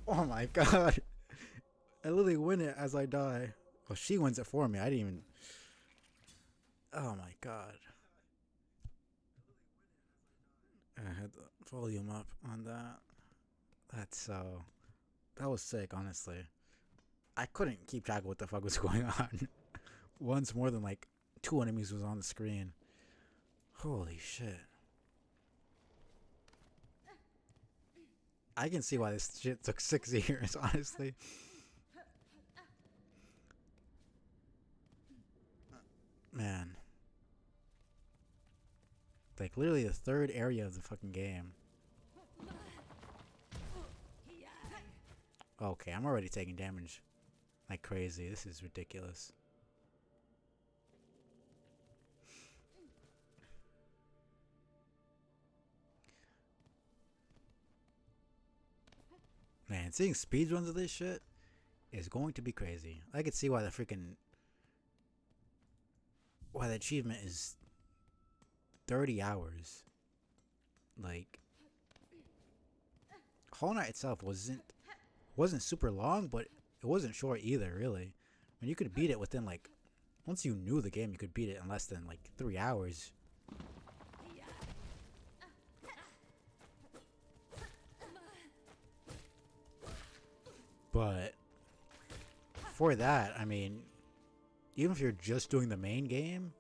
Oh my god. I literally win it as I die. Well, she wins it for me. I didn't even... Oh my god. I had the volume up on that. That's so... That was sick, honestly. I couldn't keep track of what the fuck was going on. Once more than like 2 enemies was on the screen. Holy shit. I can see why this shit took 6 years, honestly. Man. Like, literally the 3rd area of the fucking game. Okay, I'm already taking damage like crazy. This is ridiculous. Man, seeing speedruns of this shit is going to be crazy. I could see why the freaking... Why the achievement is 30 hours. Like... Hollow Knight itself wasn't super long, but it wasn't short either, really. I mean, you could beat it within, like... Once you knew the game, you could beat it in less than, like, 3 hours. But... For that, I mean... Even if you're just doing the main game...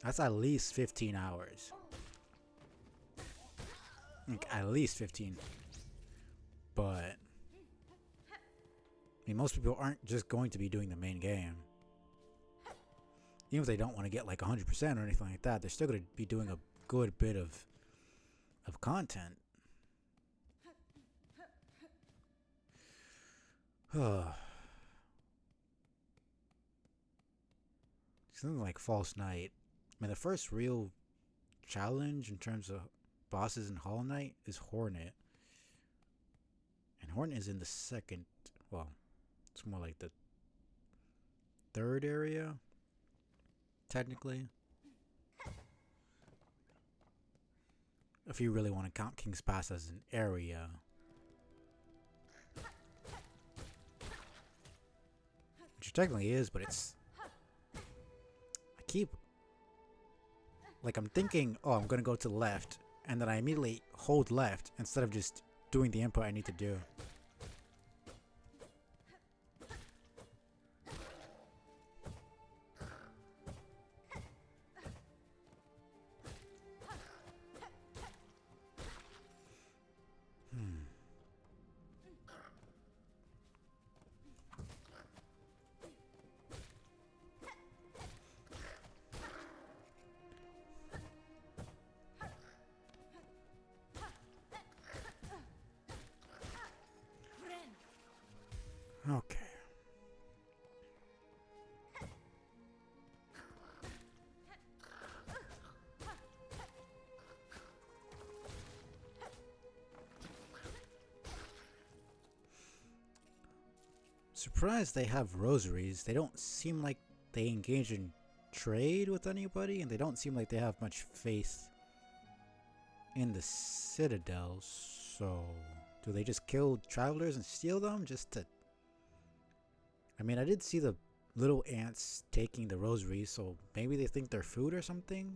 That's at least 15 hours. Like, at least 15. But... I mean, most people aren't just going to be doing the main game. Even if they don't want to get like 100% or anything like that, they're still going to be doing a good bit of content. Something like False Knight. I mean, the first real challenge in terms of bosses in Hollow Knight is Hornet. And Hornet is in the second, well, it's more like the 3rd area, technically. If you really want to count King's Pass as an area. Which it technically is, but it's... I keep... Like, I'm thinking, oh, I'm going to go to the left, and then I immediately hold left instead of just doing the input I need to do. Surprised they have rosaries. They don't seem like they engage in trade with anybody, and they don't seem like they have much faith in the citadel. So, do they just kill travelers and steal them just to... I mean, I did see the little ants taking the rosaries, so maybe they think they're food or something?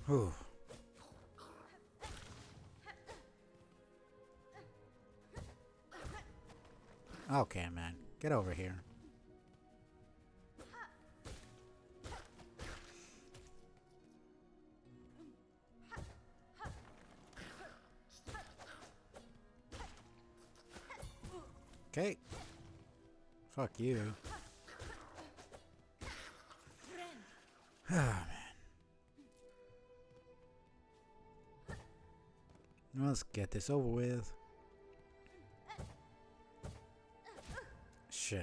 Whew. Okay, man. Get over here. Okay. Fuck you. Ah, man. Let's get this over with. Shit.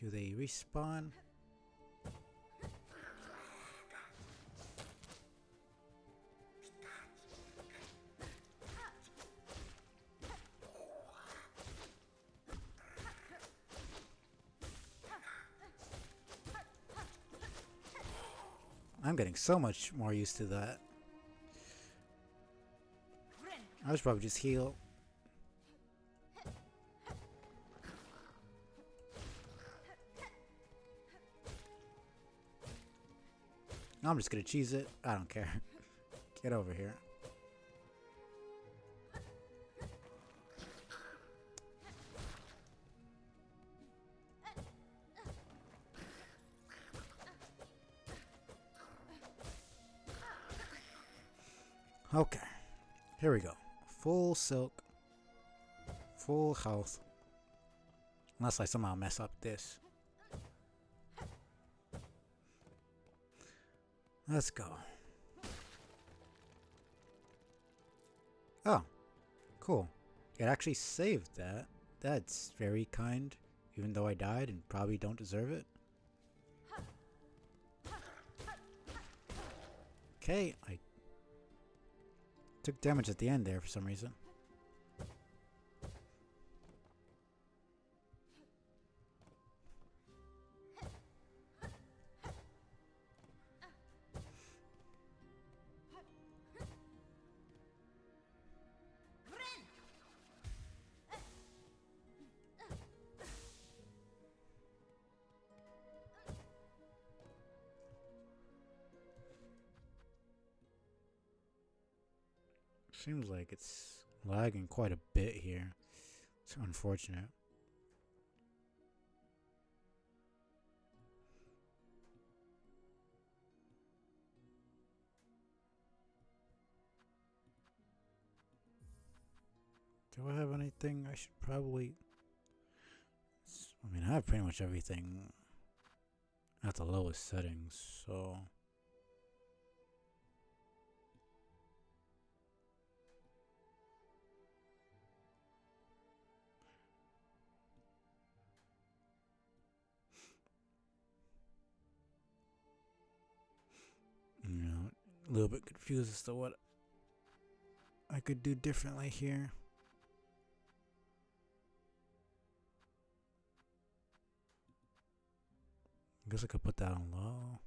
Do they respawn? I'm getting so much more used to that. I should probably just heal. I'm just gonna cheese it. I don't care. Get over here. Okay. Here we go. Full silk. Full health. Unless I somehow mess up this. Let's go. Oh. Cool. It actually saved that. That's very kind. Even though I died and probably don't deserve it. Okay, I took damage at the end there for some reason. Seems like it's lagging quite a bit here. It's unfortunate. Do I have anything I should probably... I mean, I have pretty much everything at the lowest settings, so... You know, a little bit confused as to what I could do differently here. I guess I could put that on low.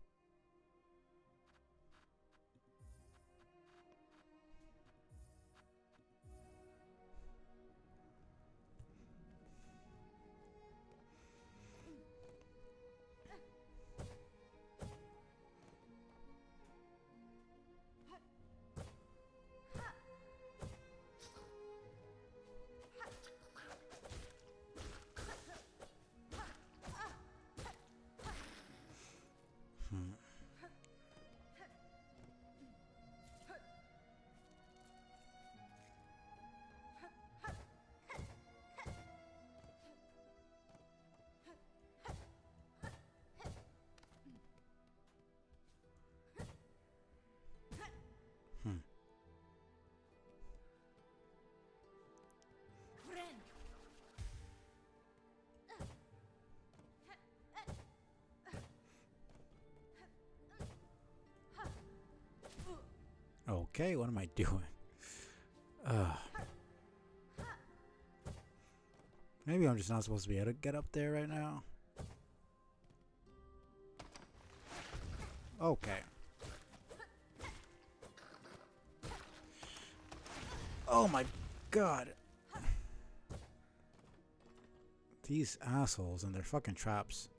Okay, what am I doing? Maybe I'm just not supposed to be able to get up there right now. Okay. Oh my god. These assholes and their fucking traps.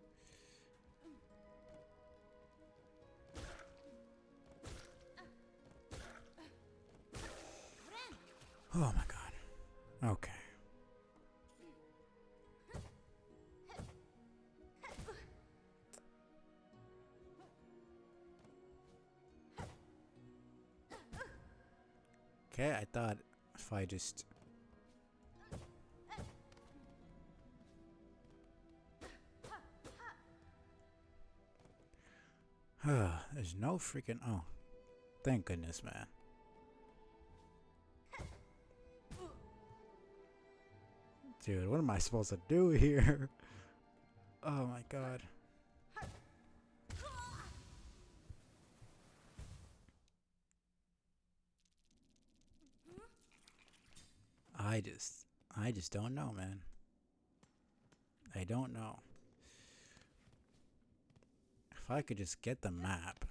Oh my god. Okay. Okay, I thought if I just... There's no freaking... Oh. Thank goodness, man. Dude, what am I supposed to do here? Oh my god. I just don't know, man. I don't know. If I could just get the map.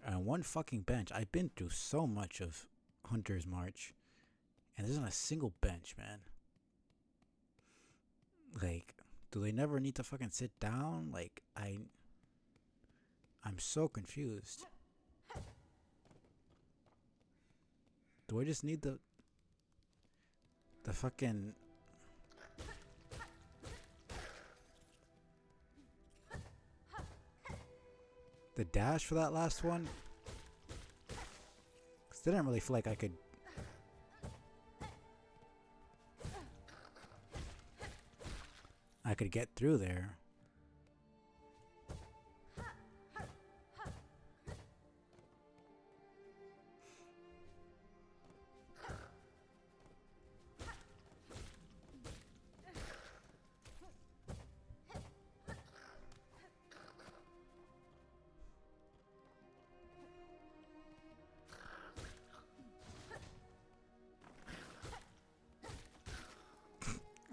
And one fucking bench. I've been through so much of Hunter's March. And there's not a single bench, man. Like, do they never need to fucking sit down? Like, I'm so confused. Do I just need the fucking... the dash for that last one? Because I didn't really feel like I could... get through there.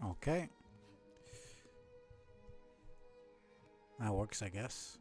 Okay. That works, I guess.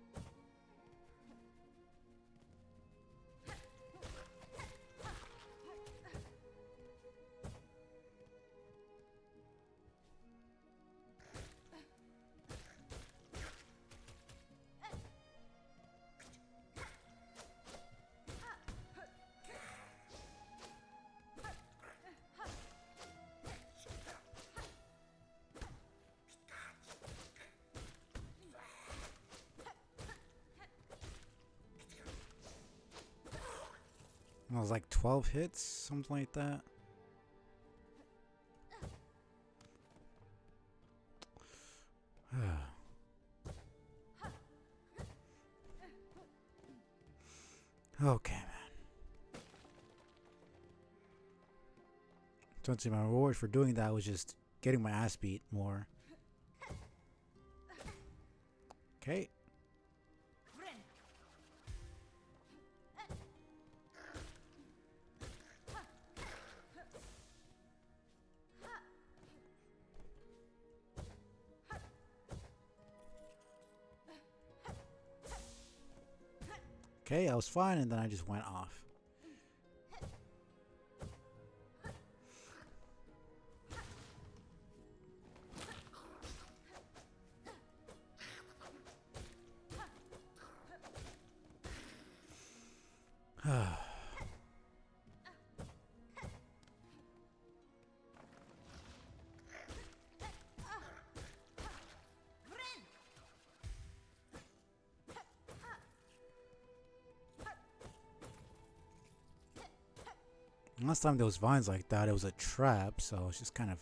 It was like 12 hits, something like that. Okay, man. Don't see my reward for doing that was just getting my ass beat more. Okay. Okay, I was fine, and then I just went off. Last time there was vines like that, it was a trap, so it's just kind of...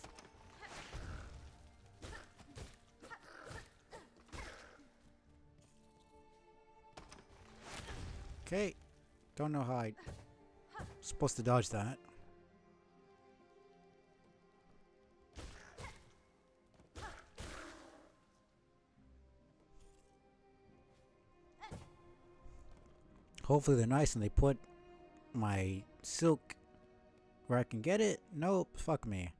Okay. Don't know how I'm supposed to dodge that. Hopefully they're nice and they put my silk where I can get it? Nope, fuck me.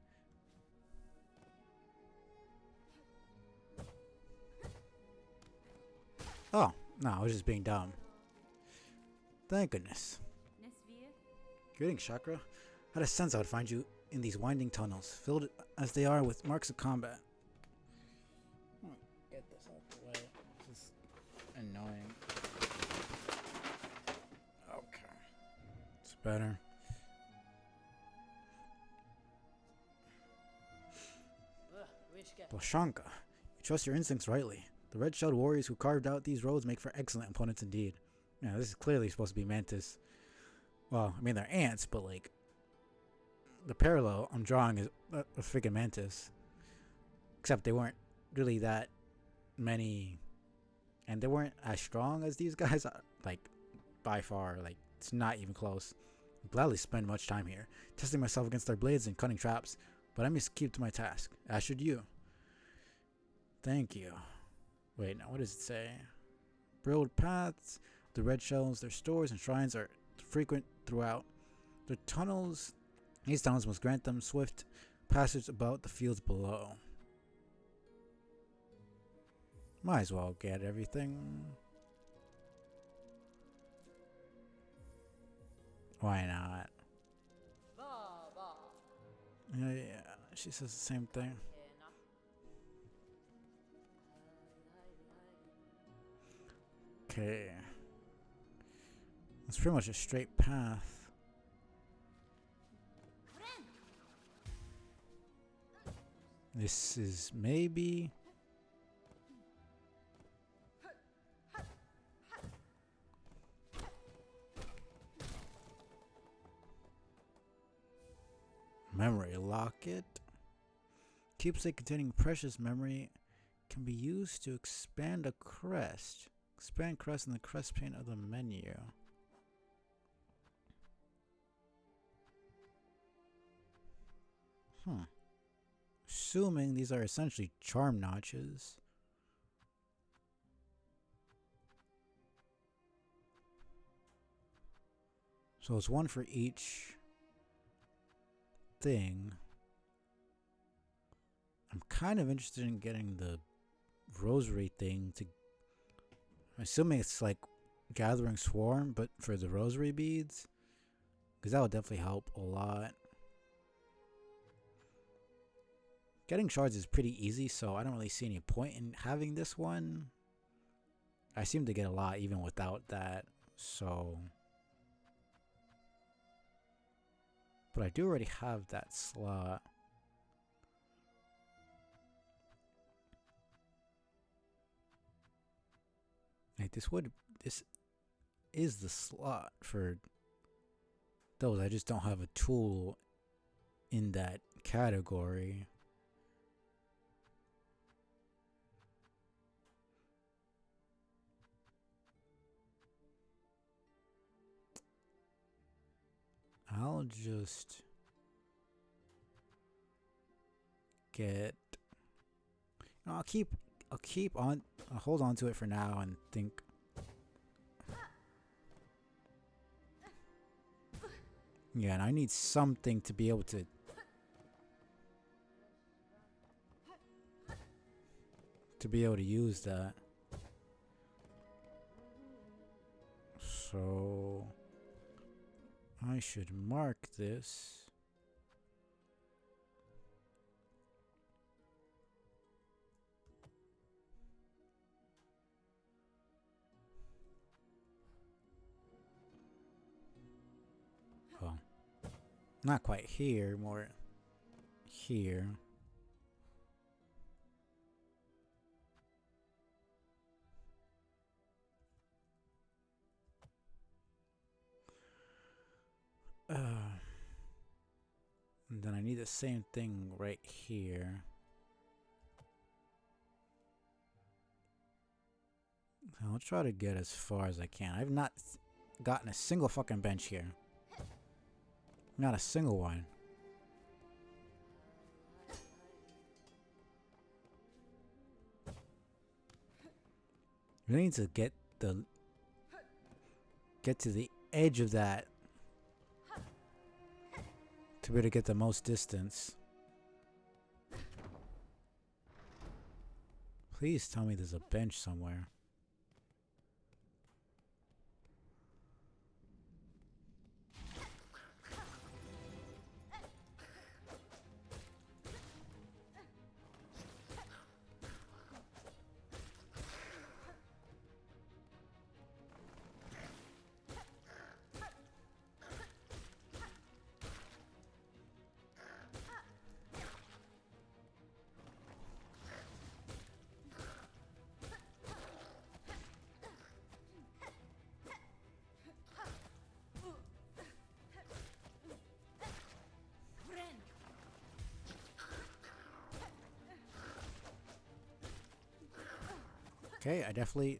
Oh, no, I was just being dumb. Thank goodness. Greetings, Chakra. I had a sense I would find you in these winding tunnels, filled as they are with marks of combat. Get this out the way. This is annoying. Okay. It's better. Boshanka, you trust your instincts rightly. The red-shelled warriors who carved out these roads make for excellent opponents indeed. Yeah, this is clearly supposed to be Mantis. Well, I mean, they're ants, but like, the parallel I'm drawing is a freaking Mantis. Except they weren't really that many, and they weren't as strong as these guys, like, by far. Like, it's not even close. I'd gladly spend much time here, testing myself against their blades and cunning traps, but I must keep to my task, as should you. Thank you. Wait, now what does it say? Broad paths, the red shells, their stores and shrines are frequent throughout. These tunnels must grant them swift passage about the fields below. Might as well get everything. Why not? Yeah, she says the same thing. Okay. It's pretty much a straight path. This is maybe... Memory locket. Keepsake containing precious memory can be used to expand a crest. Expand crest in the crest pane of the menu. Assuming these are essentially charm notches. So it's one for each thing. I'm kind of interested in getting the rosary thing to... I'm assuming it's like gathering swarm, but for the rosary beads. Because that would definitely help a lot. Getting shards is pretty easy, so I don't really see any point in having this one. I seem to get a lot even without that, so... But I do already have that slot. Like this is the slot for those. I just don't have a tool in that category. I'll just get... No, I'll hold on to it for now and think. Yeah, and I need something to be able to use that. So I should mark this. Oh, not quite here, more here. And then I need the same thing right here. I'll try to get as far as I can. I've not gotten a single fucking bench here. Not a single one. We need to get to the edge of that to be able to get the most distance. Please tell me there's a bench somewhere. Okay, I definitely...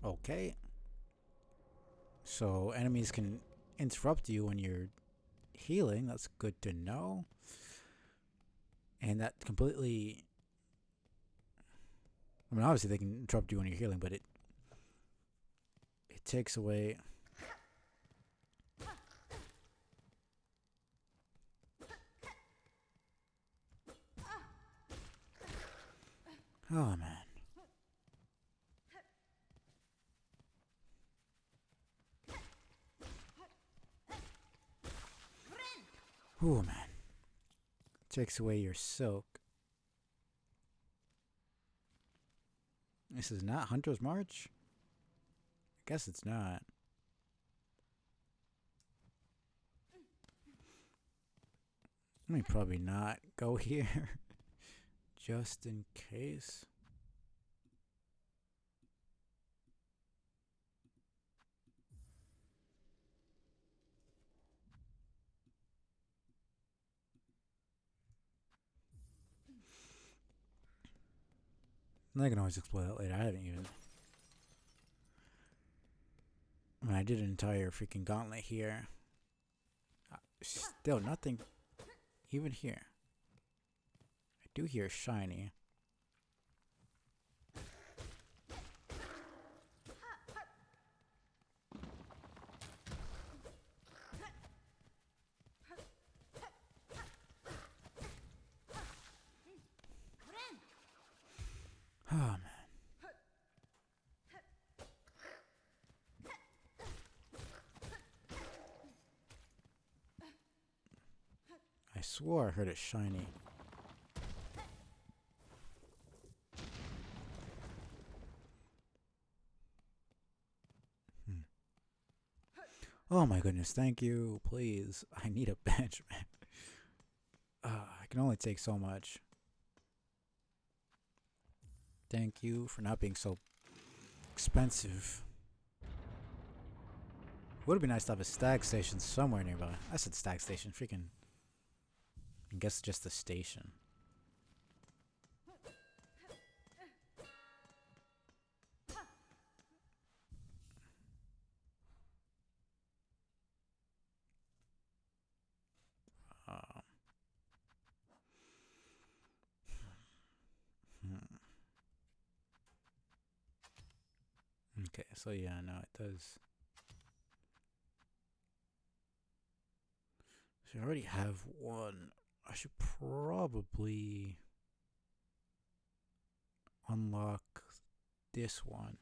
Okay. So enemies can interrupt you when you're healing. That's good to know. And that completely... I mean, obviously they can interrupt you when you're healing, but it takes away... Oh, man. Oh, man. Takes away your silk. This is not Hunter's March? I guess it's not. Let me probably not go here. Just in case. I can always explore that later. I haven't even... I mean, I did an entire freaking gauntlet here. Still nothing even here. I do hear shiny. Oh, man. I swore I heard it shiny. Oh my goodness, thank you, please. I need a bench, man. I can only take so much. Thank you for not being so expensive. Would be nice to have a stag station somewhere nearby. I said stag station, freaking... I guess just the station. Okay, so yeah, no, it does. So I already have one. I should probably unlock this one.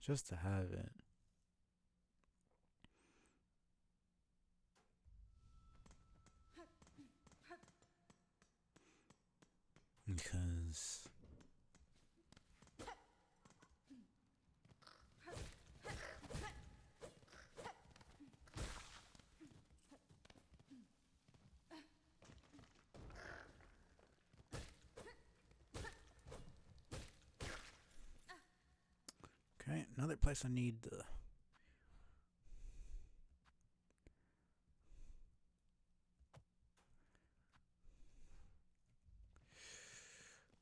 Just to have it. Because... Okay, another place I need the...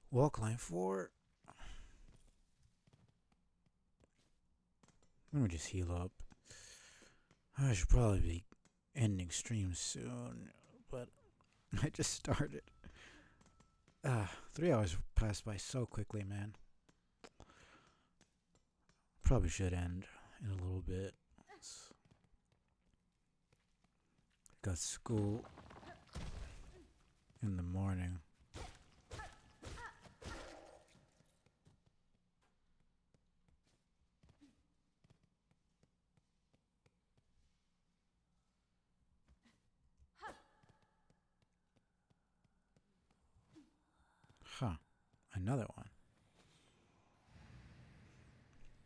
walk line for. Let me just heal up. I should probably be ending stream soon, but I just started. 3 hours passed by so quickly, man. Probably should end in a little bit. Got school in the morning. Huh. Another one.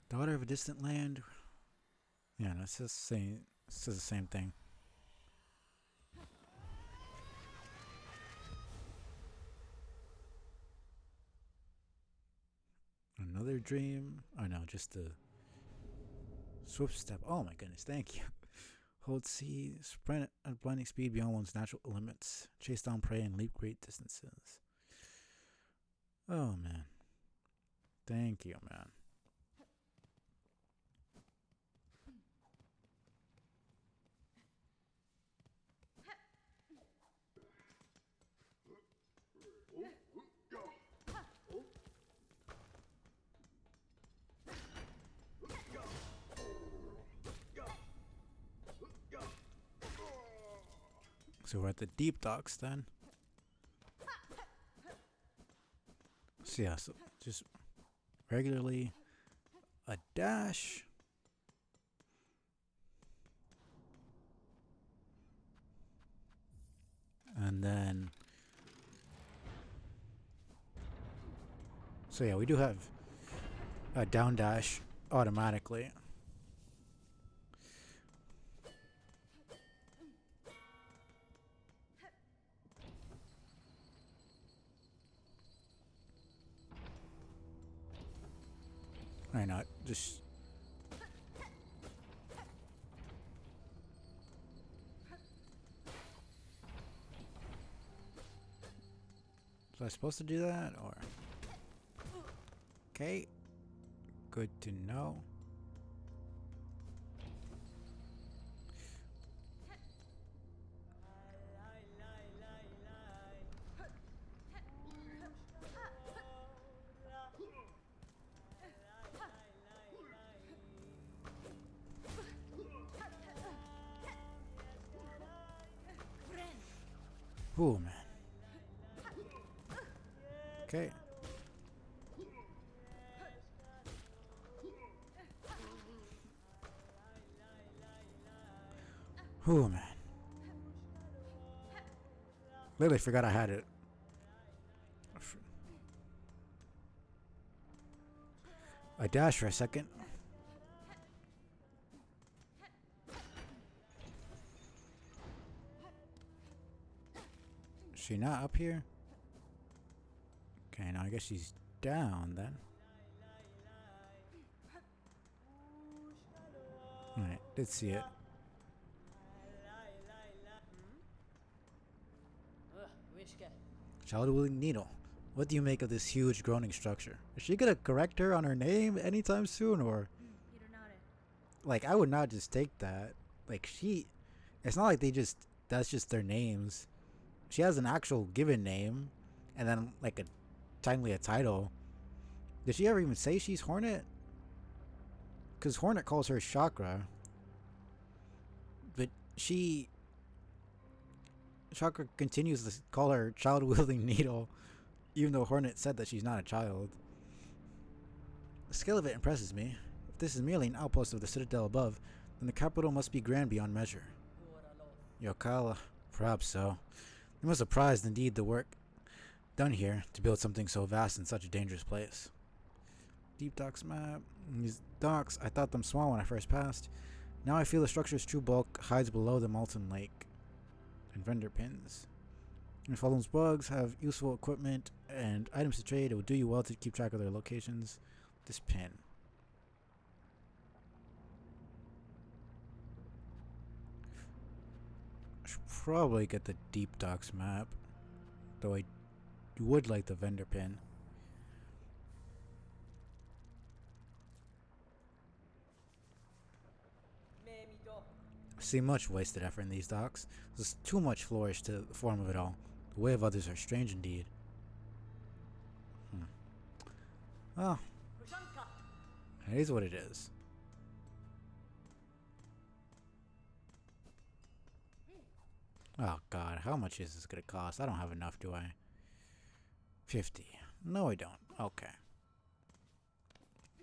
Daughter of a distant land. Yeah, no, it's just saying. It says the same thing. Another dream. Oh no, just a swift step. Oh my goodness, thank you. Hold C, sprint at blinding speed beyond one's natural limits. Chase down prey and leap great distances. Oh man. Thank you, man. So we're at the deep docks then. So yeah, so just regularly a dash. And then so yeah, we do have a down dash automatically. Why not? Just was I supposed to do that or okay. Good to know. Ooh, man. Okay. Ooh, man. Literally forgot I had it. I dashed for a second. Is she not up here? Okay, now I guess she's down then. Alright, did see it. Child-wielding needle. What do you make of this huge groaning structure? Is she gonna correct her on her name anytime soon, or like I would not just take that. Like it's not like that's just their names. She has an actual given name, and then like a title. Did she ever even say she's Hornet? Because Hornet calls her Chakra, but Chakra continues to call her child-wielding needle, even though Hornet said that she's not a child. The scale of it impresses me. If this is merely an outpost of the citadel above, then the capital must be grand beyond measure. Yokala, perhaps so. They must have prized indeed the work done here to build something so vast in such a dangerous place. Deep docks map. These docks, I thought them small when I first passed. Now I feel the structure's true bulk hides below the molten lake. And vendor pins. If all those bugs have useful equipment and items to trade, it would do you well to keep track of their locations. This pin. I should probably get the deep docks map, though I would like the vendor pin. I see much wasted effort in these docks. There's too much flourish to the form of it all. The way of others are strange indeed. Oh, it is what it is. Oh god, how much is this gonna cost? I don't have enough, do I? 50. No, I don't. Okay.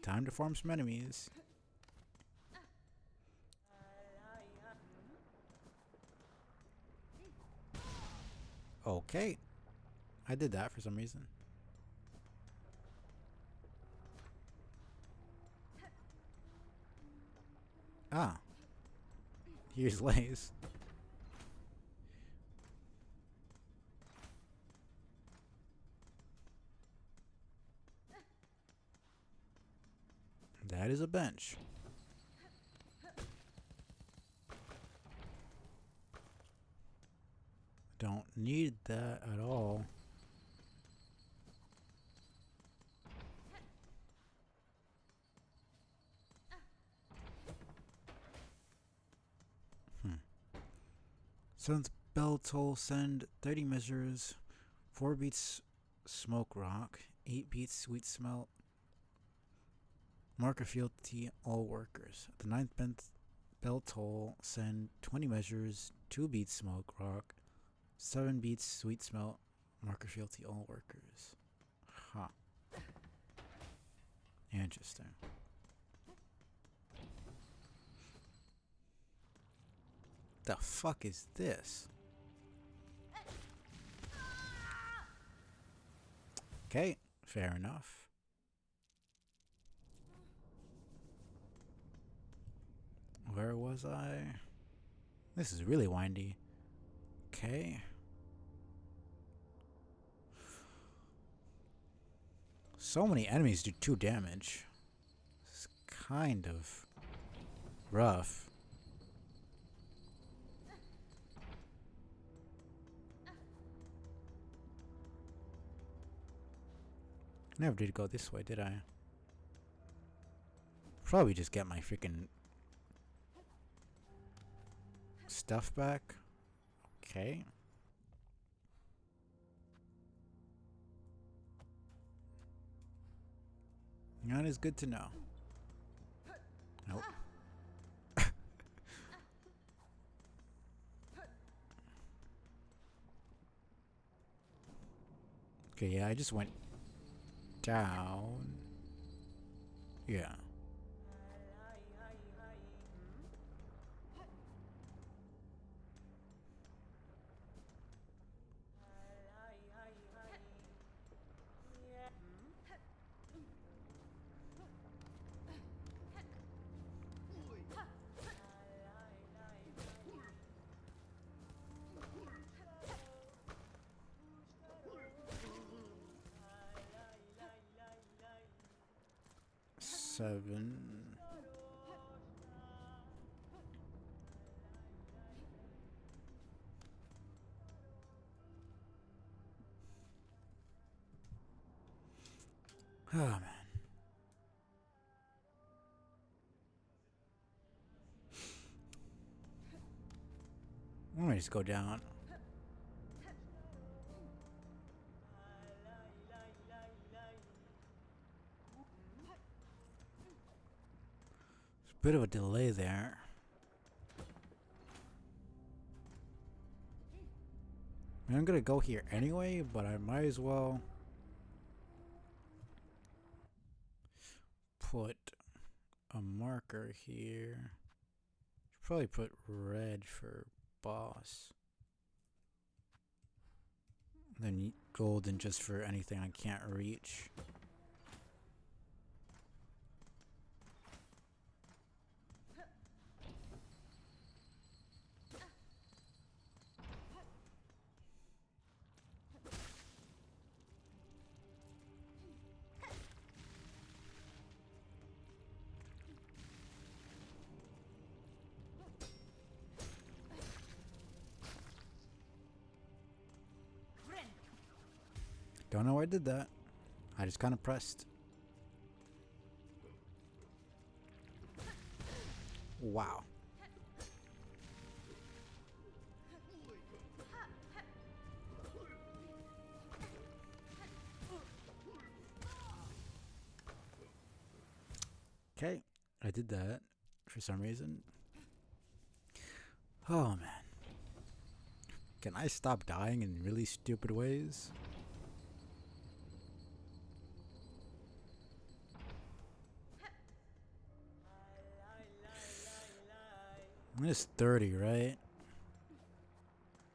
Time to form some enemies. Okay. I did that for some reason. Ah. Here's Lays. That is a bench. Don't need that at all. Seventh bell toll, send 30 measures, 4 beats smoke rock, 8 beats sweet smelt, marker fealty all workers. At the ninth bell toll, send 20 measures, 2 beats smoke rock, 7 beats sweet smelt, marker fealty all workers. Huh. Interesting. The fuck is this? Okay, fair enough. Where was I? This is really windy. Okay. So many enemies do 2 damage. It's kind of rough. Never did go this way, did I? Probably just get my freaking stuff back. Okay. That is good to know. Nope. Okay, yeah, I just went down. Yeah. Seven. Oh man. I'm gonna just go down. There's a bit of a delay there. I mean, I'm gonna go here anyway, but I might as well put a marker here. Should probably put red for boss. Then golden just for anything I can't reach. Don't know why I did that. I just kind of pressed. Wow. I did that for some reason. Oh man. Can I stop dying in really stupid ways? It's 30, right?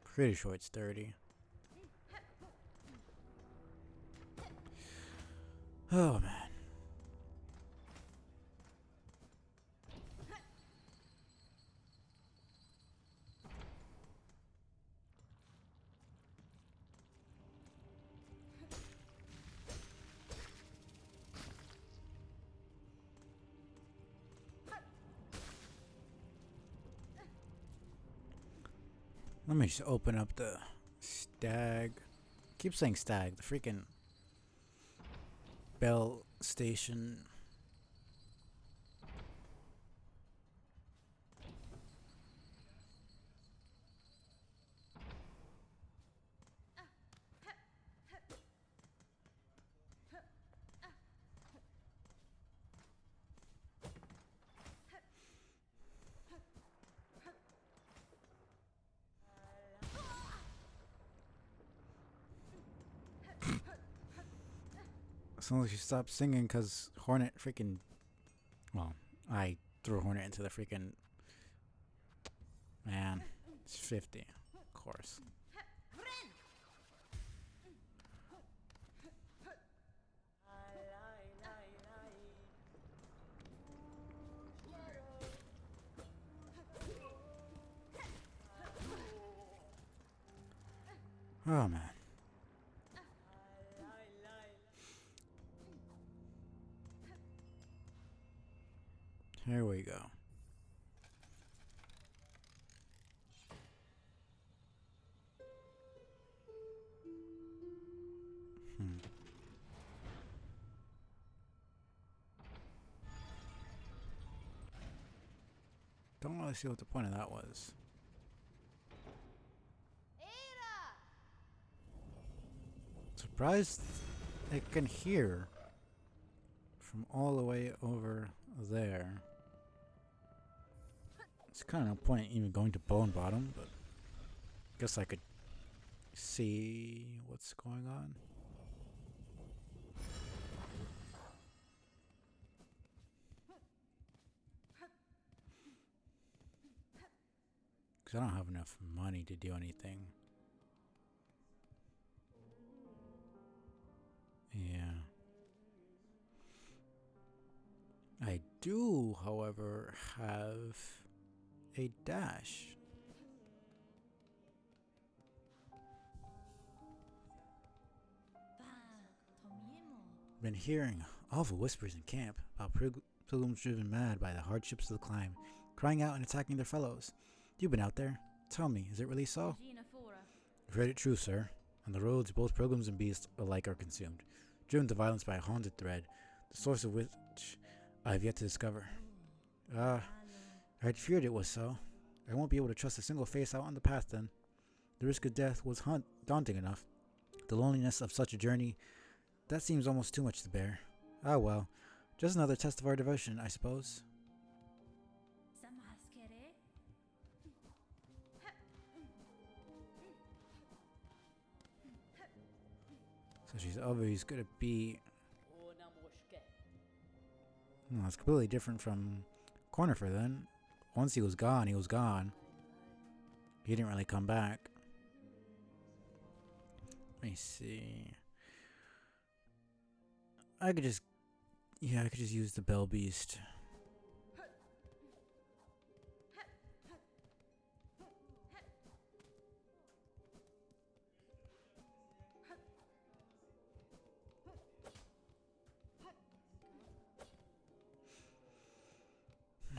Pretty sure it's 30. Oh man. Let me just open up the stag. Keep saying stag. The freaking bell station. As long as you stop singing, cause Hornet freaking. Well, I threw Hornet into the freaking. Man, it's 50, of course. Oh man. Here we go. Don't really see what the point of that was. Surprised I can hear from all the way over there. It's kind of no point even going to Bone Bottom, but guess I could see what's going on. Because I don't have enough money to do anything. Yeah. I do, however, have a dash. Been hearing awful whispers in camp about pilgrims driven mad by the hardships of the climb, crying out and attacking their fellows. You've been out there. Tell me, is it really so? I've heard it true, sir. On the roads, both pilgrims and beasts alike are consumed, driven to violence by a haunted thread, the source of which I have yet to discover. I had feared it was so. I won't be able to trust a single face out on the path then. The risk of death was daunting enough. The loneliness of such a journey, that seems almost too much to bear. Ah well, just another test of our devotion, I suppose. So she's always gonna be... No, it's completely different from Cornifer then. Once he was gone, he was gone. He didn't really come back. Let me see. I could just... Yeah, I could just use the Bell Beast.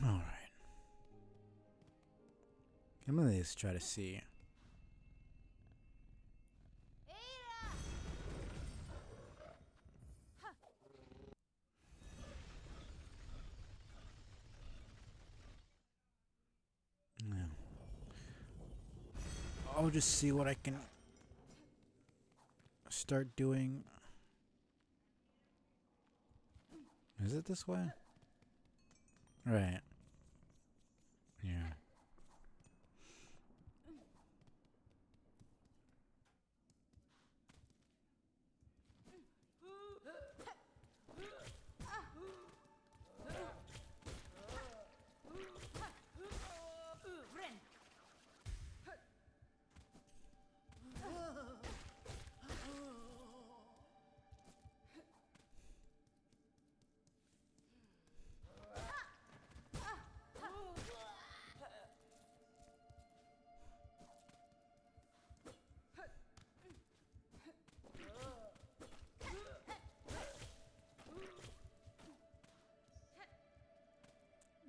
Alright. I'm gonna just try to see. Yeah. I'll just see what I can start doing. Is it this way? Right. Yeah.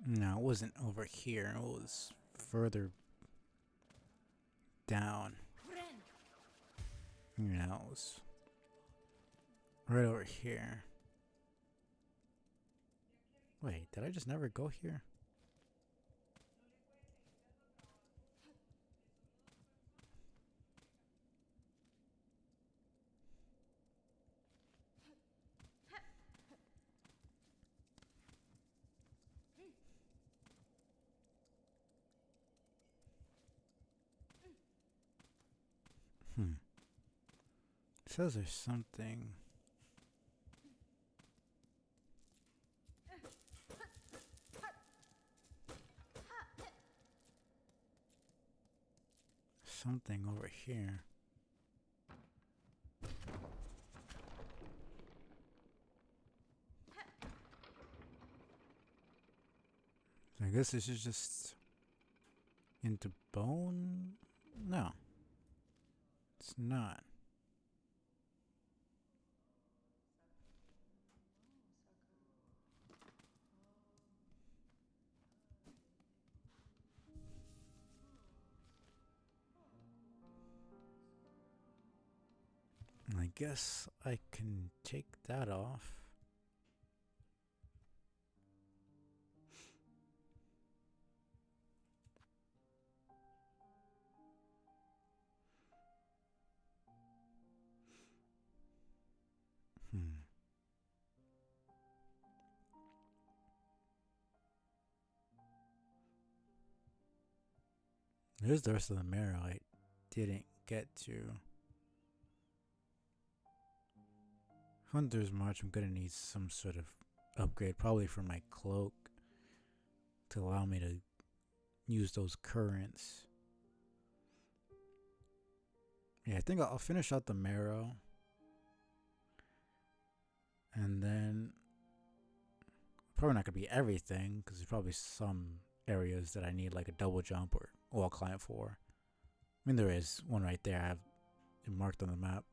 No, it wasn't over here. It was further down. Yeah, it was right over here. Wait, did I just never go here? Hmm. It says there's something. Something over here. I guess this is just into bone? No, it's not. I guess I can take that off. Hmm. There's the rest of the mirror I didn't get to. Hunter's March, I'm gonna need some sort of upgrade, probably for my cloak, to allow me to use those currents. Yeah, I think I'll finish out the marrow. And then, probably not gonna be everything, because there's probably some areas that I need like a double jump or wall climb for. I mean, there is one right there. I have it marked on the map.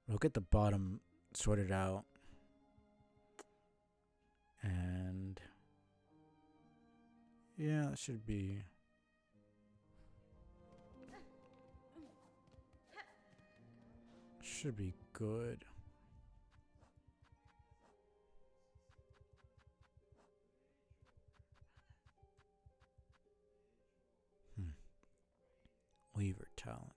We'll get the bottom sorted out. And yeah, it should be good. Hmm. Weaver talent.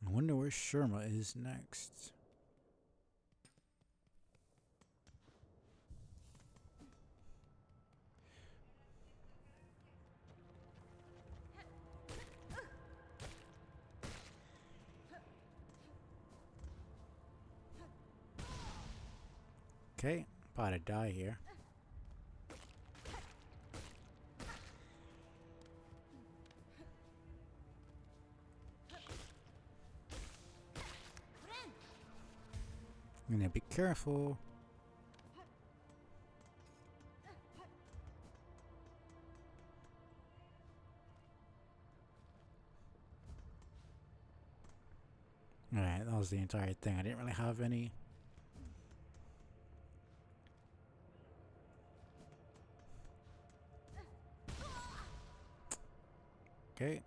I wonder where Sherma is next. Okay, about to die here. I'm gonna be careful. Alright, that was the entire thing. I didn't really have any. Okay.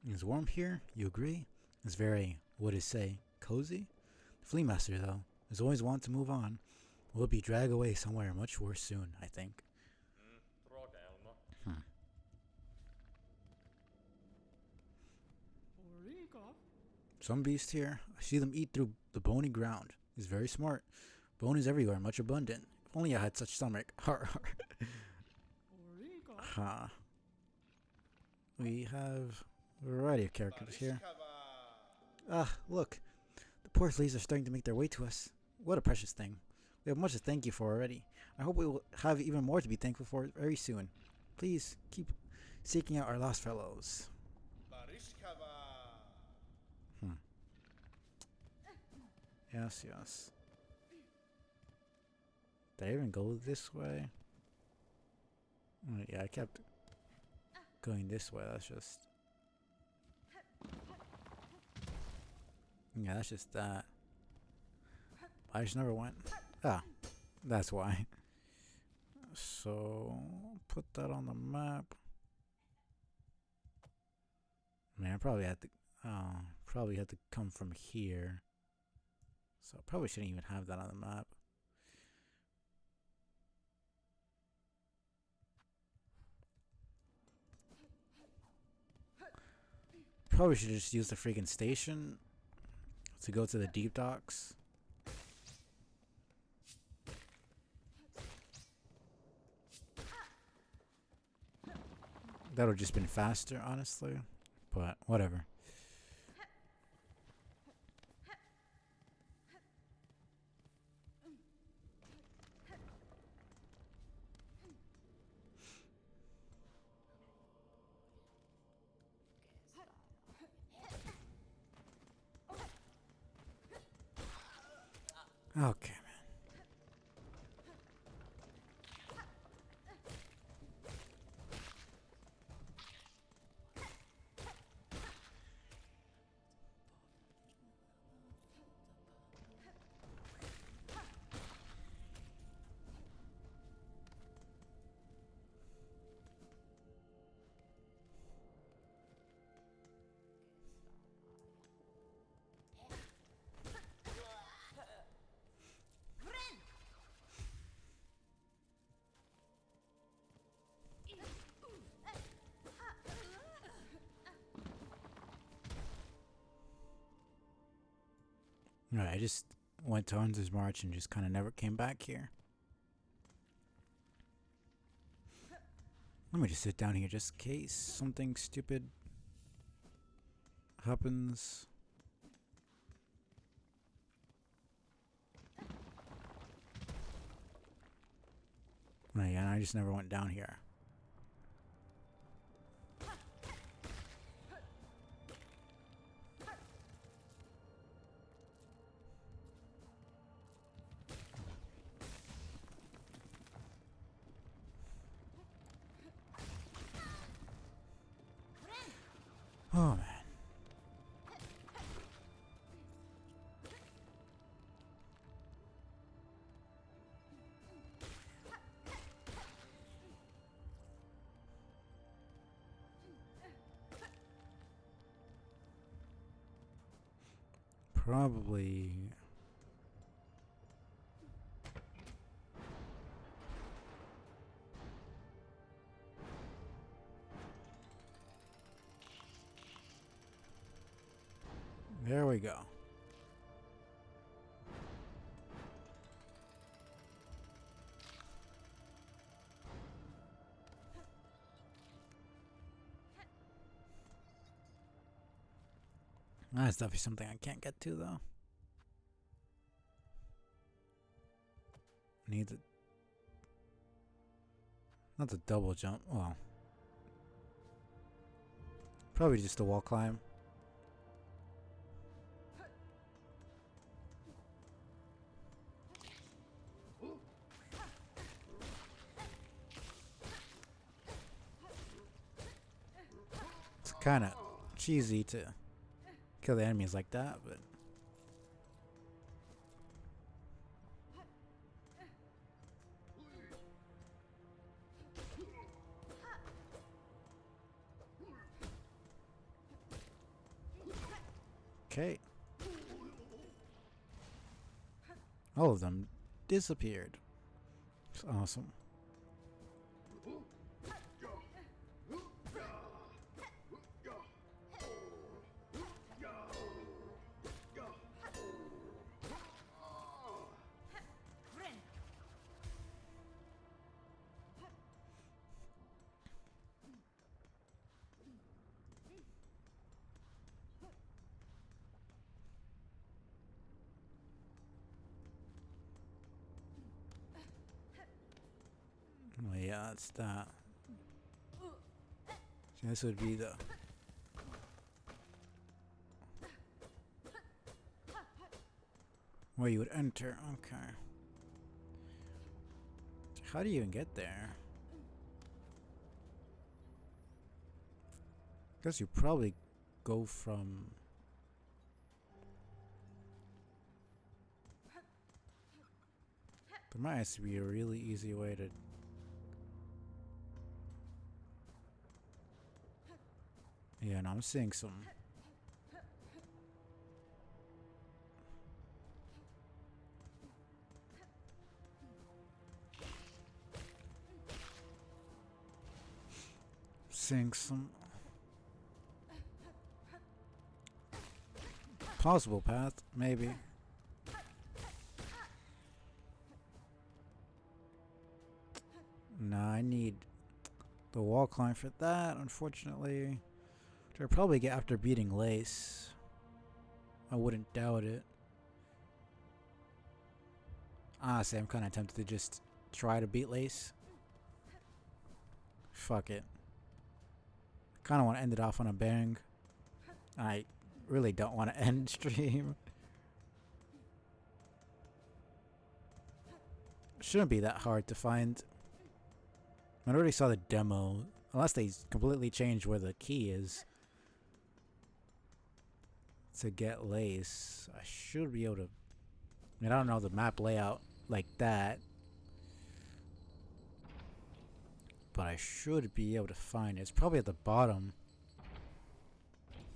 It's warm here, you agree? It's very, what is say, cozy? The flea master, though, is always want to move on. We'll be dragged away somewhere much worse soon, I think. Hmm. Some beast here, I see them eat through the bony ground. Is very smart. Bone is everywhere, much abundant. If only I had such stomach. Har har. Ha. We have a variety of characters here. Ah, look. The poor fleas are starting to make their way to us. What a precious thing. We have much to thank you for already. I hope we will have even more to be thankful for very soon. Please keep seeking out our lost fellows. Hmm. Yes, yes. Did I even go this way? Yeah, I kept going this way. That's just... Yeah, that's just that. I just never went. Ah, that's why. So, put that on the map. Man, I probably had to come from here. So I probably shouldn't even have that on the map. Probably should just use the freaking station to go to the deep docks. That would have just been faster, honestly. But whatever. Okay, man. Alright, I just went to Hunter's March and just kind of never came back here. Let me just sit down here just in case something stupid happens. Right, and I just never went down here. Oh man. Probably. There we go. That's definitely something I can't get to though. Need to... Not the double jump. Well, probably just a wall climb. It's kind of cheesy to kill the enemies like that, but... Okay. All of them disappeared. It's awesome. Oh yeah, it's that. So this would be the... where you would enter. Okay. How do you even get there? Guess you probably go from... There might actually be a really easy way to... Yeah, no, I'm seeing some... Seeing some... possible path, maybe. Nah, I need the wall climb for that, unfortunately. Which I'll probably get after beating Lace. I wouldn't doubt it. Honestly, I'm kind of tempted to just try to beat Lace. Fuck it. I kind of want to end it off on a bang. I really don't want to end stream. Shouldn't be that hard to find. I already saw the demo. Unless they completely change where the key is to get Lace, I should be able to... I mean, I don't know the map layout like that, but I should be able to find it. It's probably at the bottom.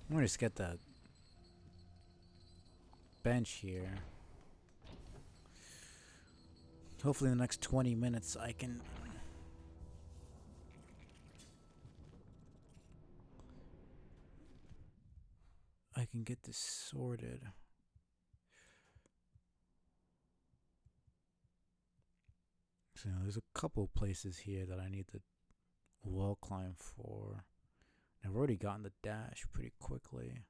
I'm gonna just get the bench here. Hopefully in the next 20 minutes I can... get this sorted. So there's a couple places here that I need to wall climb for. I've already gotten the dash pretty quickly.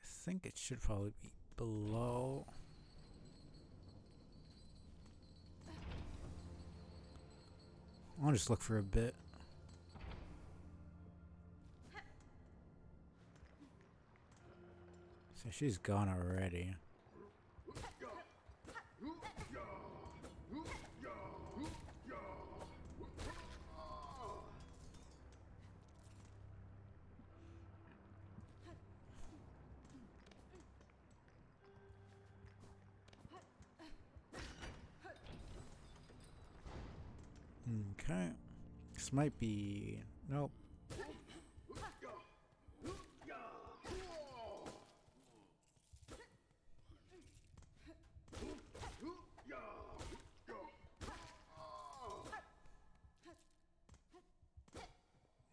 I think it should probably be below. I'll just look for a bit. So she's gone already. Okay. This might be... Nope.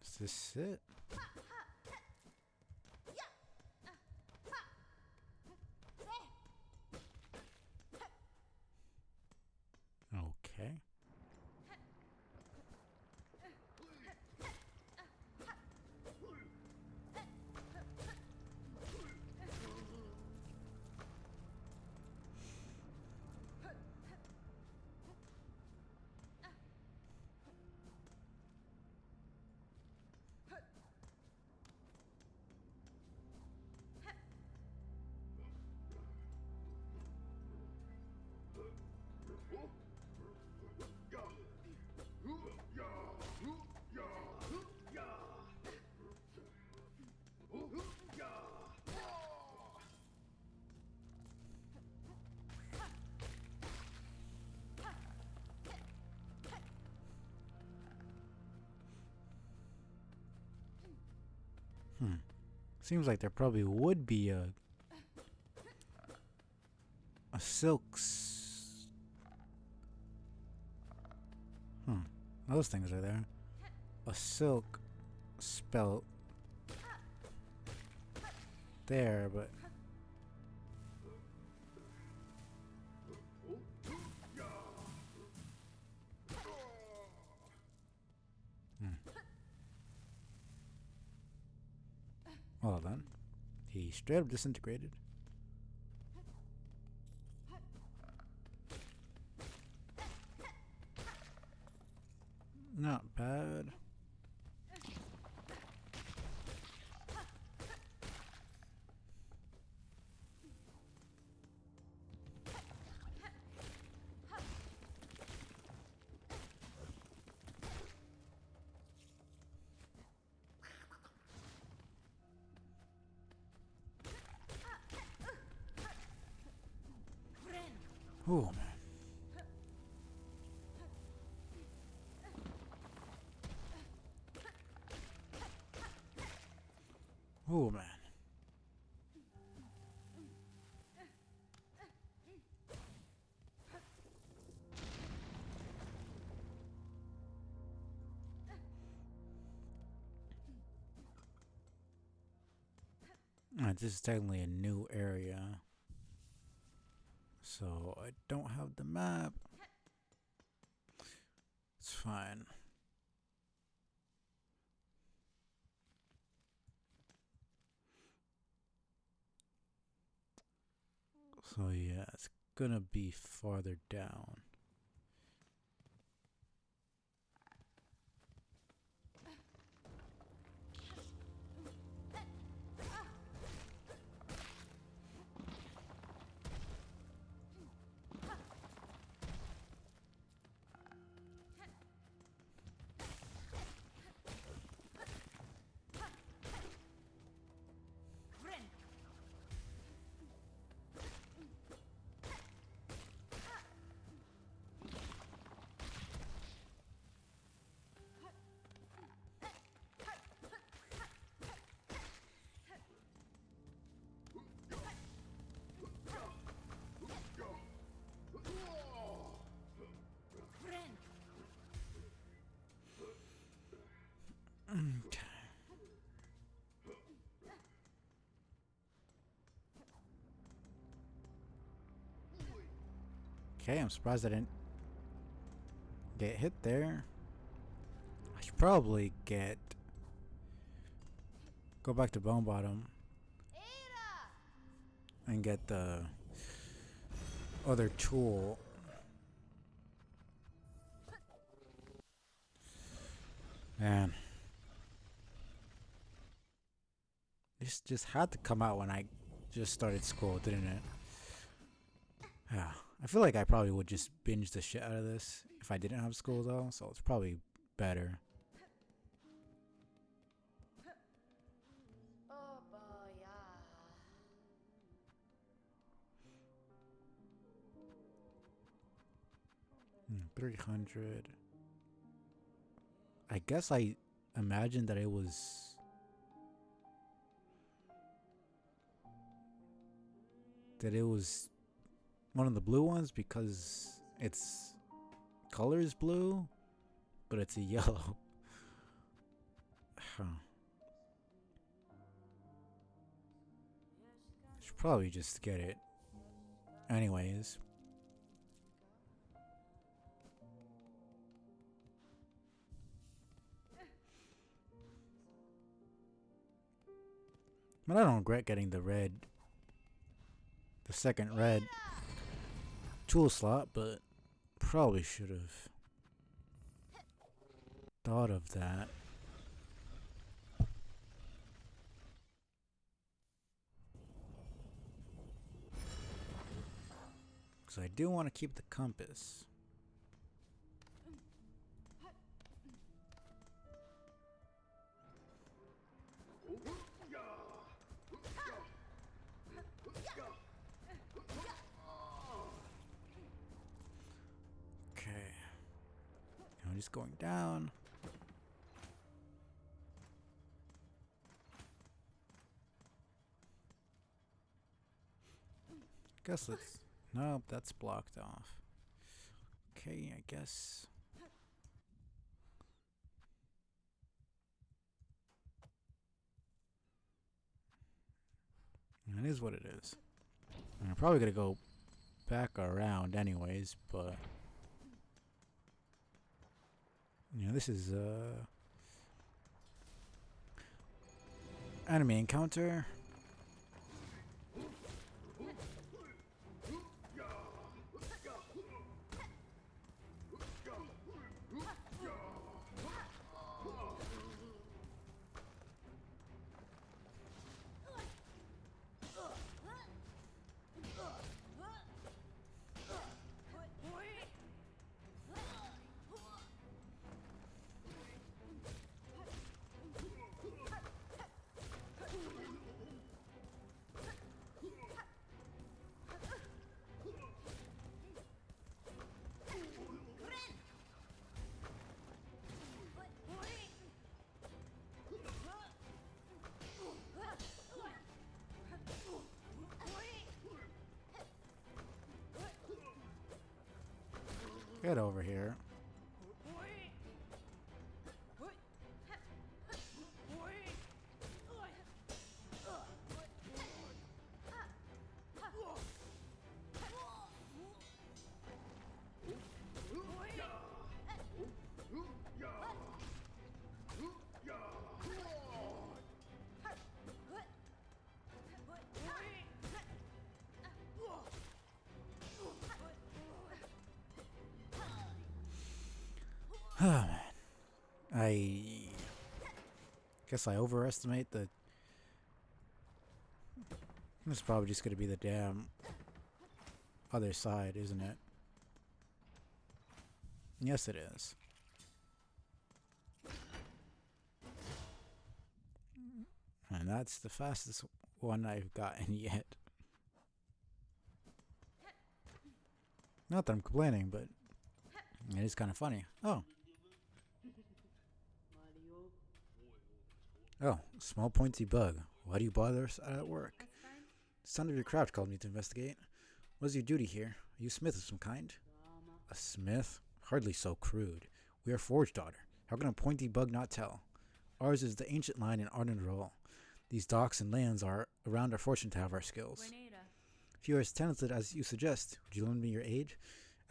Is this it? Okay. Seems like there probably would be a silks. Those things are there. A silk spelt there, but well then, he straight up disintegrated. Not bad. Oh man. Oh man. This is technically a new area, so I don't have the map. It's fine. So yeah, it's gonna be farther down. Okay, I'm surprised I didn't get hit there. I should probably go back to Bone Bottom and get the other tool. Man, this just had to come out when I just started school, didn't it? Yeah, I feel like I probably would just binge the shit out of this if I didn't have school though, so it's probably better. Hmm, 300. I guess I imagined that it was one of the blue ones because its color is blue, but it's a yellow. Huh. Should probably just get it. Anyways. But I don't regret getting the second red tool slot, but probably should have thought of that. Because I do want to keep the compass. Okay. I'm just going down. Guess let's. Nope, that's blocked off. Okay, I guess. It is what it is. I'm probably gonna go back around anyways, but this is enemy encounter. Get over here. Oh man. I guess I overestimate the. It's probably just gonna be the damn other side, isn't it? Yes, it is. And that's the fastest one I've gotten yet. Not that I'm complaining, but it is kind of funny. Oh. Oh, small pointy bug. Why do you bother us at work? The sound of your crouch called me to investigate. What is your duty here? Are you a smith of some kind? A smith? Hardly so crude. We are Forge Daughter. How can a pointy bug not tell? Ours is the ancient line in ardent roll. These docks and lands are around are fortunate to have our skills. If you are as talented as you suggest, would you lend me your aid?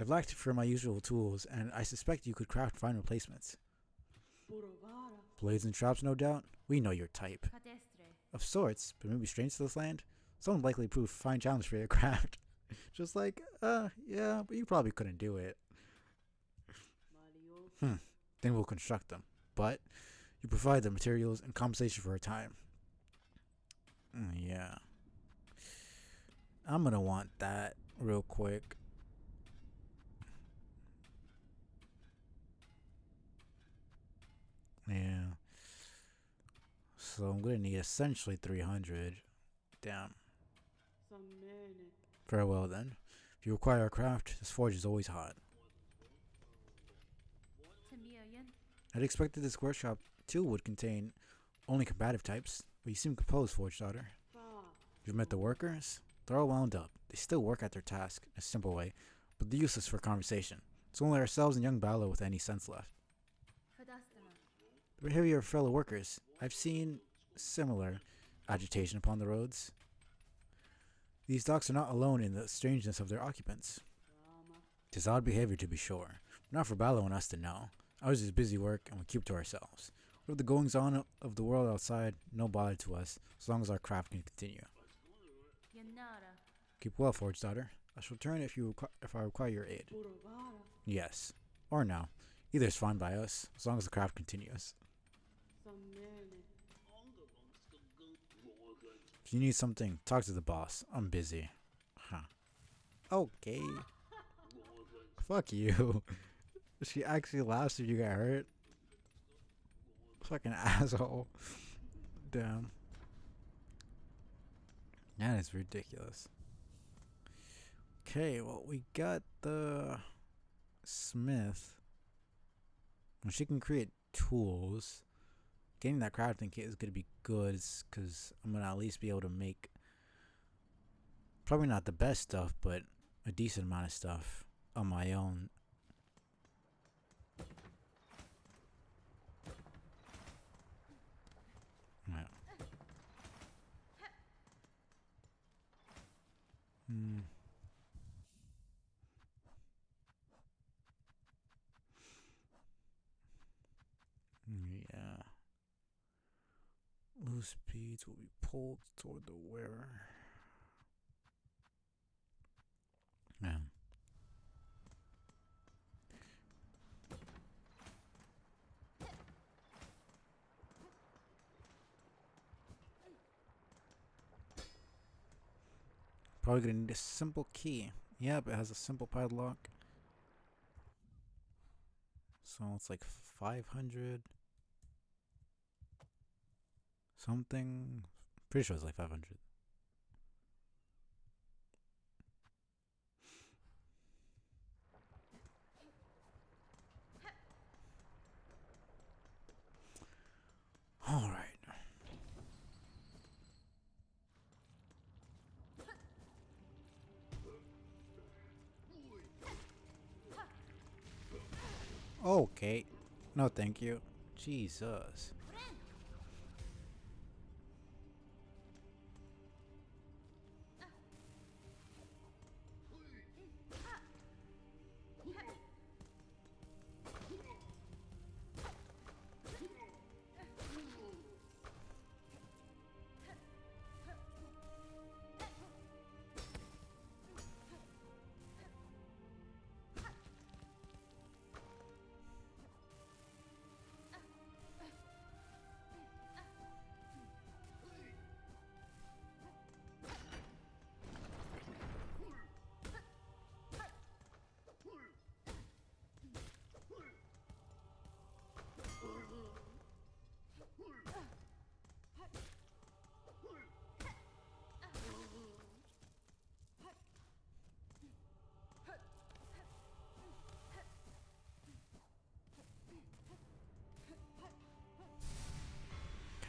I've lacked for my usual tools, and I suspect you could craft fine replacements. Blades and traps, no doubt? We know your type. Of sorts, but maybe strange to this land? Someone likely prove fine challenge for your craft. Just like, yeah, but you probably couldn't do it. Then we'll construct them. But you provide the materials and compensation for our time. Yeah. I'm gonna want that real quick. Yeah. So I'm gonna need essentially 300. Damn. Farewell then. If you require a craft, this forge is always hot. I'd expected this workshop too would contain only combative types, but you seem composed, Forge Daughter. You've met the workers? They're all wound up. They still work at their task in a simple way, but they're useless for conversation. It's only ourselves and young Ballo with any sense left. The behavior of fellow workers. I've seen similar agitation upon the roads. These docks are not alone in the strangeness of their occupants. 'Tis odd behavior to be sure, but not for Ballo and us to know. Ours is busy work and we keep to ourselves. What the goings on of the world outside, no bother to us, as long as our craft can continue. Keep well, Forge Daughter. I shall return if I require your aid. Yes. Or no. Either is fine by us, as long as the craft continues. If you need something, talk to the boss. I'm busy. Huh. Okay. Fuck you. She actually laughs if you get hurt. Fucking asshole. Damn. That is ridiculous. Okay, well, we got the smith. Well, she can create tools. Getting that crafting kit is going to be good because I'm going to at least be able to make Probably not the best stuff, but a decent amount of stuff on my own. Yeah. Yeah. Loose beads will be pulled toward the wearer. Yeah. Probably gonna need a simple key. Yep, it has a simple padlock. So it's like 500 something. Pretty sure it's like 500. Alright. Okay. No, thank you. Jesus.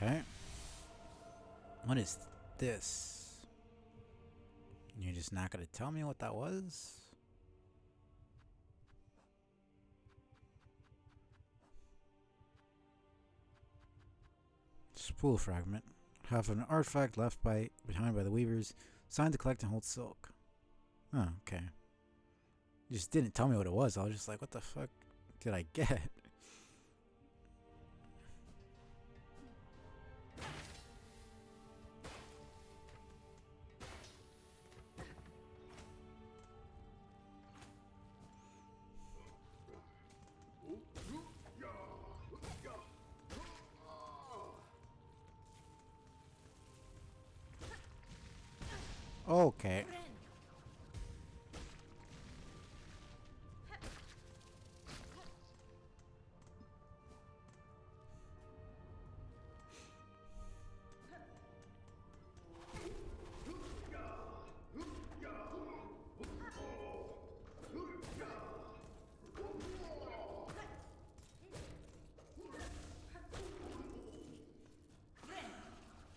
Okay. What is this? You're just not gonna tell me what that was? Spool fragment. Half of an artifact left behind by the weavers. Signed to collect and hold silk. Oh, okay. You just didn't tell me what it was. I was just like, what the fuck did I get? Okay.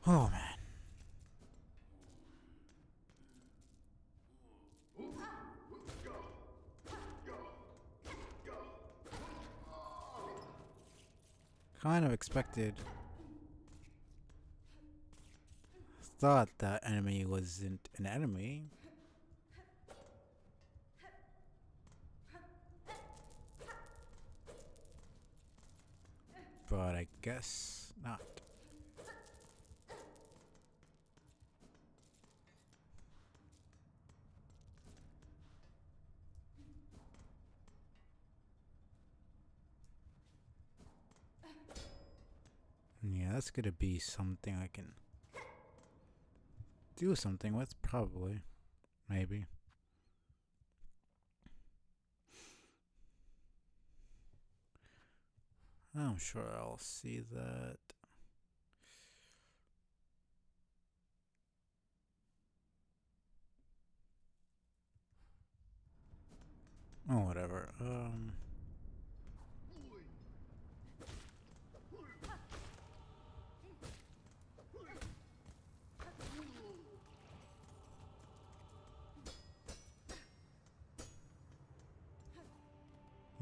Oh man. Kind of expected. Thought that enemy wasn't an enemy. But I guess not. Yeah, that's gonna be something I can do something with, probably. Maybe. I'm sure I'll see that. Oh, whatever.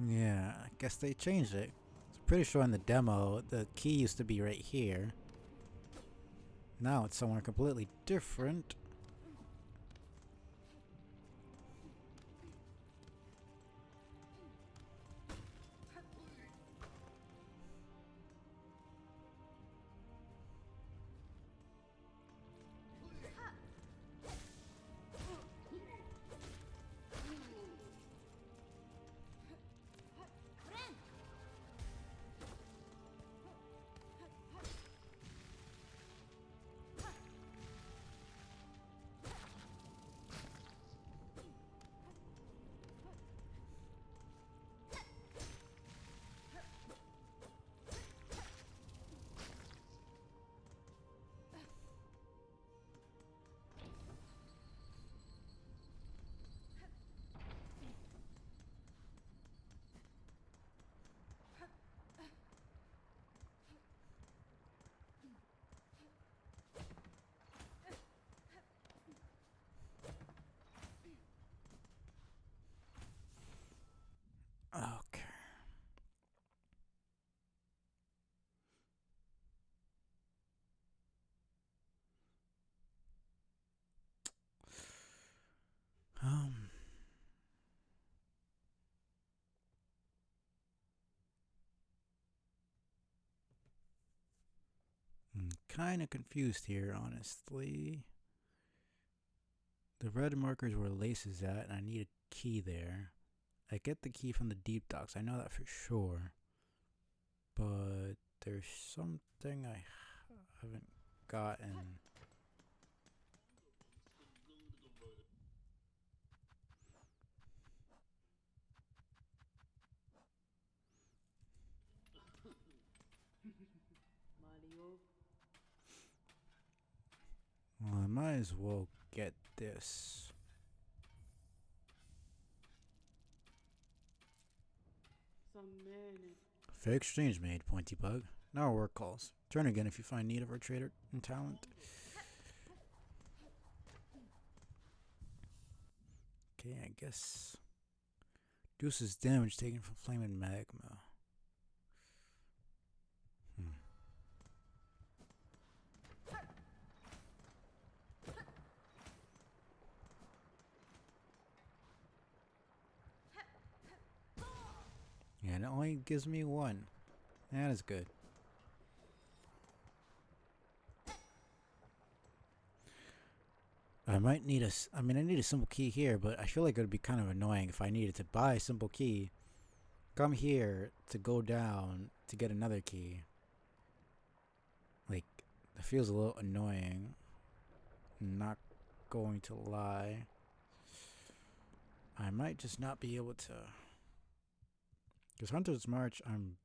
Yeah, I guess they changed it. I'm pretty sure in the demo, the key used to be right here. Now it's somewhere completely different. Okay. Um, I'm kind of confused here, honestly. The red marker's where Lace is at, and I need a key there. I get the key from the deep docks, I know that for sure. But there's something I haven't gotten. Well, I might as well get this. Fair exchange made, Pointy Bug. Now our work calls. Turn again if you find need of our trader and talent. Okay, I guess. Reduces damage taken from flame and magma. Hmm. Yeah, it only gives me one. That is good. I might need I need a simple key here, but I feel like it would be kind of annoying if I needed to buy a simple key, come here to go down to get another key. Like, that feels a little annoying. Not going to lie. I might just not be able to. Because Hunter's March, I'm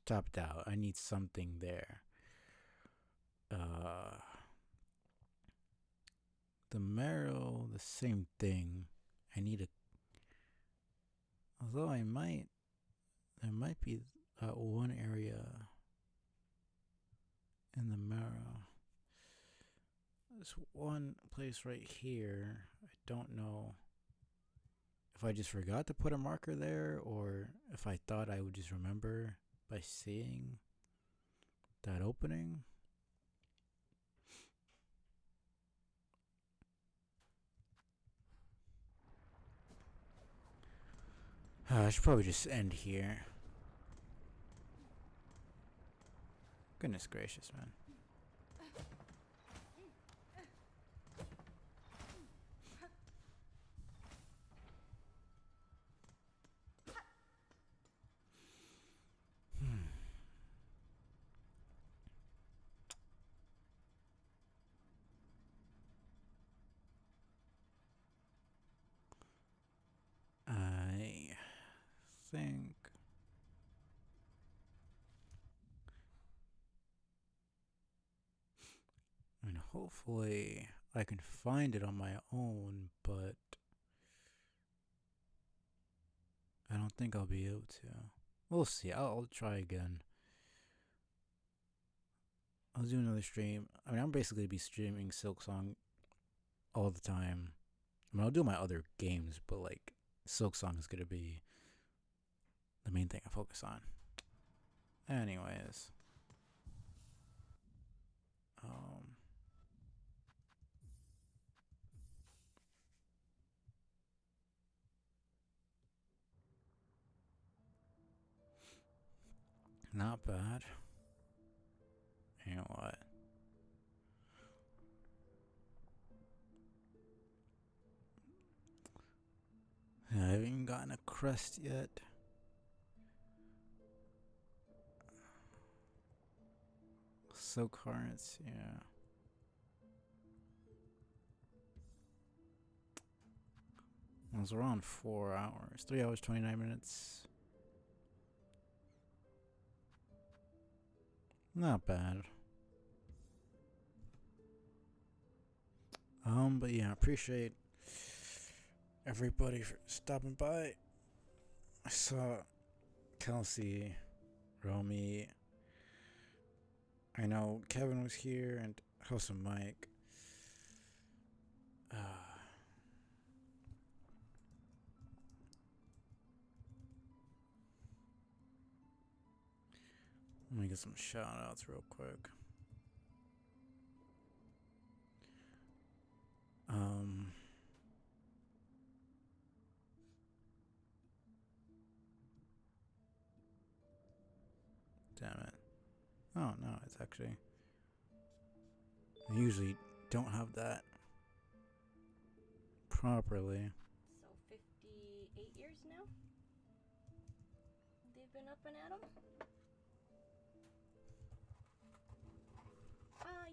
tapped out. I need something there. The Marrow, the same thing. I need a. Although there might be one area in the Marrow. There's one place right here. I don't know if I just forgot to put a marker there or if I thought I would just remember by seeing that opening. I should probably just end here. Goodness gracious, man. I think. I mean, hopefully I can find it on my own, but I don't think I'll be able to. We'll see. I'll try again. I'll do another stream. I mean, I'm basically be streaming Silksong all the time. I mean, I'll do my other games, but like Silksong is gonna be the main thing I focus on. Anyways, not bad. You know what? I haven't even gotten a crest yet. Silk Hearts, yeah. It was around 4 hours. 3 hours, 29 minutes. Not bad. But yeah, I appreciate everybody for stopping by. I saw Kelsey, Romy. I know Kevin was here and House of Mike. Let me get some shout outs real quick. Damn it. Oh no, it's actually, I usually don't have that properly. So 58 years now? They've been up and at 'em?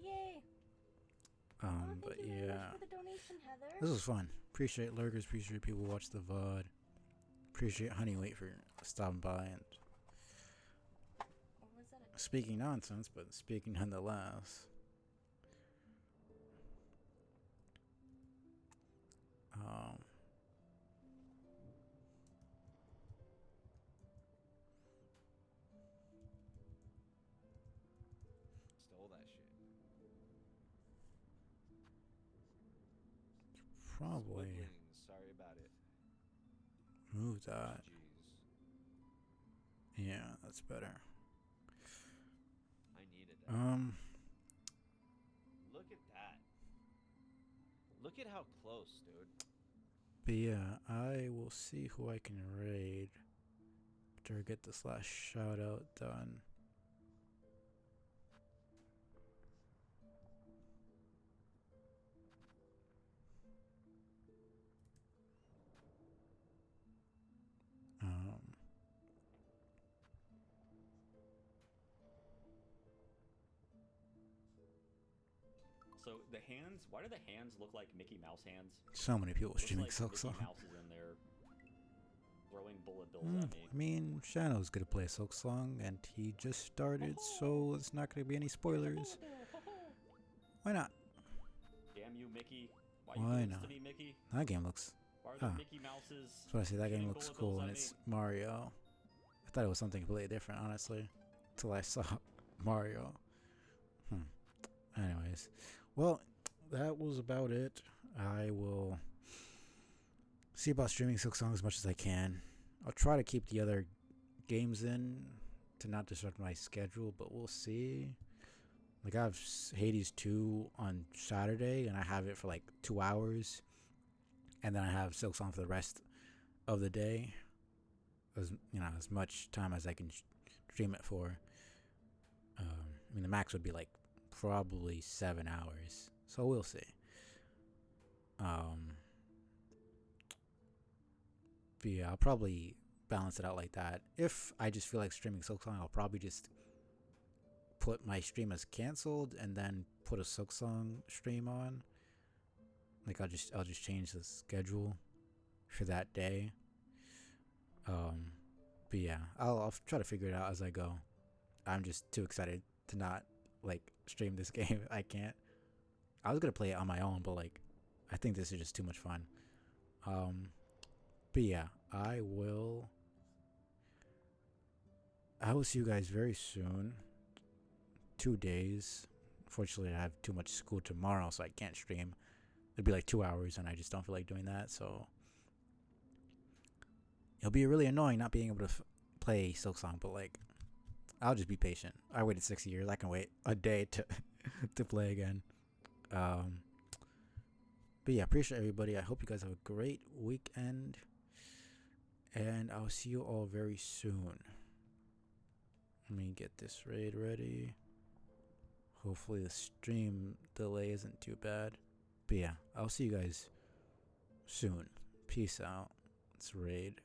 Yay! But thank you yeah, very much for the donation, Heather. this was fun. Appreciate lurkers, appreciate people who watch the VOD. Appreciate Honeyweight for stopping by and Or was that speaking nonsense, but speaking nonetheless. Stole that shit. Probably Squidlings, sorry about it. move that. Jeez. Yeah, that's better. I needed that. Look at that. Look at how close, dude. But yeah, I will see who I can raid after I get this last shout out done. So the hands, why do the hands look like Mickey Mouse hands? So many people streaming like Silksong. Mickey Mouse is in there throwing bullet bills at me. I mean, Shano's gonna play Silksong, and he just started, so it's not gonna be any spoilers. Why not? Damn you, Mickey! Why Why you doing not? this to me, Mickey? That game looks. Why are there Mickey Mouses? That's what I say. That game shooting looks bullet cool, bills and at it's me? Mario. I thought it was something completely different, honestly, until I saw Mario. Anyways, well, that was about it. I will see about streaming Silksong as much as I can. I'll try to keep the other games in to not disrupt my schedule, but we'll see. Like, I have Hades 2 on Saturday, and I have it for like 2 hours. And then I have Silksong for the rest of the day. As much time as I can stream it for. I mean, the max would be like probably 7 hours. So we'll see. But yeah, I'll probably balance it out like that. If I just feel like streaming Silksong, I'll probably just put my stream as canceled and then put a Silksong stream on. Like, I'll just change the schedule for that day. But yeah, I'll try to figure it out as I go. I'm just too excited to not like stream this game. I can't. I was gonna play it on my own, but like, I think this is just too much fun. But yeah, I will see you guys very soon. 2 days. Unfortunately, I have too much school tomorrow, so I can't stream. It'd be like 2 hours, and I just don't feel like doing that. So it'll be really annoying not being able to play Silksong, but like, I'll just be patient. I waited 6 years. I can wait a day to to play again. Um, but yeah, appreciate everybody. I hope you guys have a great weekend, and I'll see you all very soon. Let me get this raid ready. Hopefully the stream delay isn't too bad. But yeah, I'll see you guys soon. Peace out. It's raid.